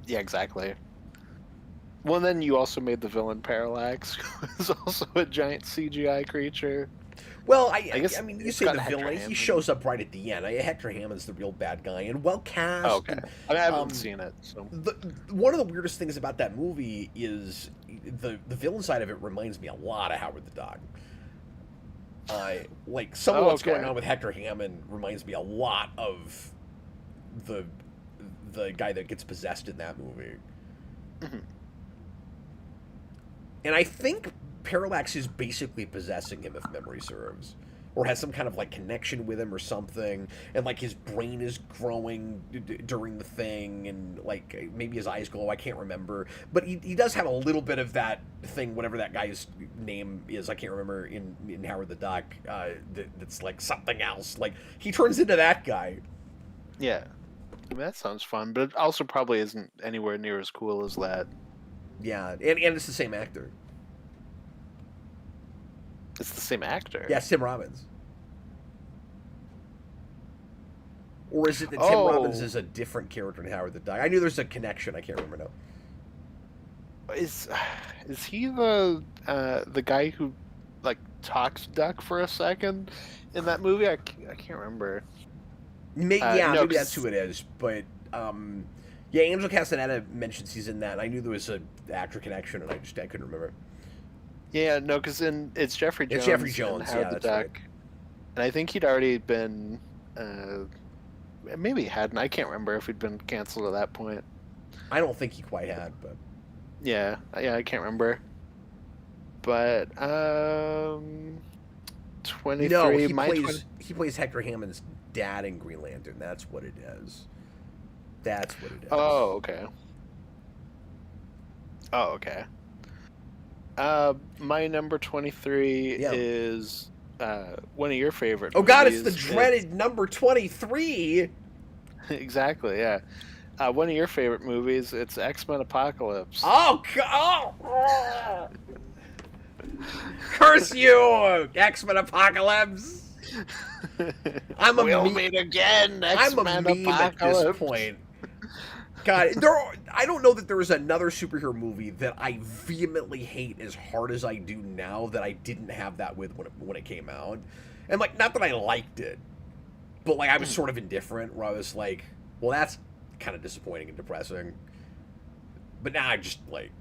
Speaker 2: Yeah, exactly. Well, then you also made the villain Parallax, who is also a giant CGI creature.
Speaker 1: Well, I mean, you say the villain.
Speaker 2: Hammond.
Speaker 1: He shows up right at the end. Hector Hammond's the real bad guy, and well cast.
Speaker 2: Oh, okay. I haven't seen it. So.
Speaker 1: One of the weirdest things about that movie is the villain side of it reminds me a lot of Howard the Dog. Like some of what's going on with Hector Hammond reminds me a lot of the guy that gets possessed in that movie. And I think Parallax is basically possessing him, if memory serves, or has some kind of like connection with him or something, and like his brain is growing during the thing, and like maybe his eyes glow. I can't remember, but he does have a little bit of that thing, whatever that guy's name is. I can't remember in Howard the Duck. That's like something else. Like he turns into that guy.
Speaker 2: Yeah. I mean, that sounds fun, but it also probably isn't anywhere near as cool as that.
Speaker 1: Yeah, and it's the same actor.
Speaker 2: It's the same actor.
Speaker 1: Yeah, Tim Robbins. Or is it that Tim Robbins is a different character in Howard the Duck? I knew there's a connection. I can't remember now.
Speaker 2: Is he the guy who like talks duck for a second in that movie? I can't remember.
Speaker 1: Maybe that's who it is. But yeah, Angel Castaneda mentions he's in that. And I knew there was an actor connection, and I couldn't remember.
Speaker 2: Yeah, no, because it's Jeffrey Jones.
Speaker 1: It's Jeffrey Jones.
Speaker 2: Yeah, that's right. And I think he'd already been. Maybe he hadn't. I can't remember if he'd been canceled at that point.
Speaker 1: I don't think he quite had, but
Speaker 2: yeah, I can't remember. But 23.
Speaker 1: No, he plays Hector Hammond's dad in Green Lantern. That's what it is. That's what it is.
Speaker 2: Oh, okay. Oh, okay. My number 23 is one of your favorite movies.
Speaker 1: God, it's the dreaded number 23.
Speaker 2: Exactly, yeah. One of your favorite movies, it's X-Men Apocalypse.
Speaker 1: Oh, God! Curse you, X-Men Apocalypse!
Speaker 2: We'll meet again, X-Men
Speaker 1: I'm a meme
Speaker 2: Apocalypse.
Speaker 1: at this point. God, I don't know that there is another superhero movie that I vehemently hate as hard as I do now that I didn't have that with when it came out. And, like, not that I liked it, but, like, I was sort of indifferent, where I was like, well, that's kind of disappointing and depressing. But now I just, like...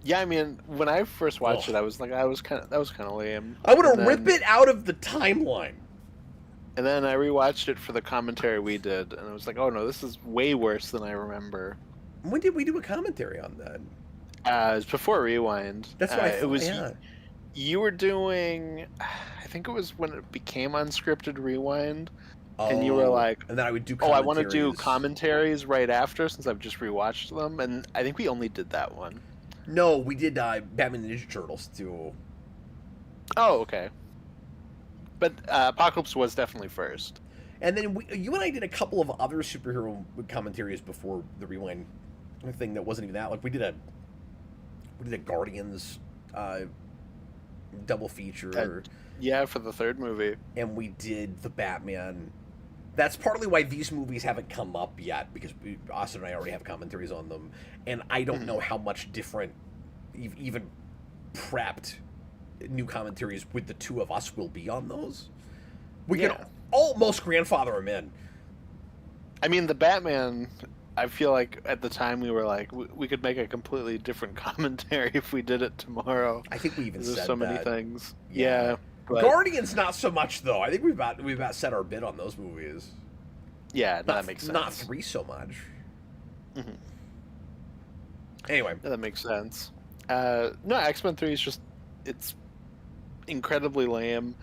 Speaker 2: Yeah, I mean, when I first watched it, I was like, that was kind of lame.
Speaker 1: I want to rip it out of the timeline.
Speaker 2: And then I rewatched it for the commentary we did, and I was like, oh no, this is way worse than I remember.
Speaker 1: When did we do a commentary on that?
Speaker 2: It was before Rewind.
Speaker 1: That's what I thought,
Speaker 2: it was.
Speaker 1: Yeah.
Speaker 2: You were doing, I think it was when it became unscripted Rewind, and you were like,
Speaker 1: and then I would do
Speaker 2: I want to do commentaries right after since I've just rewatched them, and I think we only did that one.
Speaker 1: No, we did Batman and Ninja Turtles too.
Speaker 2: Oh, okay. But Apocalypse was definitely first.
Speaker 1: And then you and I did a couple of other superhero commentaries before the Rewind thing that wasn't even that. Like we did a Guardians double feature.
Speaker 2: Yeah, for the third movie.
Speaker 1: And we did the Batman. That's partly why these movies haven't come up yet, because Austin and I already have commentaries on them. And I don't know how much different, even prepped, new commentaries with the two of us will be on those. We can almost grandfather them in.
Speaker 2: I mean, the Batman, I feel like at the time we were like, we could make a completely different commentary if we did it tomorrow.
Speaker 1: I think we even said
Speaker 2: there's so many things.
Speaker 1: Yeah.
Speaker 2: Yeah. But...
Speaker 1: Guardians, not so much, though. I think we've about set our bid on those movies.
Speaker 2: Yeah, that makes sense.
Speaker 1: Not 3 so much.
Speaker 2: Mm-hmm.
Speaker 1: Anyway.
Speaker 2: Yeah, that makes sense. No, X-Men 3 is just, it's incredibly lame.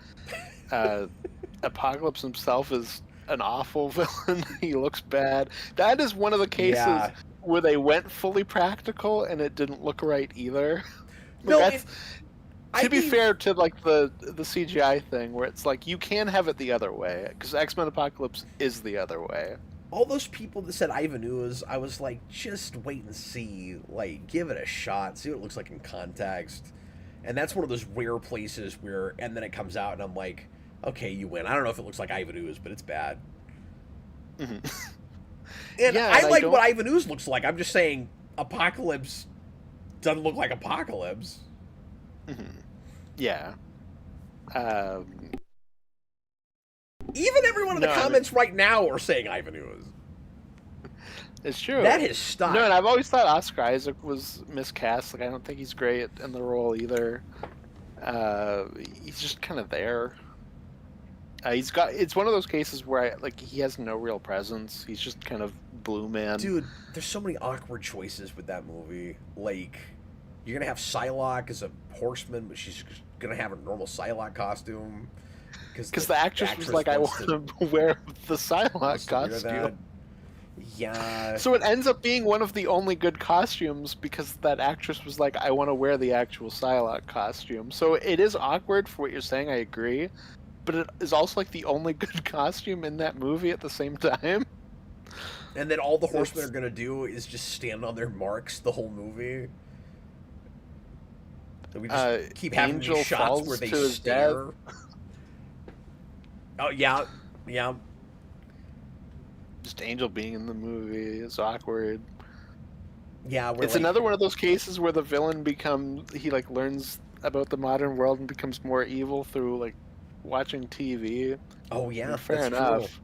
Speaker 2: Apocalypse himself is an awful villain. He looks bad. That is one of the cases where they went fully practical and it didn't look right either. To be fair to like the CGI thing, where it's like you can have it the other way, because X-Men Apocalypse is the other way.
Speaker 1: All those people that said Ivan Ooze, I was like, just wait and see, like give it a shot, see what it looks like in context. And that's one of those rare places where, and then it comes out and I'm like, okay, you win. I don't know if it looks like Ivan Ooze, but it's bad.
Speaker 2: Mm-hmm.
Speaker 1: And I like what Ivan Ooze looks like. I'm just saying Apocalypse doesn't look like Apocalypse.
Speaker 2: Mm-hmm. Yeah.
Speaker 1: Even everyone in the comments right now are saying Ivan Ooze.
Speaker 2: It's true.
Speaker 1: That has stuck.
Speaker 2: No, and I've always thought Oscar Isaac was miscast. Like, I don't think he's great in the role either. He's just kind of there. It's one of those cases where he has no real presence. He's just kind of Blue Man.
Speaker 1: Dude, there's so many awkward choices with that movie. Like, you're gonna have Psylocke as a horseman, but she's gonna have a normal Psylocke costume.
Speaker 2: Because the actress was like, I want to wear the Psylocke costume.
Speaker 1: Yeah.
Speaker 2: So it ends up being one of the only good costumes because that actress was like, I want to wear the actual Psylocke costume. So it is awkward for what you're saying, I agree. But it is also like the only good costume in that movie at the same time.
Speaker 1: And then all the Horsemen are gonna do is just stand on their marks the whole movie. We just keep having
Speaker 2: Angel
Speaker 1: these shots
Speaker 2: falls
Speaker 1: where they
Speaker 2: to his
Speaker 1: stare.
Speaker 2: death.
Speaker 1: Oh yeah, yeah.
Speaker 2: Just Angel being in the movie is awkward.
Speaker 1: Yeah,
Speaker 2: it's another one of those cases where the villain he like learns about the modern world and becomes more evil through like watching TV.
Speaker 1: Oh yeah,
Speaker 2: fair enough.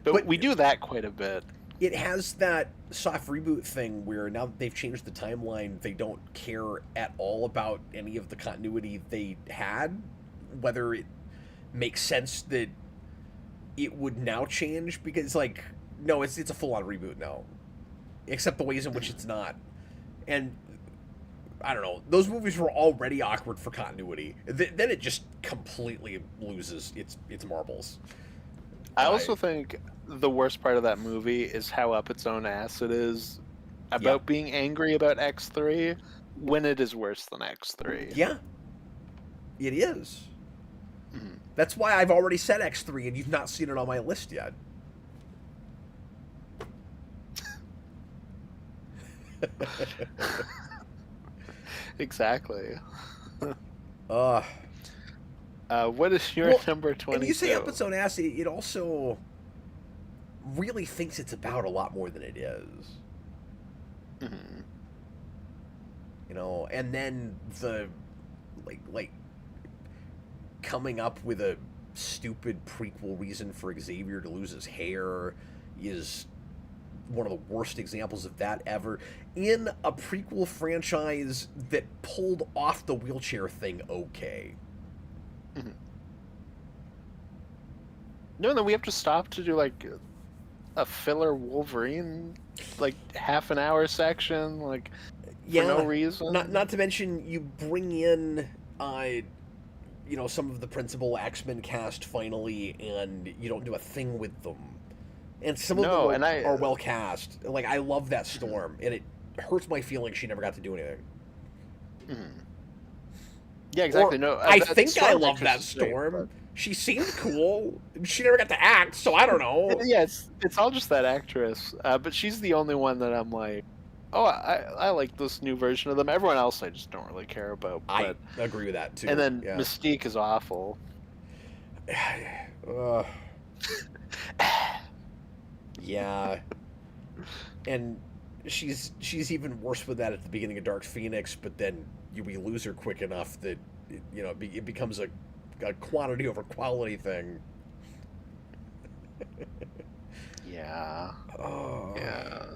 Speaker 2: But we do that quite a bit.
Speaker 1: It has that soft reboot thing where now that they've changed the timeline, they don't care at all about any of the continuity they had, whether it makes sense that it would now change, because like, no, it's a full-on reboot now, except the ways in which it's not. And I don't know, those movies were already awkward for continuity. Then it just completely loses its marbles.
Speaker 2: I also think the worst part of that movie is how up its own ass it is about being angry about X3 when it is worse than X3.
Speaker 1: Yeah, it is. That's why I've already said X3 and you've not seen it on my list yet.
Speaker 2: Exactly. What is your number 22?
Speaker 1: And you say up its own ass, it also really thinks it's about a lot more than it is.
Speaker 2: Mm-hmm.
Speaker 1: You know, and then the like coming up with a stupid prequel reason for Xavier to lose his hair is one of the worst examples of that ever in a prequel franchise that pulled off the wheelchair thing okay.
Speaker 2: Mm-hmm. No, then we have to stop to do like a filler Wolverine, like half an hour section, like for no reason.
Speaker 1: Not to mention you bring in you know, some of the principal X-Men cast finally, and you don't do a thing with them. And some of them are well cast. Like, I love that Storm, and it hurts my feelings she never got to do anything.
Speaker 2: Mm-hmm. Yeah, exactly.
Speaker 1: I think I love that Storm. Great, she seemed cool. She never got to act, so I don't know.
Speaker 2: Yeah, it's all just that actress. But she's the only one that I'm like, oh, I like this new version of them. Everyone else I just don't really care about. But...
Speaker 1: I agree with that, too.
Speaker 2: And then Mystique is awful.
Speaker 1: Yeah. And she's even worse with that at the beginning of Dark Phoenix, but then we lose her quick enough that, you know, it becomes a quantity over quality thing.
Speaker 2: Yeah.
Speaker 1: Oh.
Speaker 2: Yeah.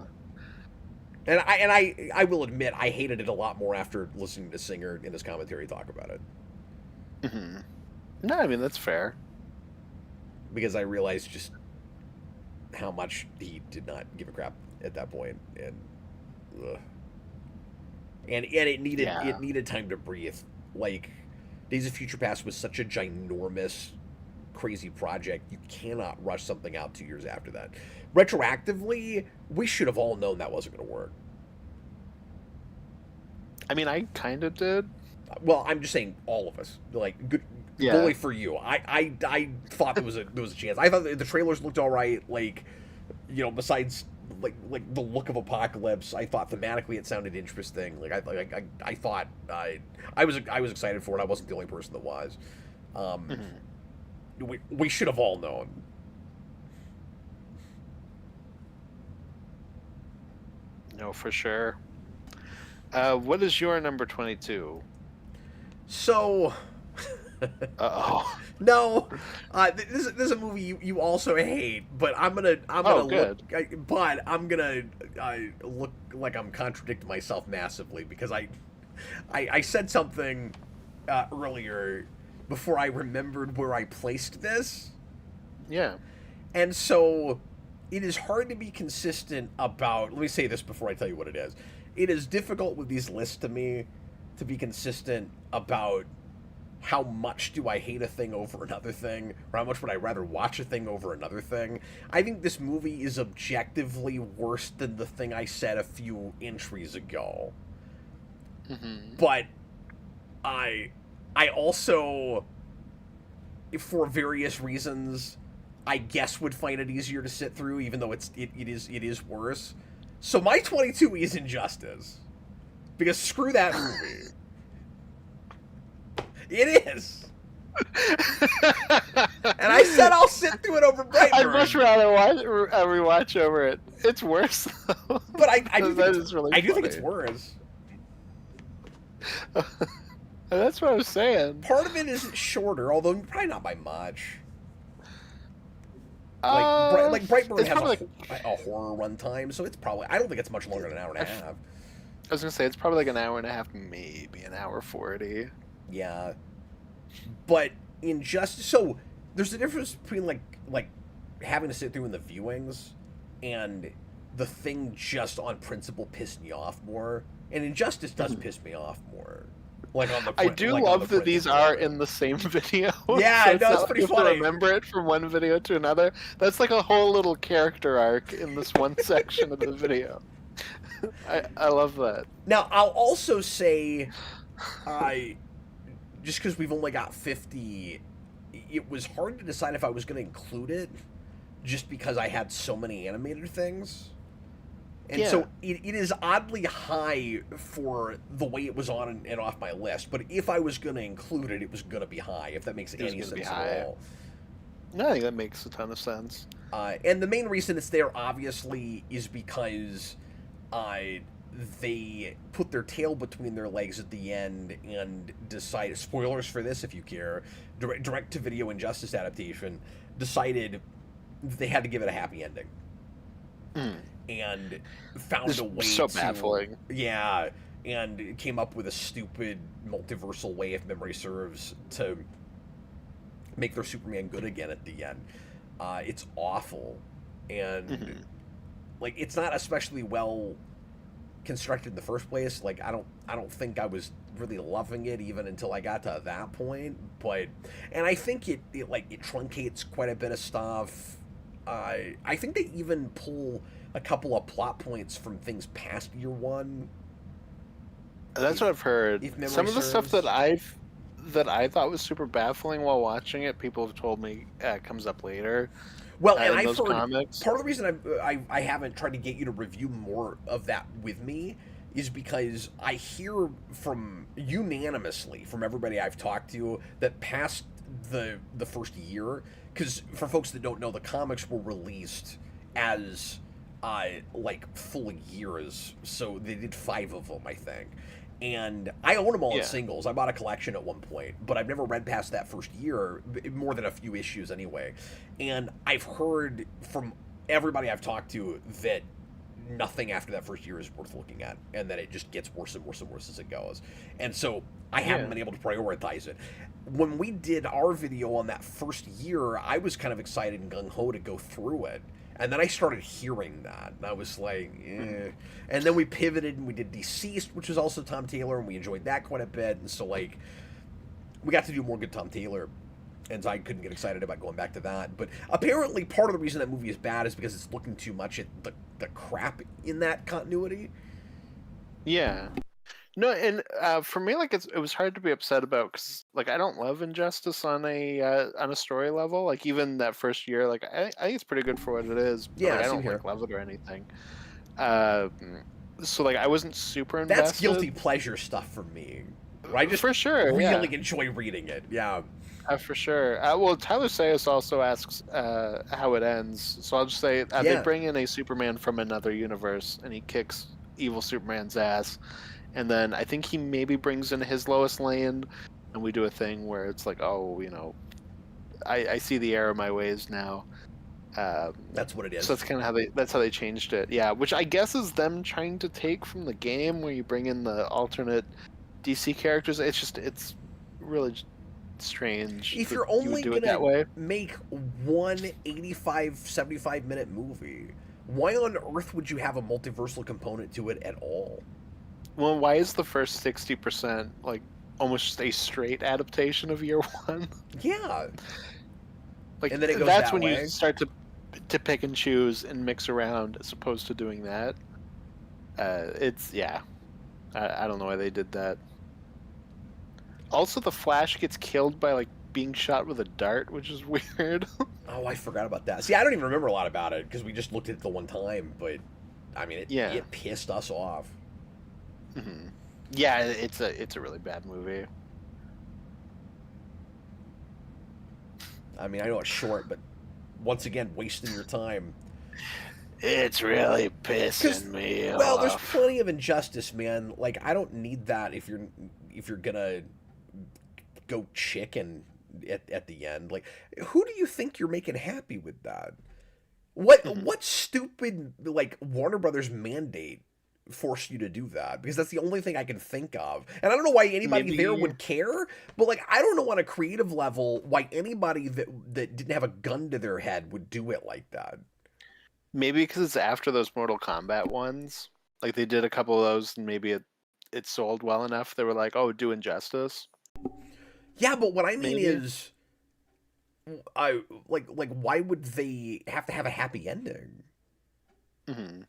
Speaker 1: And I will admit I hated it a lot more after listening to Singer in his commentary talk about it.
Speaker 2: Mm-hmm. No, I mean that's fair.
Speaker 1: Because I realized just how much he did not give a crap at that point, and it needed time to breathe. Like, Days of Future Past was such a ginormous, crazy project. You cannot rush something out 2 years after that. Retroactively, we should have all known that wasn't going to work.
Speaker 2: I mean, I kind of did.
Speaker 1: Well, I'm just saying, all of us. Like, good, bully for you. I thought there was a chance. I thought the trailers looked all right. Like, you know, besides like the look of Apocalypse, I thought thematically it sounded interesting. Like I thought I was excited for it. I wasn't the only person that was. We should have all known.
Speaker 2: No, for sure. What is your number 22?
Speaker 1: So, no, this is a movie you also hate, but I'm gonna look like I'm contradicting myself massively, because I said something earlier before I remembered where I placed this.
Speaker 2: Yeah,
Speaker 1: and so it is hard to be consistent about. Let me say this before I tell you what it is. It is difficult with these lists to me to be consistent about how much do I hate a thing over another thing, or how much would I rather watch a thing over another thing. I think this movie is objectively worse than the thing I said a few entries ago.
Speaker 2: Mm-hmm.
Speaker 1: But I also, for various reasons, I guess would find it easier to sit through, even though it is worse. So my 22 is Injustice, because screw that movie. It is. And I said I'll sit through it over Brightburn.
Speaker 2: I'd much rather rewatch over it. It's worse though.
Speaker 1: But I do think it's
Speaker 2: funny.
Speaker 1: worse.
Speaker 2: That's what I was saying.
Speaker 1: Part of it is shorter, although probably not by much. Like Brightburn has a horror runtime, so it's probably, I don't think it's much longer than an hour and a half.
Speaker 2: I was gonna say it's probably like an hour and a half, maybe an hour 40.
Speaker 1: Yeah, but so there's a difference between like having to sit through in the viewings and the thing just on principle pissed me off more, and Injustice does piss me off more. Like on the
Speaker 2: I do love that these are in the same video.
Speaker 1: Yeah,
Speaker 2: so
Speaker 1: it's pretty funny.
Speaker 2: To remember it from one video to another. That's like a whole little character arc in this one section of the video. I love that.
Speaker 1: Now I'll also say, just because we've only got 50, it was hard to decide if I was going to include it, just because I had so many animated things. And so it is oddly high for the way it was on and off my list. But if I was going to include it, it was going to be high, if that makes any sense at all.
Speaker 2: No, I think that makes a ton of sense.
Speaker 1: And the main reason it's there, obviously, is because they put their tail between their legs at the end and decided, spoilers for this if you care, direct-to-video Injustice adaptation, decided they had to give it a happy ending. And found a way
Speaker 2: so baffling.
Speaker 1: Yeah, and came up with a stupid multiversal way, if memory serves, to make their Superman good again at the end. It's awful, and like it's not especially well constructed in the first place. Like I don't think I was really loving it even until I got to that point. But I think it truncates quite a bit of stuff. I think they even pull a couple of plot points from things past year one.
Speaker 2: That's what I've heard. Some of the stuff that I thought was super baffling while watching it, people have told me comes up later.
Speaker 1: Well, and I've heard
Speaker 2: comics.
Speaker 1: Part of the reason I haven't tried to get you to review more of that with me is because I hear from unanimously from everybody I've talked to that past the first year, because for folks that don't know, the comics were released as like full years, so they did 5 of them, I think. And I own them all in singles. I bought a collection at one point, but I've never read past that first year, more than a few issues anyway. And I've heard from everybody I've talked to that nothing after that first year is worth looking at, and that it just gets worse and worse and worse as it goes. And so I haven't been able to prioritize it. When we did our video on that first year, I was kind of excited and gung-ho to go through it. And then I started hearing that, and I was like, eh. And then we pivoted, and we did Deceased, which was also Tom Taylor, and we enjoyed that quite a bit. And so, like, we got to do more good Tom Taylor, and so I couldn't get excited about going back to that. But apparently part of the reason that movie is bad is because it's looking too much at the crap in that continuity.
Speaker 2: Yeah. No, and for me, like it was hard to be upset about because, like, I don't love Injustice on a story level. Like even that first year, like I think it's pretty good for what it is. But, like, I don't like love it or anything. So like I wasn't super invested.
Speaker 1: That's guilty pleasure stuff for me. I just
Speaker 2: for sure
Speaker 1: really enjoy reading it. Yeah.
Speaker 2: For sure. Well, Tyler Sayus also asks how it ends. So I'll just say they bring in a Superman from another universe, and he kicks evil Superman's ass. And then I think he maybe brings in his Lois Lane, and we do a thing where it's like, oh, you know, I see the error of my ways now.
Speaker 1: That's what it is.
Speaker 2: So that's how they changed it. Yeah, which I guess is them trying to take from the game where you bring in the alternate DC characters. It's really strange.
Speaker 1: If you're only going to make one 85, 75 minute movie, why on earth would you have a multiversal component to it at all?
Speaker 2: Well, why is the first 60% like almost just a straight adaptation of year one?
Speaker 1: Yeah,
Speaker 2: Like
Speaker 1: and then it goes
Speaker 2: that's
Speaker 1: that
Speaker 2: when you
Speaker 1: way.
Speaker 2: start to pick and choose and mix around as opposed to doing that. It's yeah. I don't know why they did that. Also, the Flash gets killed by like being shot with a dart, which is weird.
Speaker 1: Oh, I forgot about that. See, I don't even remember a lot about it because we just looked at it the one time. But I mean,
Speaker 2: Yeah.
Speaker 1: it pissed us off.
Speaker 2: Hmm. Yeah, it's a really bad movie.
Speaker 1: I mean, I know it's short, but once again, wasting your time.
Speaker 2: It's really
Speaker 1: Because,
Speaker 2: pissing me
Speaker 1: well, there's
Speaker 2: off.
Speaker 1: plenty of injustice, man. Like, I don't need that if you're gonna go chicken at the end. Like, who do you think you're making happy with that? What stupid like Warner Brothers mandate forced you to do that? Because that's the only thing I can think of. And I don't know why anybody there
Speaker 2: Maybe
Speaker 1: would care, but like I don't know on a creative level why anybody that didn't have a gun to their head would do it like that.
Speaker 2: maybe because it's after those Mortal Kombat ones. Like they did a couple of those, and maybe it sold well enough. They were like, "Oh, do Injustice."
Speaker 1: Yeah, but what I mean
Speaker 2: Maybe.
Speaker 1: is I like why would they have to have a happy ending?
Speaker 2: Hmm.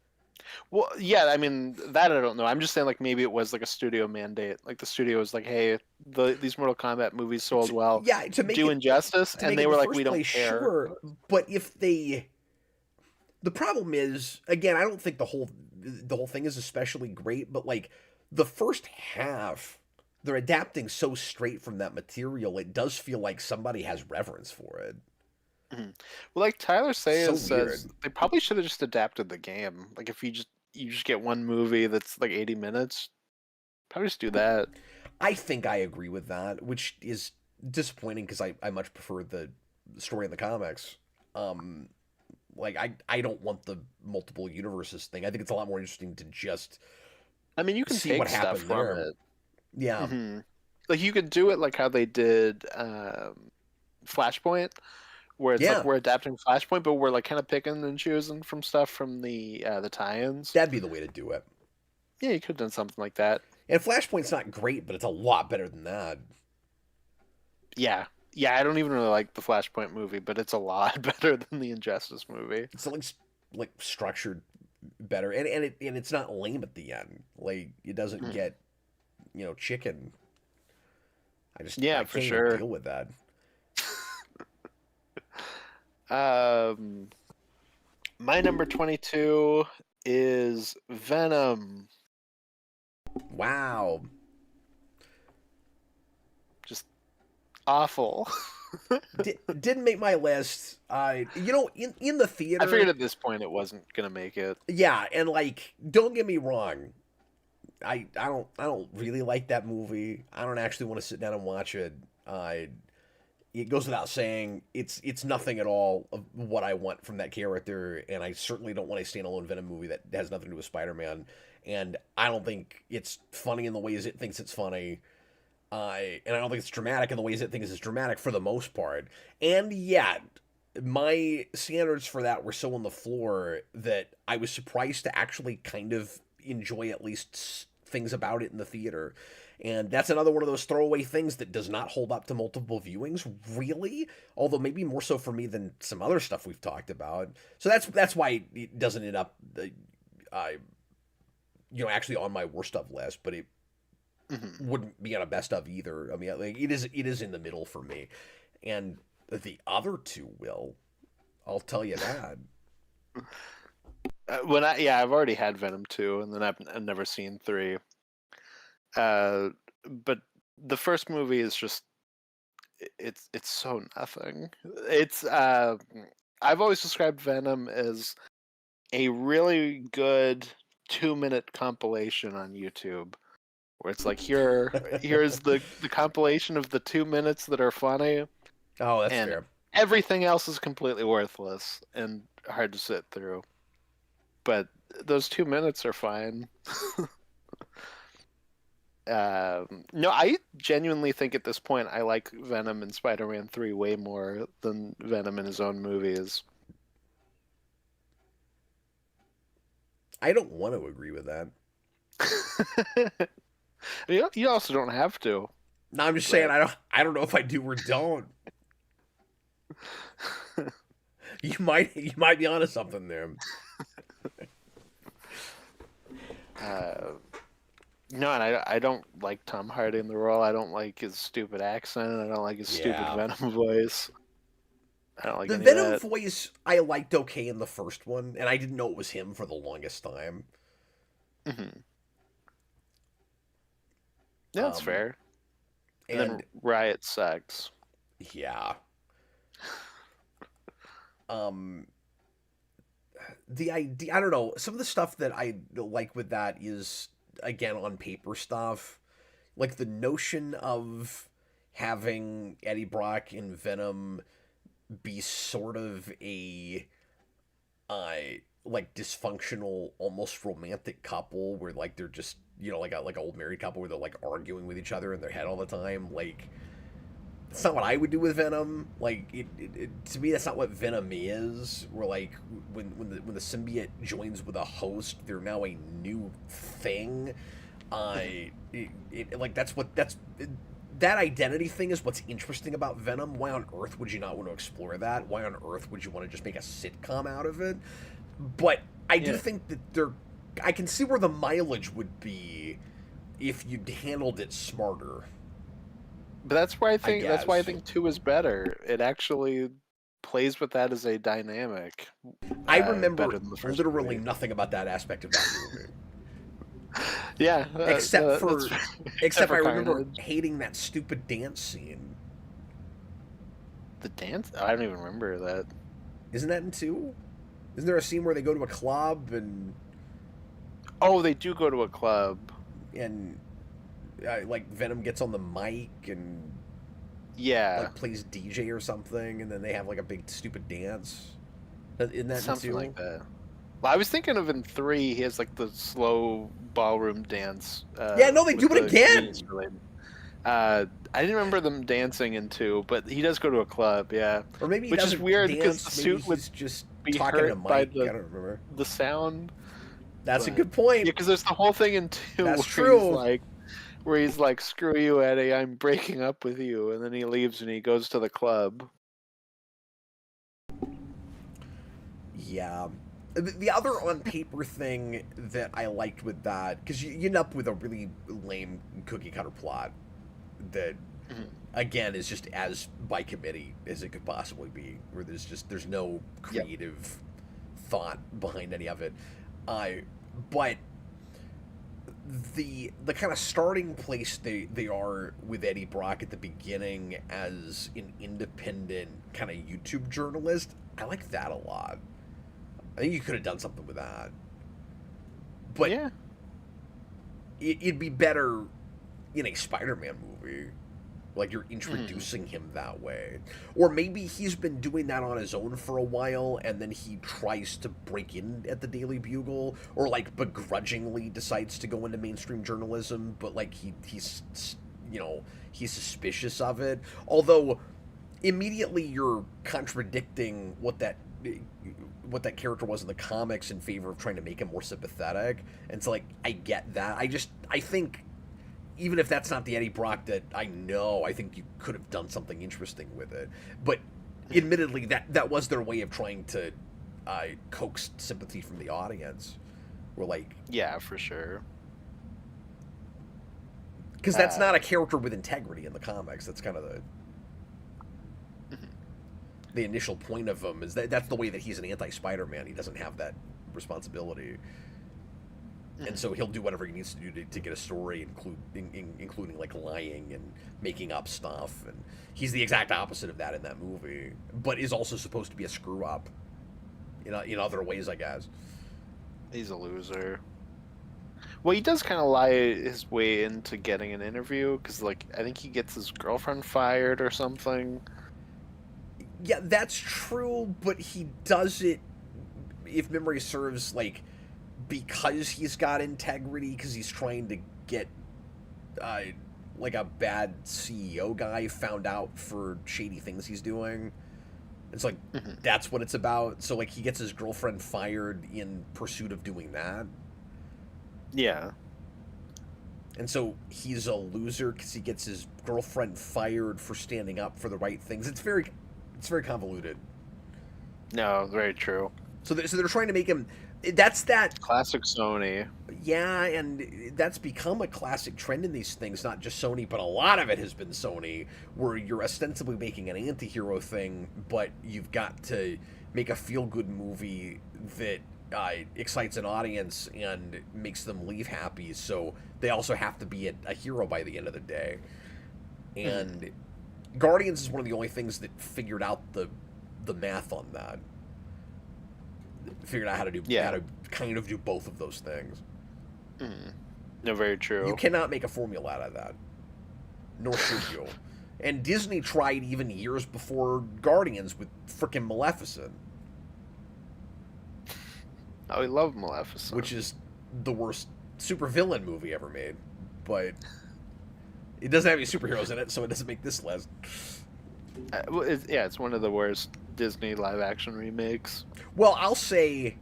Speaker 2: Well, yeah. I mean, that I don't know. I'm just saying, like maybe it was like a studio mandate. Like the studio was like, "Hey, these Mortal Kombat movies sold well.
Speaker 1: Yeah,
Speaker 2: Do Injustice,"
Speaker 1: to
Speaker 2: and
Speaker 1: make it
Speaker 2: they
Speaker 1: in
Speaker 2: were
Speaker 1: the
Speaker 2: like, "We
Speaker 1: first
Speaker 2: don't
Speaker 1: place,
Speaker 2: care."
Speaker 1: sure, but if they the problem is again, I don't think the whole thing is especially great, but like the first half they're adapting so straight from that material, it does feel like somebody has reverence for it.
Speaker 2: Mhm. Well, like Tyler
Speaker 1: So
Speaker 2: Sayers says,
Speaker 1: weird.
Speaker 2: they probably should have just adapted the game. Like if you just get one movie that's like 80 minutes, probably just do that.
Speaker 1: I think I agree with that, which is disappointing because I much prefer the story in the comics. Um, like I don't want the multiple universes thing. I think it's a lot more interesting to just
Speaker 2: I mean, you can
Speaker 1: see what
Speaker 2: take stuff
Speaker 1: happened
Speaker 2: from
Speaker 1: there.
Speaker 2: it.
Speaker 1: Yeah,
Speaker 2: Hmm. Like you could do it like how they did Flashpoint, where it's like
Speaker 1: yeah,
Speaker 2: we're adapting Flashpoint, but we're like kind of picking and choosing from stuff from the tie-ins.
Speaker 1: that'd be the way to do it.
Speaker 2: Yeah, you could have done something like that.
Speaker 1: And Flashpoint's not great, but it's a lot better than that.
Speaker 2: Yeah. Yeah, I don't even really like the Flashpoint movie, but it's a lot better than the Injustice movie.
Speaker 1: It's like structured better, and it's not lame at the end. Like it doesn't
Speaker 2: Hmm.
Speaker 1: get chicken.
Speaker 2: Yeah,
Speaker 1: I
Speaker 2: for
Speaker 1: can't even
Speaker 2: sure.
Speaker 1: deal with that.
Speaker 2: Um, my number 22 is Venom.
Speaker 1: Wow.
Speaker 2: Just awful.
Speaker 1: Didn't make my list. In the
Speaker 2: I figured
Speaker 1: theater,
Speaker 2: at this point it wasn't gonna make it.
Speaker 1: yeah, and like, don't get me wrong. I don't really like that movie. I don't actually want to sit down and watch it. It goes without saying, it's nothing at all of what I want from that character, and I certainly don't want a standalone Venom movie that has nothing to do with Spider-Man. And I don't think it's funny in the ways it thinks it's funny. And I don't think it's dramatic in the ways it thinks it's dramatic for the most part. And yet, my standards for that were so on the floor that I was surprised to actually kind of enjoy at least things about it in the theater. And that's another one of those throwaway things that does not hold up to multiple viewings, really. Although maybe more so for me than some other stuff we've talked about. So that's why it doesn't end up, uh, actually on my worst of list. But it
Speaker 2: Mhm.
Speaker 1: wouldn't be on a best of either. I mean, like it is in the middle for me, and the other two will. I'll tell you that.
Speaker 2: I've already had Venom 2, and then I've never seen 3. Uh, but the first movie is just it's so nothing. It's I've always described Venom as a really good 2-minute compilation on YouTube where it's like here's the compilation of the 2 minutes that are funny,
Speaker 1: Oh, that's
Speaker 2: and
Speaker 1: fair.
Speaker 2: everything else is completely worthless and hard to sit through. But those 2 minutes are fine. No, I genuinely think at this point I like Venom in Spider-Man 3 way more than Venom in his own movies.
Speaker 1: I don't want to agree with that.
Speaker 2: You also don't have to.
Speaker 1: No, I'm just saying
Speaker 2: But
Speaker 1: I don't know if I do or don't. You might be onto something there.
Speaker 2: no, and I don't like Tom Hardy in the role. I don't like his stupid accent. I don't like his stupid
Speaker 1: Yeah.
Speaker 2: Venom voice. I don't like
Speaker 1: The
Speaker 2: any of
Speaker 1: Venom
Speaker 2: that.
Speaker 1: voice I liked okay in the first one, and I didn't know it was him for the longest time.
Speaker 2: Hmm. Yeah, that's
Speaker 1: Um,
Speaker 2: fair. And then
Speaker 1: and
Speaker 2: Riot sucks.
Speaker 1: yeah. Um, the idea, I don't know, some of the stuff that I like with that is, again, on paper stuff. Like the notion of having Eddie Brock and Venom be sort of a uh like dysfunctional, almost romantic couple where like they're just, like a old married couple where they're like arguing with each other in their head all the time. Like it's not what I would do with Venom. Like to me, that's not what Venom is. Where like when the symbiote joins with a host, they're now a new thing. Like that identity thing is what's interesting about Venom. Why on earth would you not want to explore that? Why on earth would you want to just make a sitcom out of it? But I do
Speaker 2: Yeah.
Speaker 1: think that I can see where the mileage would be if you handled it smarter.
Speaker 2: But that's why I
Speaker 1: I
Speaker 2: think that's why I
Speaker 1: guess.
Speaker 2: think 2 is better. It actually plays with that as a dynamic
Speaker 1: I remember
Speaker 2: better than the first
Speaker 1: literally
Speaker 2: movie.
Speaker 1: nothing about that aspect of that movie,
Speaker 2: Yeah,
Speaker 1: except
Speaker 2: that's
Speaker 1: for
Speaker 2: except
Speaker 1: except
Speaker 2: for
Speaker 1: I remember
Speaker 2: Carnage.
Speaker 1: hating that stupid dance scene.
Speaker 2: The dance? I don't even remember that.
Speaker 1: Isn't that in two? Isn't there a scene where they go to a club
Speaker 2: Oh, they do go to a club.
Speaker 1: and like Venom gets on the mic and
Speaker 2: Yeah,
Speaker 1: like plays DJ or something, and then they have like a big stupid dance? Isn't that in
Speaker 2: something
Speaker 1: two?
Speaker 2: like that. Well, I was thinking of in 3, he has like the slow ballroom dance
Speaker 1: Yeah, no, they do
Speaker 2: with
Speaker 1: it
Speaker 2: the comedians
Speaker 1: again.
Speaker 2: related. I didn't remember them dancing in 2, but he does go to a club, yeah.
Speaker 1: Or maybe he
Speaker 2: Which is
Speaker 1: doesn't
Speaker 2: weird because the
Speaker 1: dance. Maybe
Speaker 2: suit would
Speaker 1: he's just
Speaker 2: be
Speaker 1: talking in a
Speaker 2: hurt by
Speaker 1: mic. I don't remember.
Speaker 2: the sound.
Speaker 1: That's a
Speaker 2: But
Speaker 1: good
Speaker 2: yeah,
Speaker 1: point.
Speaker 2: because there's the whole thing in 2
Speaker 1: That's true.
Speaker 2: where he's like, "Screw you, Eddie, I'm breaking up with you," and then he leaves and he goes to the club.
Speaker 1: Yeah. The other on paper thing that I liked with that, because you end up with a really lame cookie cutter plot that,
Speaker 2: Mhm.
Speaker 1: again, is just as by committee as it could possibly be, where there's no
Speaker 2: Yep.
Speaker 1: creative thought behind any of it. But the kind of starting place they are with Eddie Brock at the beginning as an independent kind of YouTube journalist, I like that a lot. I think you could have done something with that, but
Speaker 2: Yeah.
Speaker 1: it'd be better in a Spider-Man movie. Like you're
Speaker 2: Mhm.
Speaker 1: introducing him that way, or maybe he's been doing that on his own for a while, and then he tries to break in at the Daily Bugle, or like begrudgingly decides to go into mainstream journalism, but like he's suspicious of it. Although immediately you're contradicting what that character was in the comics in favor of trying to make him more sympathetic. And so, like, I get that. I think even if that's not the Eddie Brock that I know, I think you could have done something interesting with it. But admittedly, that was their way of trying to coax sympathy from the audience. We're like,
Speaker 2: Yeah, for sure.
Speaker 1: because that's
Speaker 2: Uh,
Speaker 1: not a character with integrity in the comics. That's kind of
Speaker 2: mhm.
Speaker 1: the initial point of him, is that's the way that he's an anti-Spider-Man. He doesn't have that responsibility. And
Speaker 2: Mhm.
Speaker 1: so he'll do whatever he needs to do to get a story, including like lying and making up stuff. And he's the exact opposite of that in that movie, but is also supposed to be a screw up in other ways, I guess.
Speaker 2: He's a loser. Well, he does kind of lie his way into getting an interview because, like, I think he gets his girlfriend fired or something.
Speaker 1: Yeah, that's true, but he does it, if memory serves, like because he's got integrity, because he's trying to get uh, like a bad CEO guy found out for shady things he's doing. It's like
Speaker 2: Mhm.
Speaker 1: that's what it's about. So like he gets his girlfriend fired in pursuit of doing that.
Speaker 2: Yeah.
Speaker 1: And so he's a loser because he gets his girlfriend fired for standing up for the right things. It's very convoluted.
Speaker 2: No, very true.
Speaker 1: So they're trying to make him. That's that
Speaker 2: classic Sony.
Speaker 1: Yeah, and that's become a classic trend in these things. Not just Sony, but a lot of it has been Sony, where you're ostensibly making an anti-hero thing, but you've got to make a feel-good movie that excites an audience and makes them leave happy. So they also have to be a hero by the end of the day. And Guardians is one of the only things that figured out the math on that. Figured out how to kind of do both of those things.
Speaker 2: No, very true.
Speaker 1: You cannot make a formula out of that, nor should you. And Disney tried even years before Guardians with frickin' Maleficent.
Speaker 2: Oh, we love Maleficent,
Speaker 1: which is the worst supervillain movie ever made, but it doesn't have any superheroes in it, so it doesn't make this list.
Speaker 2: It's one of the worst Disney live-action remakes.
Speaker 1: Well, I'll say,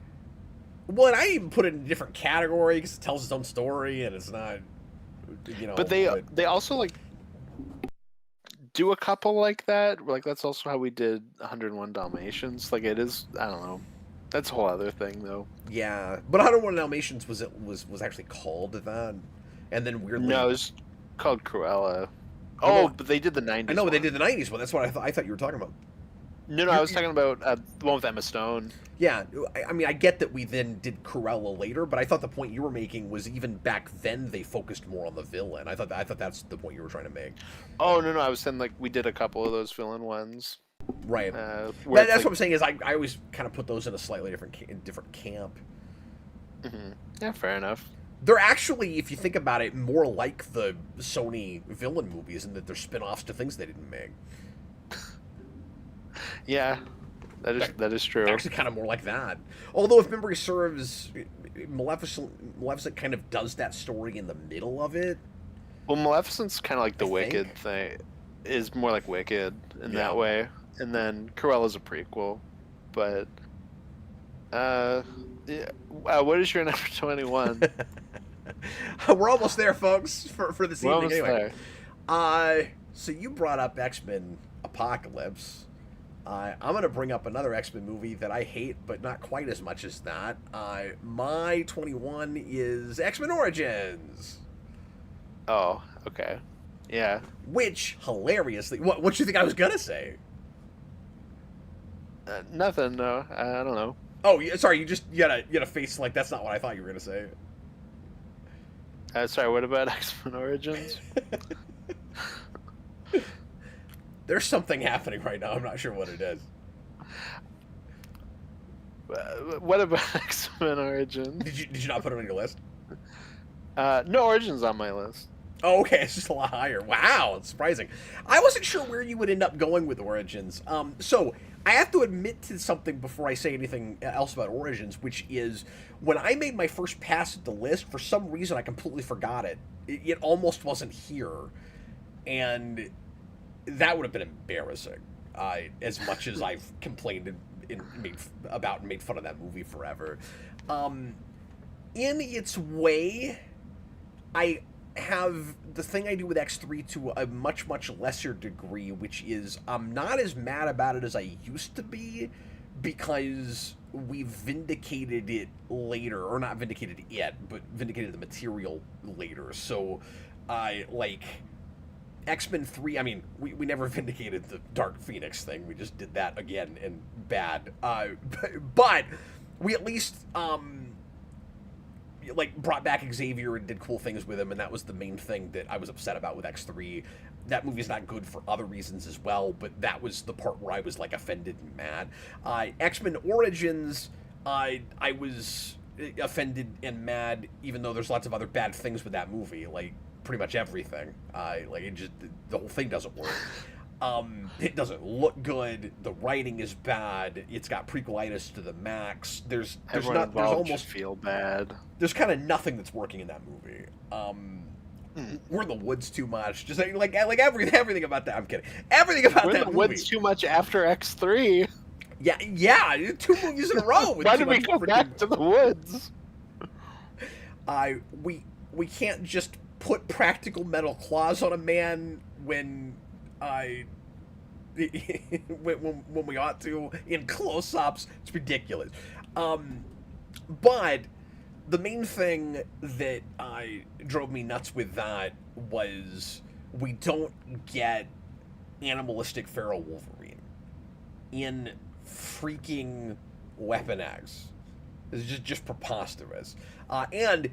Speaker 1: and I even put it in a different category because it tells its own story and it's not,
Speaker 2: But they also like do a couple like that. Like that's also how we did 101 Dalmatians. Like it is, I don't know. That's a whole other thing though.
Speaker 1: Yeah, but 101 Dalmatians was actually called that, and then weirdly
Speaker 2: no, it was called Cruella. Oh, but they did the 90s.
Speaker 1: I know, but they did the 90s one. That's what I thought you were talking about.
Speaker 2: No, I was talking about the one with Emma Stone.
Speaker 1: Yeah, I mean, I get that we then did Cruella later, but I thought the point you were making was even back then they focused more on the villain. I thought that's the point you were trying to make.
Speaker 2: Oh no, I was saying like we did a couple of those villain ones.
Speaker 1: Right.
Speaker 2: That's
Speaker 1: like, what I'm saying is I always kind of put those in a slightly different camp.
Speaker 2: Yeah, fair enough.
Speaker 1: They're actually, if you think about it, more like the Sony villain movies in that they're spin-offs to things they didn't make.
Speaker 2: Yeah, that is true.
Speaker 1: Actually, kind of more like that. Although, if memory serves, Maleficent kind of does that story in the middle of it.
Speaker 2: Well, Maleficent's kind of like the Wicked thing. Is more like Wicked in that way. And then Cruella's a prequel. But, what is your number 21?
Speaker 1: We're almost there, folks, for this evening. Anyway.
Speaker 2: There.
Speaker 1: So you brought up X-Men Apocalypse. I'm going to bring up another X-Men movie that I hate, but not quite as much as that. My 21 is X-Men Origins.
Speaker 2: Oh, okay. Yeah.
Speaker 1: Which, hilariously... What do you think I was going to say?
Speaker 2: Nothing, no. I don't know.
Speaker 1: Oh, sorry, you had a face like that's not what I thought you were going to say.
Speaker 2: Sorry, what about X-Men Origins?
Speaker 1: There's something happening right now. I'm not sure what it is.
Speaker 2: What about X-Men Origins?
Speaker 1: Did you not put it on your list?
Speaker 2: No, Origins on my list.
Speaker 1: Oh, okay. It's just a lot higher. Wow, it's surprising. I wasn't sure where you would end up going with Origins. So I have to admit to something before I say anything else about Origins, which is when I made my first pass at the list, for some reason I completely forgot it. It almost wasn't here, and that would have been embarrassing. As much as I've complained and made fun of that movie forever. In its way, I have the thing I do with X3 to a much, much lesser degree, which is I'm not as mad about it as I used to be because we vindicated it later, or not vindicated it, but vindicated the material later. So, like X-Men 3, I mean, we never vindicated the Dark Phoenix thing. We just did that again and bad. But we at least like brought back Xavier and did cool things with him, and that was the main thing that I was upset about with X3. That movie's not good for other reasons as well, but that was the part where I was like offended and mad. X-Men Origins, I was offended and mad, even though there's lots of other bad things with that movie, like pretty much everything. Like it just, the whole thing doesn't work. It doesn't look good. The writing is bad. It's got prequelitis to the max. There's almost
Speaker 2: feel bad.
Speaker 1: There's kind of nothing that's working in that movie. We're in the woods too much. Just like everything about that. I'm kidding. Everything about that movie.
Speaker 2: We're in the woods too much after X3.
Speaker 1: Yeah. 2 movies in a row.
Speaker 2: Why did we go back to the woods?
Speaker 1: We can't just put practical metal claws on a man when when we ought to in close-ups. It's ridiculous. But the main thing that drove me nuts with that was we don't get animalistic feral Wolverine in freaking Weapon X. It's just preposterous. And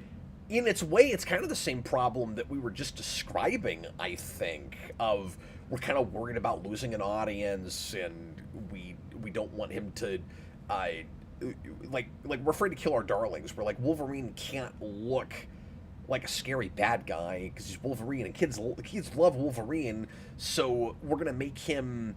Speaker 1: in its way, it's kind of the same problem that we were just describing, I think, of we're kind of worried about losing an audience, and we don't want him to, like we're afraid to kill our darlings. We're like, Wolverine can't look like a scary bad guy because he's Wolverine, and kids love Wolverine, so we're gonna make him,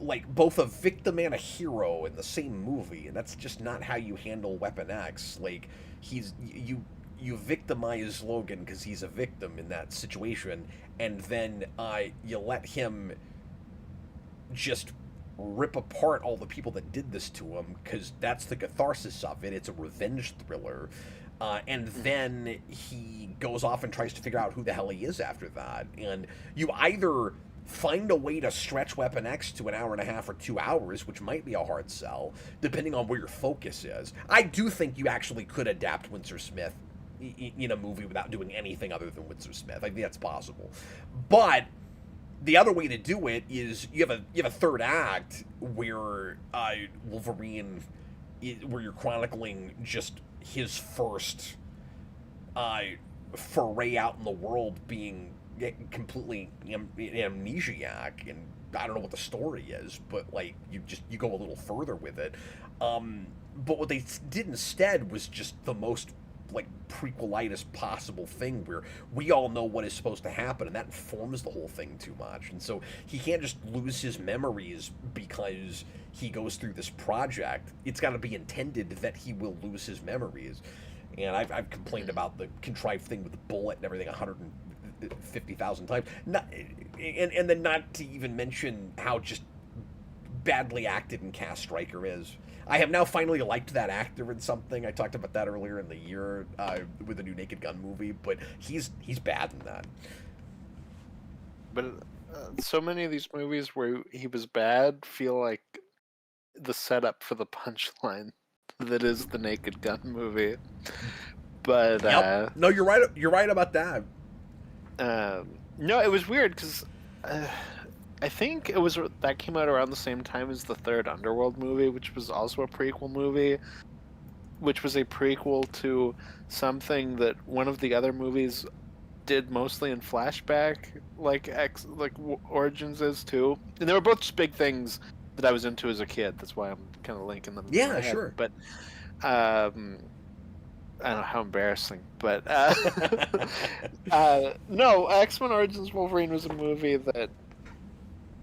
Speaker 1: like both a victim and a hero in the same movie, and that's just not how you handle Weapon X. Like, you victimize Logan because he's a victim in that situation, and then you let him just rip apart all the people that did this to him because that's the catharsis of it. It's a revenge thriller. And then he goes off and tries to figure out who the hell he is after that. And you either find a way to stretch Weapon X to an hour and a half or 2 hours, which might be a hard sell, depending on where your focus is. I do think you actually could adapt Winsor Smith in a movie without doing anything other than Winsor Smith. I think that's possible. But the other way to do it is you have a third act where Wolverine, where you're chronicling just his first foray out in the world, being completely amnesiac, and I don't know what the story is, but like you go a little further with it. But what they did instead was just the most like prequelitis possible thing, where we all know what is supposed to happen, and that informs the whole thing too much. And so he can't just lose his memories because he goes through this project. It's got to be intended that he will lose his memories. And I've complained about the contrived thing with the bullet and everything 150,000 times. And then not to even mention how just badly acted and cast Stryker is. I have now finally liked that actor in something. I talked about that earlier in the year with the new Naked Gun movie, but he's bad in that.
Speaker 2: But so many of these movies where he was bad feel like the setup for the punchline that is the Naked Gun movie. But
Speaker 1: yep. No, you're right. You're right about that.
Speaker 2: No, it was weird because I think it was that came out around the same time as the third Underworld movie, which was also a prequel movie, which was a prequel to something that one of the other movies did mostly in flashback, like Origins is too. And they were both just big things that I was into as a kid. That's why I'm kind of linking them.
Speaker 1: Yeah, sure.
Speaker 2: But I don't know how embarrassing, but no, X-Men Origins Wolverine was a movie that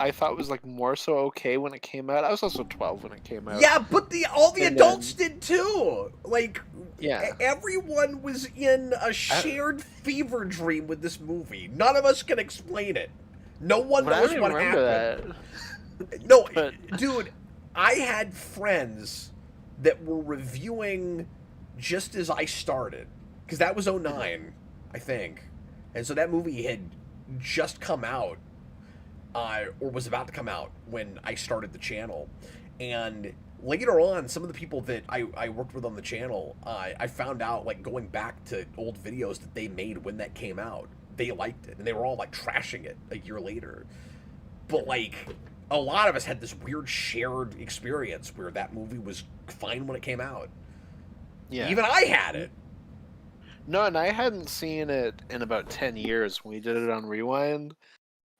Speaker 2: I thought was like more so okay when it came out. I was also 12 when it came out.
Speaker 1: Yeah, but all the adults did too. Like,
Speaker 2: yeah,
Speaker 1: everyone was in a shared fever dream with this movie. None of us can explain it. No one knows what happened. No, but... dude, I had friends that were reviewing just as I started, because that was 2009, I think, and so that movie had just come out. Or was about to come out when I started the channel. And later on, some of the people that I worked with on the channel, I found out, like, going back to old videos that they made when that came out, they liked it. And they were all, like, trashing it a year later. But, like, a lot of us had this weird shared experience where that movie was fine when it came out.
Speaker 2: Yeah.
Speaker 1: Even I had it.
Speaker 2: No, and I hadn't seen it in about 10 years when we did it on Rewind.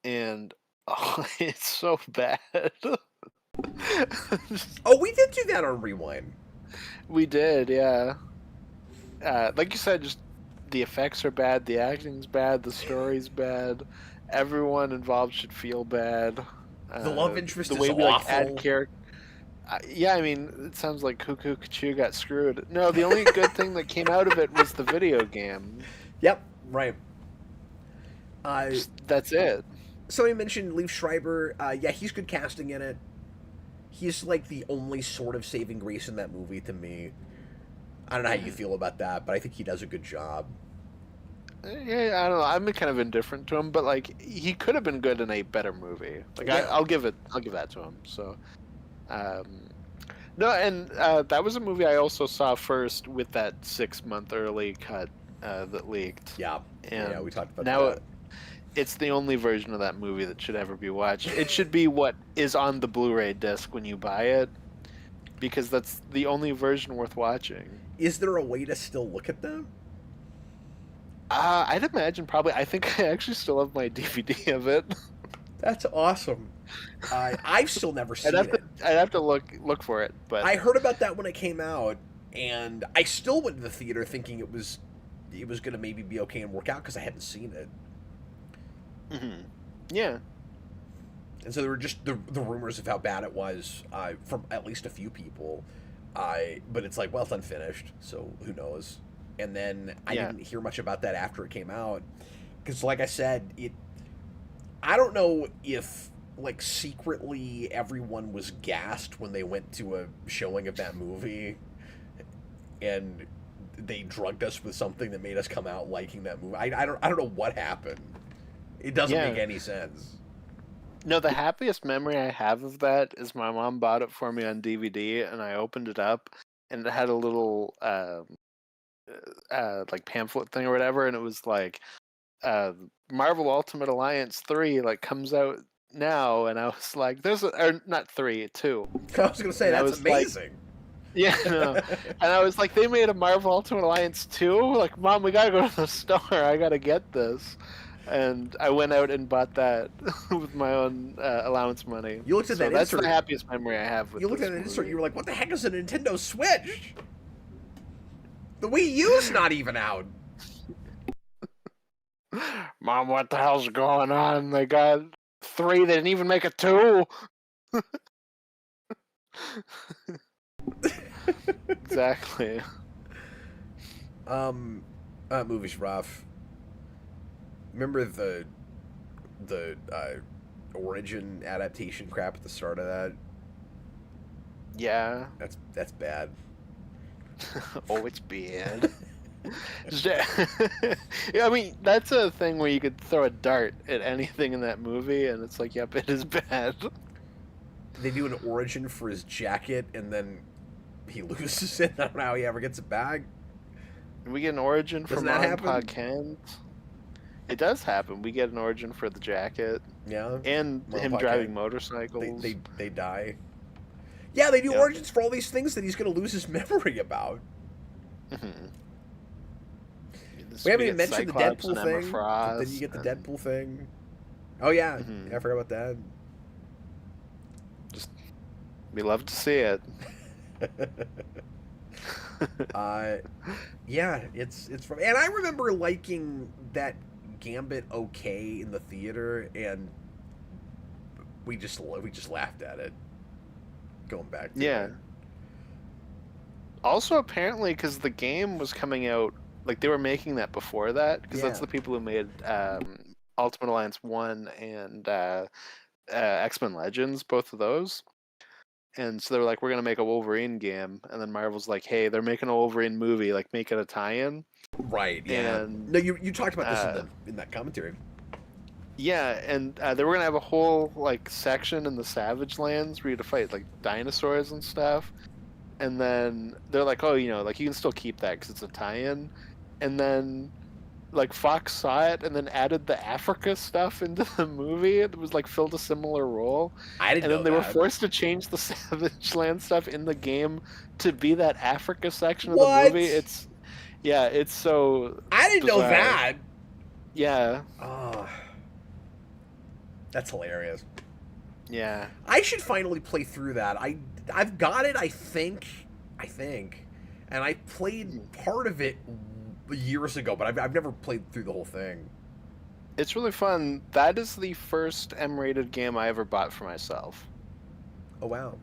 Speaker 2: And... oh, it's so bad.
Speaker 1: Oh, we did do that on Rewind.
Speaker 2: We did, yeah. Like you said, just the effects are bad, the acting's bad, the story's bad. Everyone involved should feel bad.
Speaker 1: The love interest
Speaker 2: the way
Speaker 1: is
Speaker 2: we,
Speaker 1: awful.
Speaker 2: Like, add character. Yeah, I mean, it sounds like Cuckoo Kachu got screwed. No, the only good thing that came out of it was the video game.
Speaker 1: Yep, right.
Speaker 2: That's it.
Speaker 1: Somebody mentioned Liev Schreiber. Yeah, he's good casting in it. He's like the only sort of saving grace in that movie to me. I don't know how you feel about that, but I think he does a good job.
Speaker 2: Yeah, I don't know. I'm kind of indifferent to him, but like he could have been good in a better movie. Like
Speaker 1: Yeah.
Speaker 2: I'll give that to him. So, no, and that was a movie I also saw first with that 6-month early cut that leaked.
Speaker 1: Yeah,
Speaker 2: And
Speaker 1: yeah, we talked about
Speaker 2: now
Speaker 1: that.
Speaker 2: it's the only version of that movie that should ever be watched. It should be what is on the Blu-ray disc when you buy it, because that's the only version worth watching.
Speaker 1: Is there a way to still look at them?
Speaker 2: I'd imagine probably. I think I actually still have my DVD of it.
Speaker 1: That's awesome. I've still never seen it.
Speaker 2: I'd have to look for it, but
Speaker 1: I heard about that when it came out, and I still went to the theater thinking it was going to maybe be okay and work out because I hadn't seen it.
Speaker 2: Yeah.
Speaker 1: And so there were just the rumors of how bad it was from at least a few people. But it's like, well, it's unfinished, so who knows? And then I didn't hear much about that after it came out, because, like I said, I don't know if like secretly everyone was gassed when they went to a showing of that movie, and they drugged us with something that made us come out liking that movie. I don't know what happened. It doesn't make any sense.
Speaker 2: No, the happiest memory I have of that is my mom bought it for me on DVD, and I opened it up, and it had a little like pamphlet thing or whatever, and it was like Marvel Ultimate Alliance 3 like comes out now, and I was like, or not 3, 2.
Speaker 1: I was gonna say, that's amazing.
Speaker 2: Like, yeah, no. And I was like, they made a Marvel Ultimate Alliance 2? Like, Mom, we gotta go to the store. I gotta get this. And I went out and bought that with my own allowance money.
Speaker 1: You looked at that insert.
Speaker 2: That's the happiest memory I have with
Speaker 1: You looked at an insert, you were like, what the heck is a Nintendo Switch? The Wii U's not even out.
Speaker 2: Mom, what the hell's going on? They got 3, they didn't even make a 2. Exactly.
Speaker 1: That movie's rough. Remember the origin adaptation crap at the start of that?
Speaker 2: Yeah.
Speaker 1: That's bad.
Speaker 2: Oh, it's bad. Yeah, I mean, that's a thing where you could throw a dart at anything in that movie, and it's like, yep, it is bad.
Speaker 1: They do an origin for his jacket, and then he loses it. I don't know how he ever gets it back.
Speaker 2: We get an origin for Mom Kent. It does happen. We get an origin for the jacket.
Speaker 1: Yeah.
Speaker 2: And him driving motorcycles.
Speaker 1: They die. Yeah, they do origins for all these things that he's going to lose his memory about. We haven't even mentioned the Deadpool thing. Then you get the Deadpool thing. Oh, yeah. Yeah, I forgot about that.
Speaker 2: Just, we love to see it.
Speaker 1: Yeah, it's from, and I remember liking that Gambit okay in the theater, and we just laughed at it. Going back to it.
Speaker 2: Also, apparently, because the game was coming out, like they were making that before that, because that's the people who made Ultimate Alliance 1 and X-Men Legends, both of those. And so they were like, we're going to make a Wolverine game. And then Marvel's like, hey, they're making a Wolverine movie, like make it a tie-in.
Speaker 1: Right, yeah. And, no, you talked about this in that commentary.
Speaker 2: Yeah, and they were going to have a whole like section in the Savage Lands where you had to fight like dinosaurs and stuff. And then they're like, oh, like you can still keep that because it's a tie-in. And then like Fox saw it and then added the Africa stuff into the movie. It was like filled a similar role.
Speaker 1: I didn't know
Speaker 2: And then they were forced to change the Savage Land stuff in the game to be that Africa section of the movie. It's so
Speaker 1: I didn't know that.
Speaker 2: Yeah.
Speaker 1: Oh. That's hilarious.
Speaker 2: Yeah.
Speaker 1: I should finally play through that. I've got it, I think. And I played part of it years ago, but I've never played through the whole thing.
Speaker 2: It's really fun. That is the first M-rated game I ever bought for myself.
Speaker 1: Oh, wow.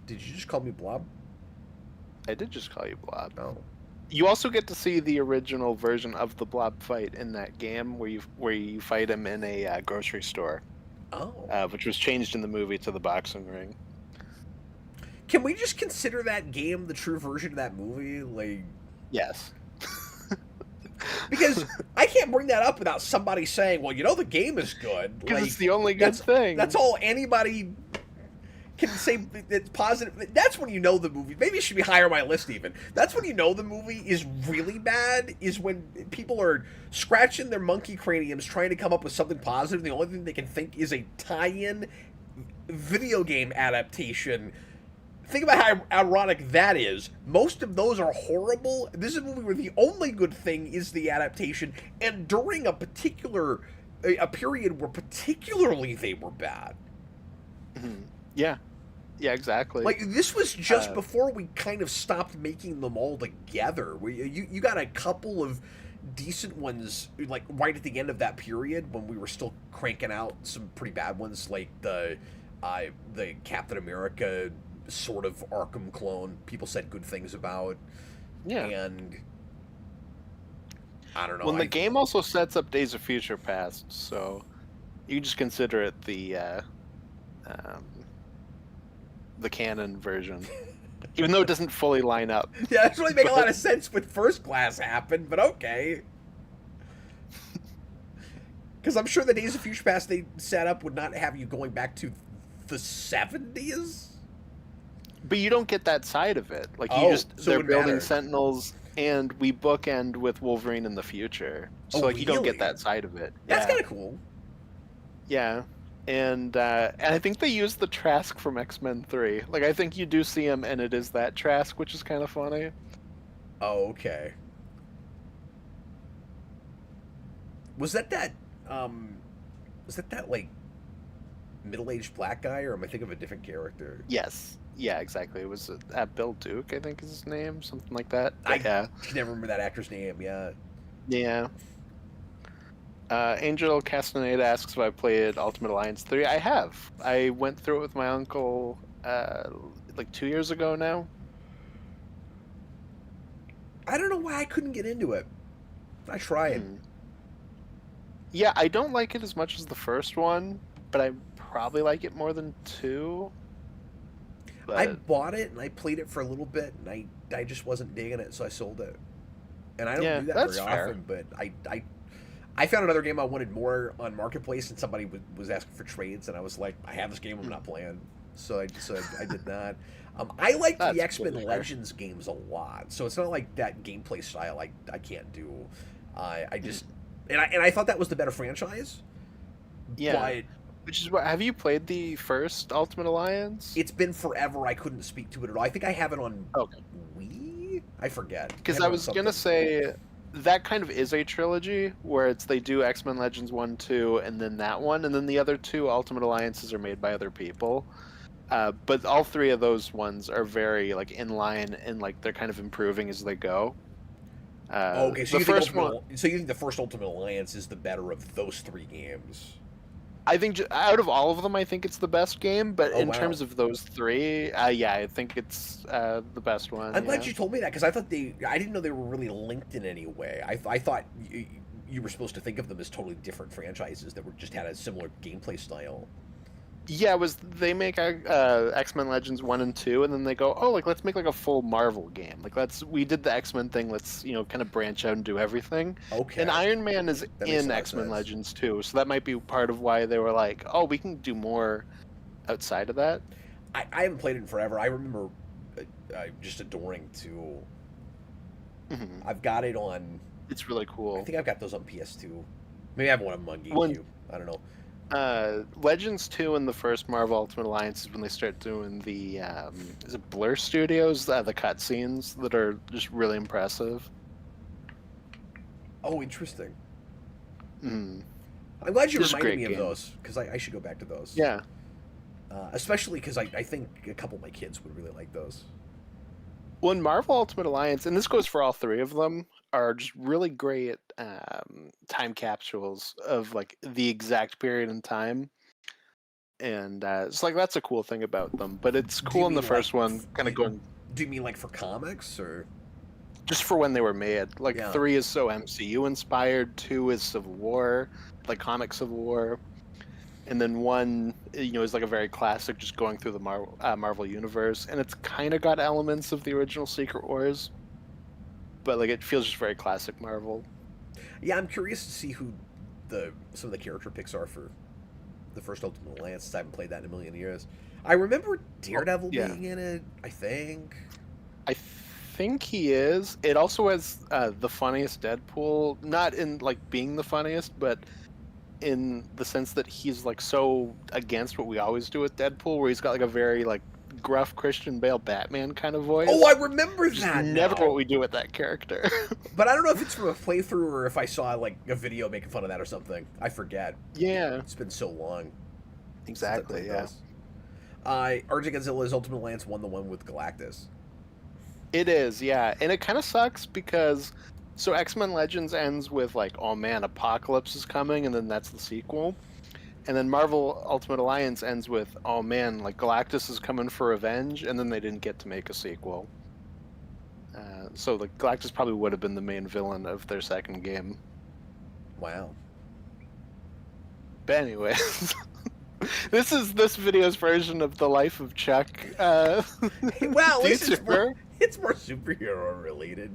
Speaker 1: Did you just call me Blob?
Speaker 2: I did just call you Blob.
Speaker 1: Oh.
Speaker 2: You also get to see the original version of the Blob fight in that game where you fight him in a grocery store.
Speaker 1: Oh.
Speaker 2: Which was changed in the movie to the boxing ring.
Speaker 1: Can we just consider that game the true version of that movie? Like,
Speaker 2: Yes.
Speaker 1: because I can't bring that up without somebody saying, "Well, you know, the game is good."
Speaker 2: Because
Speaker 1: Like,
Speaker 2: it's the only good thing.
Speaker 1: That's all anybody can say. It's positive. That's when you know the movie. Maybe it should be higher on my list. Even that's when you know the movie is really bad. Is when people are scratching their monkey craniums trying to come up with something positive. The only thing they can think is a tie-in video game adaptation. Think about how ironic that is. Most of those are horrible. This is a movie where the only good thing is the adaptation, and during a period where particularly they were bad.
Speaker 2: Yeah. Yeah, exactly.
Speaker 1: Like, this was just before we kind of stopped making them all together. You got a couple of decent ones, like, right at the end of that period when we were still cranking out some pretty bad ones, like the Captain America sort of Arkham clone people said good things about.
Speaker 2: Yeah.
Speaker 1: And I don't know.
Speaker 2: Well, the game also sets up Days of Future Past, so you just consider it the canon version. Even though it doesn't fully line up.
Speaker 1: Yeah, that doesn't really make a lot of sense with First Class happened, but okay. Because I'm sure the Days of Future Past they set up would not have you going back to the 70s.
Speaker 2: But you don't get that side of it. Like, they're building Sentinels, and we bookend with Wolverine in the future. So, like, you don't get that side of it.
Speaker 1: That's kind of cool.
Speaker 2: Yeah. And I think they use the Trask from X-Men 3. Like, I think you do see him, and it is that Trask, which is kind of funny.
Speaker 1: Oh, okay. Was that like middle-aged black guy, or am I thinking of a different character?
Speaker 2: Yes. Yeah, exactly. It was Bill Duke, I think is his name, something like that.
Speaker 1: I can never remember that actor's name. Yeah.
Speaker 2: Yeah. Angel Castaneda asks if I played Ultimate Alliance 3. I have. I went through it with my uncle like 2 years ago now.
Speaker 1: I don't know why I couldn't get into it. I tried.
Speaker 2: Yeah, I don't like it as much as the first one, but I probably like it more than 2. But...
Speaker 1: I bought it and I played it for a little bit, and I just wasn't digging it, so I sold it. And I don't do that very often, but I found another game I wanted more on Marketplace, and somebody was asking for trades, and I was like, I have this game I'm not playing, so I did not. I like the X-Men Legends games a lot, so it's not like that gameplay style I can't do. I just and I thought that was the better franchise.
Speaker 2: Yeah. But, which is what, have you played the first Ultimate Alliance?
Speaker 1: It's been forever. I couldn't speak to it at all. I think I have it on Wii. I forget.
Speaker 2: Because I was gonna say that kind of is a trilogy where they do X-Men Legends 1, 2, and then that one, and then the other 2 Ultimate Alliances are made by other people. But all 3 of those ones are very like in line, and like they're kind of improving as they go.
Speaker 1: Okay, so you think the first Ultimate Alliance is the better of those 3 games?
Speaker 2: I think out of all of them, I think it's the best game. But in terms of those 3, yeah, I think it's the best one.
Speaker 1: I'm glad you told me that, because I didn't know they were really linked in any way. I thought you were supposed to think of them as totally different franchises that just had a similar gameplay style.
Speaker 2: Yeah, they make X-Men Legends 1 and 2, and then they go, oh, like let's make like a full Marvel game. Like we did the X-Men thing. Let's kind of branch out and do everything.
Speaker 1: Okay.
Speaker 2: And Iron Man is in X-Men Legends too, so that might be part of why they were like, oh, we can do more outside of that.
Speaker 1: I haven't played it in forever. I remember just adoring 2. Mm-hmm. I've got it on.
Speaker 2: It's really cool.
Speaker 1: I think I've got those on PS2. Maybe I have one of them on GameCube. I don't know.
Speaker 2: Legends 2 and the first Marvel Ultimate Alliance is when they start doing the is it Blur Studios, the cutscenes that are just really impressive.
Speaker 1: Oh, interesting. I'm glad you reminded me of those, because I should go back to those.
Speaker 2: Yeah.
Speaker 1: Especially because I think a couple of my kids would really like those.
Speaker 2: Well, in Marvel Ultimate Alliance, and this goes for all 3 of them, are just really great time capsules of like the exact period in time, and it's like that's a cool thing about them. But it's cool in the first one, kind of going.
Speaker 1: Do you mean like for comics, or
Speaker 2: just for when they were made? Like 3 is so MCU inspired, 2 is Civil War, like comic Civil War. and then one, is like a very classic, just going through the Marvel universe, and it's kind of got elements of the original Secret Wars, but like it feels just very classic Marvel.
Speaker 1: Yeah, I'm curious to see who some of the character picks are for the first Ultimate Alliance, since I haven't played that in a million years. I remember Daredevil being in it, I think.
Speaker 2: I think he is. It also has the funniest Deadpool, not in like being the funniest, but in the sense that he's like so against what we always do with Deadpool, where he's got like a very like gruff Christian Bale Batman kind of voice.
Speaker 1: Oh, I remember
Speaker 2: Just
Speaker 1: that
Speaker 2: never
Speaker 1: now.
Speaker 2: what we do with that character.
Speaker 1: But I don't know if it's from a playthrough or if I saw like a video making fun of that or something. I forget.
Speaker 2: Yeah.
Speaker 1: It's been so long.
Speaker 2: Exactly, yeah.
Speaker 1: Arch Godzilla's Ultimate Alliance won the one with Galactus.
Speaker 2: It is, yeah. And it kind of sucks because so X-Men Legends ends with like, oh man, Apocalypse is coming, and then that's the sequel. And then Marvel Ultimate Alliance ends with, oh man, like Galactus is coming for revenge, and then they didn't get to make a sequel. So like Galactus probably would have been the main villain of their second game.
Speaker 1: Wow.
Speaker 2: But anyways, this is this video's version of the life of Chuck.
Speaker 1: Well, at least
Speaker 2: YouTuber.
Speaker 1: it's more superhero related.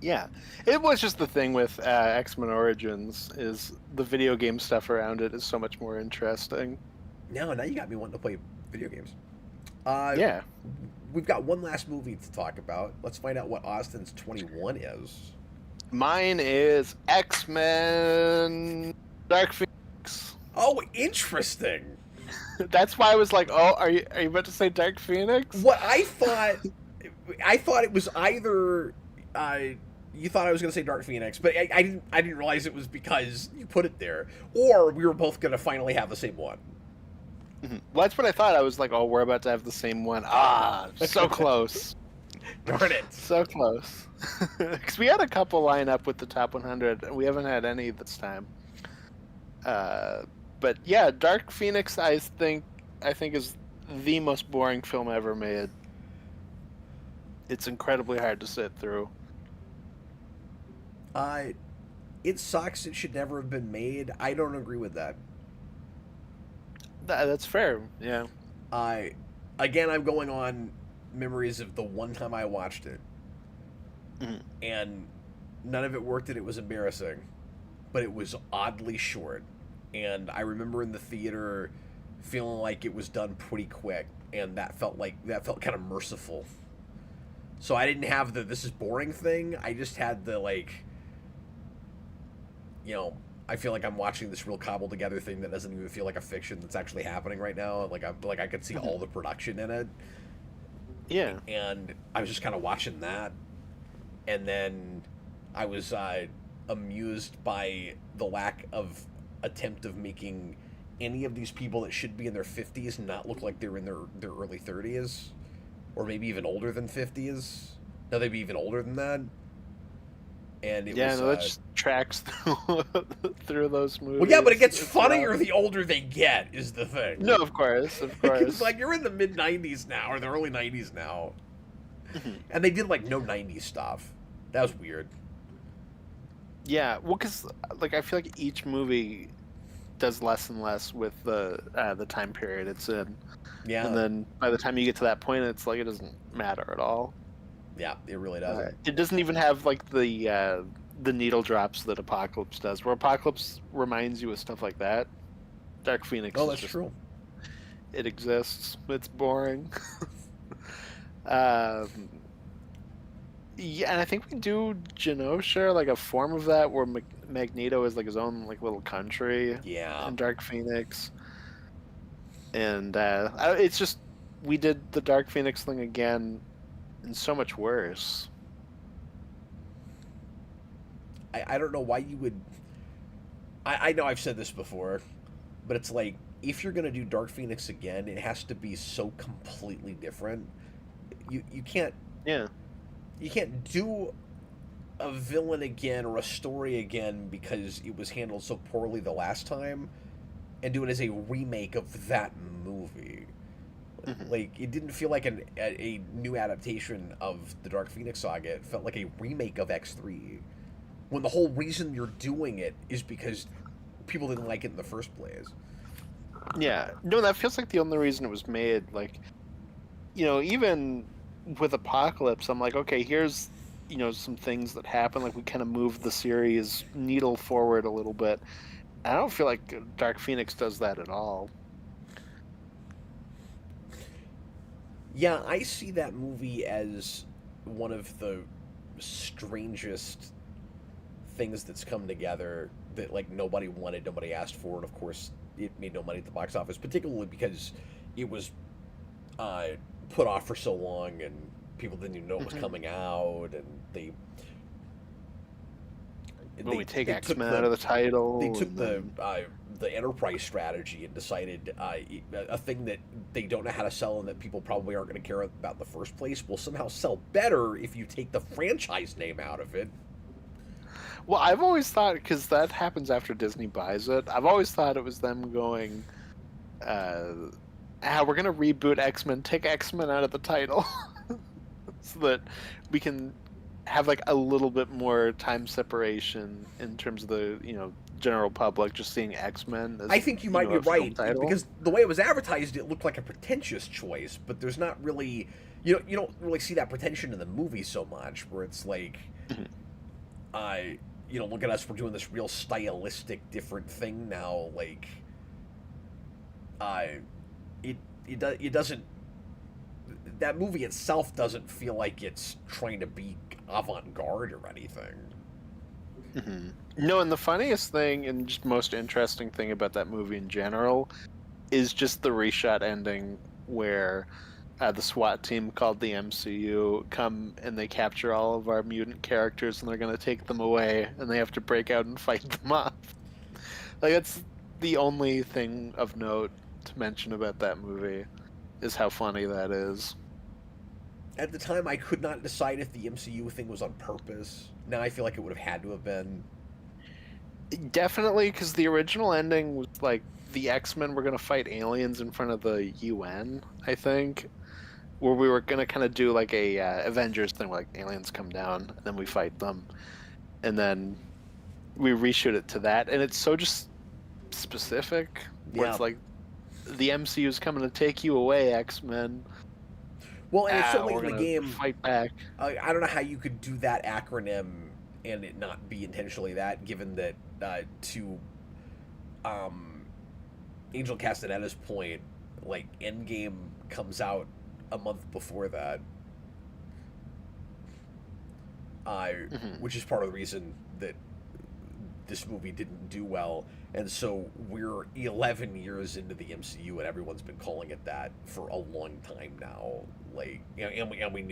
Speaker 2: Yeah, it was just the thing with X-Men Origins is the video game stuff around it is so much more interesting.
Speaker 1: Now you got me wanting to play video games.
Speaker 2: Yeah.
Speaker 1: We've got one last movie to talk about. Let's find out what Austin's 21 is.
Speaker 2: Mine is X-Men Dark Phoenix.
Speaker 1: Oh, interesting.
Speaker 2: That's why I was like, oh, are you about to say Dark Phoenix?
Speaker 1: What I thought it was either you thought I was going to say Dark Phoenix, but I didn't realize it was because you put it there, or we were both going to finally have the same one.
Speaker 2: Well, that's what I thought. I was like, oh, we're about to have the same one. Ah, so close.
Speaker 1: Darn it.
Speaker 2: So close. Because we had a couple line up with the top 100, and we haven't had any this time. But yeah, Dark Phoenix, I think is the most boring film ever made. It's incredibly hard to sit through.
Speaker 1: It sucks. It should never have been made. I don't agree with that.
Speaker 2: That's fair. Yeah.
Speaker 1: Again, I'm going on memories of the one time I watched it, and none of it worked, and it was embarrassing. But it was oddly short, and I remember in the theater feeling like it was done pretty quick, and that felt kind of merciful. So I didn't have the "this is boring" thing. I just had the like, I feel like I'm watching this real cobbled together thing that doesn't even feel like a fiction that's actually happening right now. Like I could see all the production in it.
Speaker 2: Yeah.
Speaker 1: And I was just kind of watching that, and then I was amused by the lack of attempt of making any of these people that should be in their 50s not look like they're in their early 30s, or maybe even older than 50s. No, they'd be even older than that. And it was,
Speaker 2: that just tracks through those movies.
Speaker 1: Well, yeah, but it gets funnier the older they get, is the thing.
Speaker 2: No, of course.
Speaker 1: It's like you're in the mid 90s now, or the early 90s now, and they did like no 90s stuff. That was weird.
Speaker 2: Yeah, well, because like I feel like each movie does less and less with the time period it's in.
Speaker 1: Yeah,
Speaker 2: and then by the time you get to that point, it's like it doesn't matter at all.
Speaker 1: Yeah, it really doesn't.
Speaker 2: It doesn't even have like the needle drops that Apocalypse does, where Apocalypse reminds you of stuff like that. Dark Phoenix.
Speaker 1: Oh, that's true.
Speaker 2: It exists. It's boring. Yeah, and I think we do Genosha, like a form of that, where Magneto is like his own like little country.
Speaker 1: Yeah.
Speaker 2: In Dark Phoenix. And it's just we did the Dark Phoenix thing again, and so much worse.
Speaker 1: I don't know why you would. I know I've said this before, but it's like if you're gonna do Dark Phoenix again, it has to be so completely different. You can't.
Speaker 2: Yeah.
Speaker 1: You can't do a villain again or a story again because it was handled so poorly the last time, and do it as a remake of that movie. Like, it didn't feel like a new adaptation of the Dark Phoenix saga. It felt like a remake of X3. When the whole reason you're doing it is because people didn't like it in the first place.
Speaker 2: Yeah, no, that feels like the only reason it was made. Like, even with Apocalypse, I'm like, okay, here's some things that happen. Like, we kind of move the series needle forward a little bit. I don't feel like Dark Phoenix does that at all.
Speaker 1: Yeah, I see that movie as one of the strangest things that's come together that like nobody wanted, nobody asked for, and of course it made no money at the box office, particularly because it was put off for so long and people didn't even know it was coming out, and
Speaker 2: we take X-Men out of the title.
Speaker 1: They took the enterprise strategy and decided a thing that they don't know how to sell and that people probably aren't going to care about in the first place will somehow sell better if you take the franchise name out of it.
Speaker 2: Well, I've always thought, because that happens after Disney buys it, I've always thought it was them going, we're going to reboot X-Men, take X-Men out of the title, so that we can have like a little bit more time separation in terms of the general public just seeing X-Men.
Speaker 1: I think you might be right, because the way it was advertised, it looked like a pretentious choice, but there's not really you don't really see that pretension in the movie so much, where it's like, look at us, we're doing this real stylistic different thing now. Like, it doesn't. That movie itself doesn't feel like it's trying to be avant-garde or anything.
Speaker 2: No, and the funniest thing and just most interesting thing about that movie in general is just the reshot ending where the SWAT team called the MCU come and they capture all of our mutant characters and they're going to take them away and they have to break out and fight them off. Like, that's the only thing of note to mention about that movie, is how funny that is.
Speaker 1: At the time, I could not decide if the MCU thing was on purpose. Now I feel like it would have had to have been.
Speaker 2: Definitely, because the original ending was like the X-Men were going to fight aliens in front of the UN, I think, where we were going to kind of do like a Avengers thing where like aliens come down and then we fight them. And then we reshoot it to that. And it's so just specific, where it's like, the MCU is coming to take you away, X-Men.
Speaker 1: Well, and it's so late in the game.
Speaker 2: Fight back.
Speaker 1: I don't know how you could do that acronym and it not be intentionally that, given that to Angel Castaneda's point, like, Endgame comes out a month before that, which is part of the reason that this movie didn't do well. And so we're 11 years into the MCU, and everyone's been calling it that for a long time now. Like, and we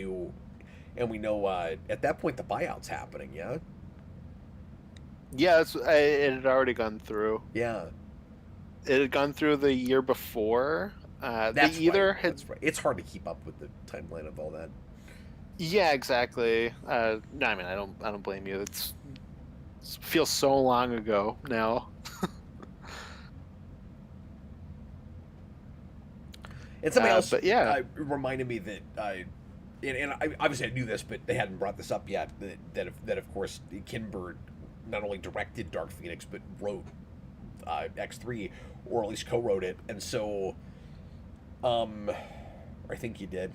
Speaker 1: know at that point the buyout's happening. Yeah.
Speaker 2: Yeah, it had already gone through.
Speaker 1: Yeah.
Speaker 2: It had gone through the year before.
Speaker 1: That's right. That's right. It's hard to keep up with the timeline of all that.
Speaker 2: Yeah, exactly. No, I mean, I don't blame you. It feels so long ago now.
Speaker 1: And somebody else reminded me that, and I obviously I knew this, but they hadn't brought this up yet, that of course Kinberg not only directed Dark Phoenix, but wrote X3, or at least co-wrote it. And so, I think he did.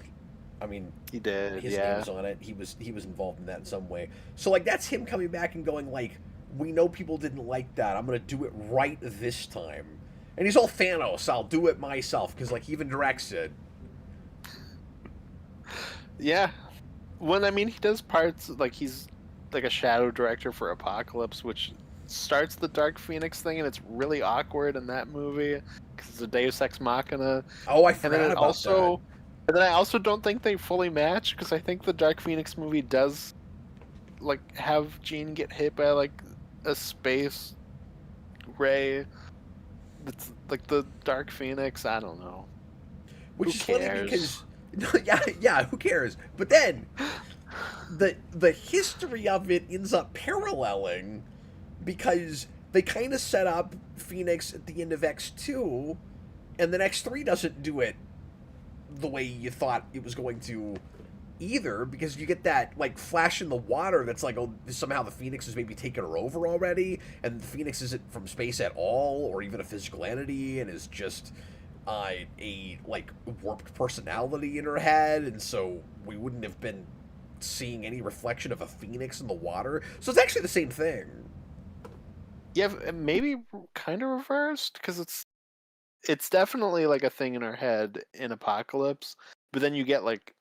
Speaker 1: I mean,
Speaker 2: he did.
Speaker 1: His name's on it. He was involved in that in some way. So like that's him coming back and going like, we know people didn't like that. I'm gonna do it right this time. And he's all Thanos. I'll do it myself because like he even directs it.
Speaker 2: Yeah. When I mean he does parts like he's like a shadow director for Apocalypse, which starts the Dark Phoenix thing, and it's really awkward in that movie because it's a Deus Ex Machina.
Speaker 1: Oh, I forgot about that.
Speaker 2: And then I also don't think they fully match, because I think the Dark Phoenix movie does like have Jean get hit by like a space ray. It's like the Dark Phoenix. I don't know.
Speaker 1: Which is funny because yeah, who cares? But then the history of it ends up paralleling, because they kind of set up Phoenix at the end of X2, and then X3 doesn't do it the way you thought it was going to either, because you get that like flash in the water that's like, oh, somehow the Phoenix has maybe taken her over already, and the Phoenix isn't from space at all, or even a physical entity, and is just a like warped personality in her head, and so we wouldn't have been seeing any reflection of a Phoenix in the water. So it's actually the same thing.
Speaker 2: Yeah, maybe kind of reversed, because it's definitely like a thing in her head in Apocalypse, but then you get like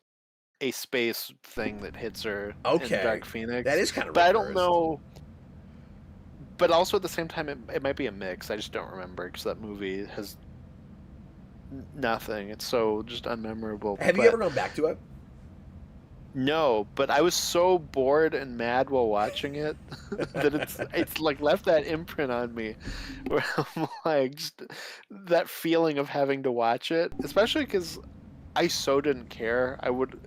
Speaker 2: a space thing that hits her in
Speaker 1: Okay,
Speaker 2: Dark Phoenix.
Speaker 1: that is kind of
Speaker 2: but I don't
Speaker 1: reversed.
Speaker 2: know. But also at the same time, it might be a mix. I just don't remember, because that movie has nothing. It's so just unmemorable.
Speaker 1: Have you ever gone back to it?
Speaker 2: No, but I was so bored and mad while watching it that it's like left that imprint on me, where I'm like, just that feeling of having to watch it, especially because I so didn't care. I would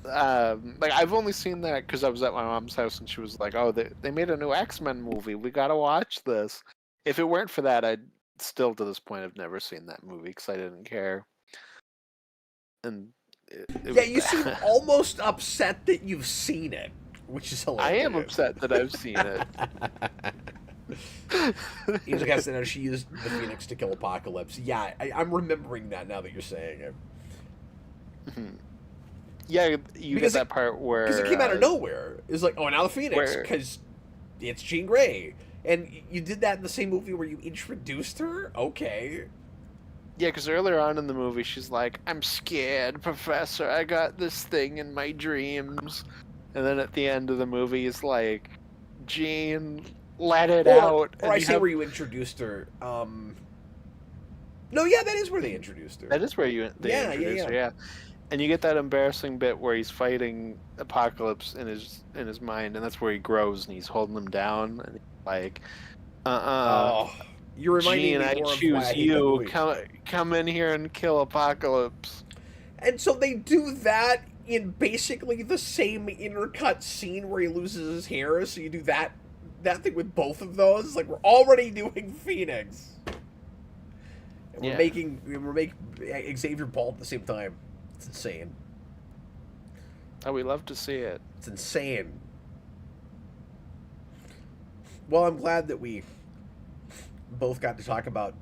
Speaker 2: like, I've only seen that because I was at my mom's house and she was like, "Oh, they made a new X-Men movie. We gotta watch this." If it weren't for that, I'd still to this point have never seen that movie because I didn't care. And it
Speaker 1: Yeah,
Speaker 2: was
Speaker 1: you seem
Speaker 2: bad.
Speaker 1: almost upset that you've seen it, which is
Speaker 2: I
Speaker 1: hilarious.
Speaker 2: am upset that I've seen it.
Speaker 1: He's like, I said, she used the Phoenix to kill Apocalypse. Yeah, I'm remembering that now that you're saying it.
Speaker 2: Yeah, you
Speaker 1: Because
Speaker 2: get that part where
Speaker 1: because it came out of nowhere. It's like, oh, now the Phoenix,
Speaker 2: where-
Speaker 1: because it's Jean Grey. And you did that in the same movie where you introduced her? Okay.
Speaker 2: Yeah, because earlier on in the movie, she's like, "I'm scared, Professor. I got this thing in my dreams." And then at the end of the movie, he's like, "Jean, let it out."
Speaker 1: Or
Speaker 2: And
Speaker 1: I
Speaker 2: you
Speaker 1: say
Speaker 2: have-
Speaker 1: where you introduced her. No, yeah, that is where they introduced her.
Speaker 2: That is where they introduce her, yeah. And you get that embarrassing bit where he's fighting Apocalypse in his mind, and that's where he grows, and he's holding him down, and he's like,
Speaker 1: Oh, you're reminding
Speaker 2: Jean,
Speaker 1: me
Speaker 2: I
Speaker 1: more of why I
Speaker 2: choose
Speaker 1: hate that
Speaker 2: you.
Speaker 1: movie.
Speaker 2: Come in here and kill Apocalypse.
Speaker 1: And so they do that in basically the same intercut scene where he loses his hair. So you do that thing with both of those. Like, we're already doing Phoenix, and we're making Xavier bald at the same time. It's insane.
Speaker 2: Oh, we love to see it.
Speaker 1: It's insane. Well, I'm glad that we both got to talk about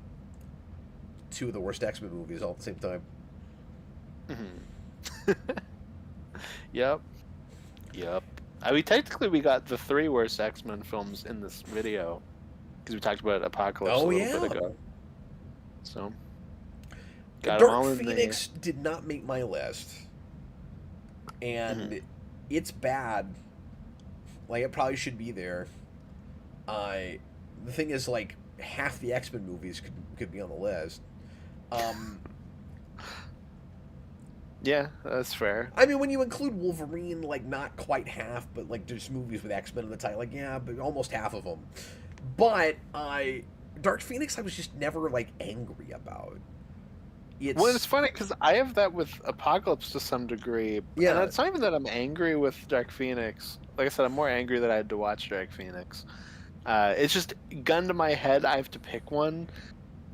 Speaker 1: two of the worst X-Men movies all at the same time.
Speaker 2: Yep. I mean, technically, we got the 3 worst X-Men films in this video because we talked about Apocalypse a little bit ago. So, got 'em all
Speaker 1: Dark
Speaker 2: in
Speaker 1: Phoenix did not make my list, and it's bad. Like, it probably should be there. The thing is, like, half the X-Men movies could be on the list.
Speaker 2: Yeah, that's fair.
Speaker 1: I mean, when you include Wolverine, like, not quite half, but, like, there's movies with X-Men in the title, like, yeah, but almost half of them. But Dark Phoenix, I was just never, like, angry about.
Speaker 2: Well, it's funny because I have that with Apocalypse to some degree.
Speaker 1: Yeah.
Speaker 2: And it's not even that I'm angry with Dark Phoenix. Like I said, I'm more angry that I had to watch Dark Phoenix. It's just, gun to my head, I have to pick one.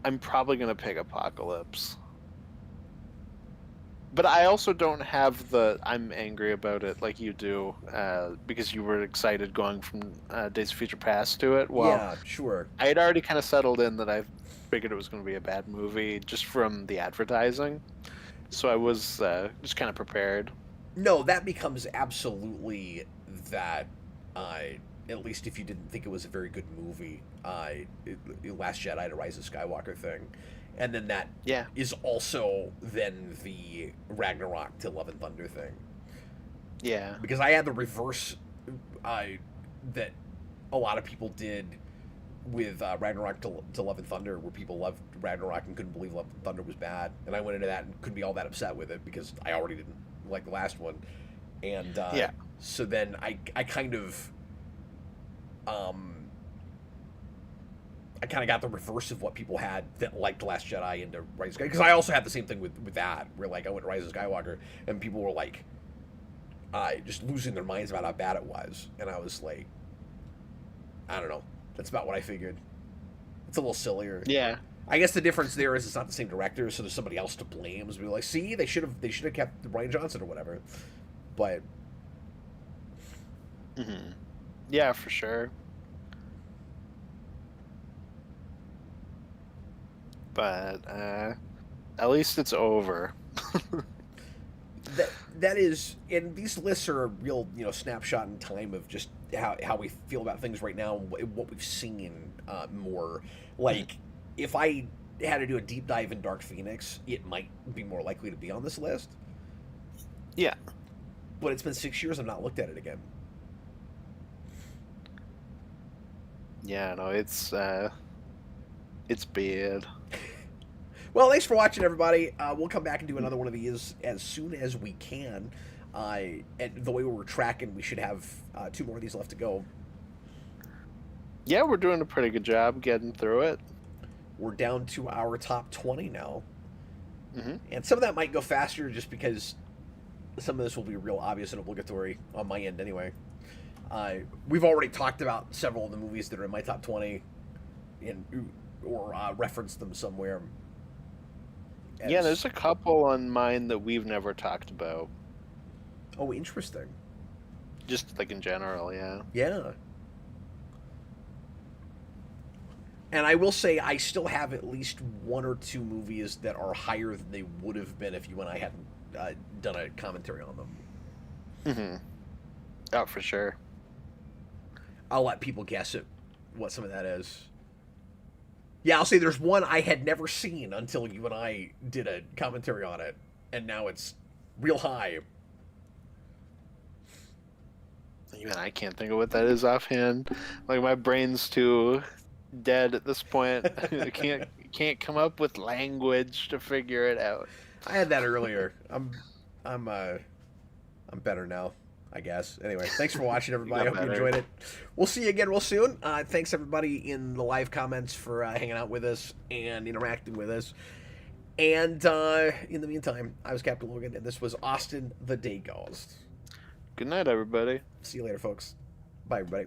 Speaker 2: I'm probably going to pick Apocalypse. But I also don't have the I'm angry about it like you do, because you were excited going from Days of Future Past to it. Well,
Speaker 1: yeah, sure.
Speaker 2: I had already kind of settled in that I figured it was going to be a bad movie just from the advertising. So I was just kind of prepared.
Speaker 1: No, that becomes absolutely that, at least if you didn't think it was a very good movie, Last Jedi to Rise of Skywalker thing. And then that is also then the Ragnarok to Love and Thunder thing.
Speaker 2: Yeah.
Speaker 1: Because I had the reverse that a lot of people did with Ragnarok to Love and Thunder, where people loved Ragnarok and couldn't believe Love and Thunder was bad. And I went into that and couldn't be all that upset with it because I already didn't like the last one. And so then I kind of... I kind of got the reverse of what people had that liked Last Jedi into Rise of Skywalker. Because I also had the same thing with that, where, like, I went to Rise of Skywalker, and people were, like, just losing their minds about how bad it was. And I was like, I don't know. That's about what I figured. It's a little sillier.
Speaker 2: Yeah.
Speaker 1: I guess the difference there is it's not the same director, so there's somebody else to blame. So we're like, see, they should have kept Ryan Johnson or whatever. But
Speaker 2: yeah, for sure. But at least it's over.
Speaker 1: that is, and these lists are a real, snapshot in time of just how we feel about things right now, and what we've seen more. Like, if I had to do a deep dive in Dark Phoenix, it might be more likely to be on this list.
Speaker 2: Yeah.
Speaker 1: But it's been 6 years, I've not looked at it again.
Speaker 2: Yeah, no, it's bad.
Speaker 1: Well, thanks for watching, everybody. We'll come back and do another one of these as soon as we can. And the way we're tracking, we should have 2 more of these left to go.
Speaker 2: Yeah, we're doing a pretty good job getting through it.
Speaker 1: We're down to our top 20 now.
Speaker 2: Mm-hmm.
Speaker 1: And some of that might go faster just because some of this will be real obvious and obligatory on my end anyway. We've already talked about several of the movies that are in my top 20 or referenced them somewhere.
Speaker 2: Yeah, there's a couple on mine that we've never talked about.
Speaker 1: Oh, interesting.
Speaker 2: Just like in general, yeah.
Speaker 1: Yeah. And I will say I still have at least 1 or 2 movies that are higher than they would have been if you and I hadn't done a commentary on them.
Speaker 2: Mm-hmm. Oh, for sure.
Speaker 1: I'll let people guess it, what some of that is. Yeah, I'll say there's one I had never seen until you and I did a commentary on it, and now it's real high.
Speaker 2: Even I can't think of what that is offhand. Like, my brain's too dead at this point. I can't come up with language to figure it out.
Speaker 1: I had that earlier. I'm better now, I guess. Anyway, thanks for watching, everybody. I hope you enjoyed it. We'll see you again real soon. Thanks, everybody, in the live comments for hanging out with us and interacting with us. And in the meantime, I was Captain Logan, and this was Austin the Day Ghost.
Speaker 2: Good night, everybody.
Speaker 1: See you later, folks. Bye, everybody.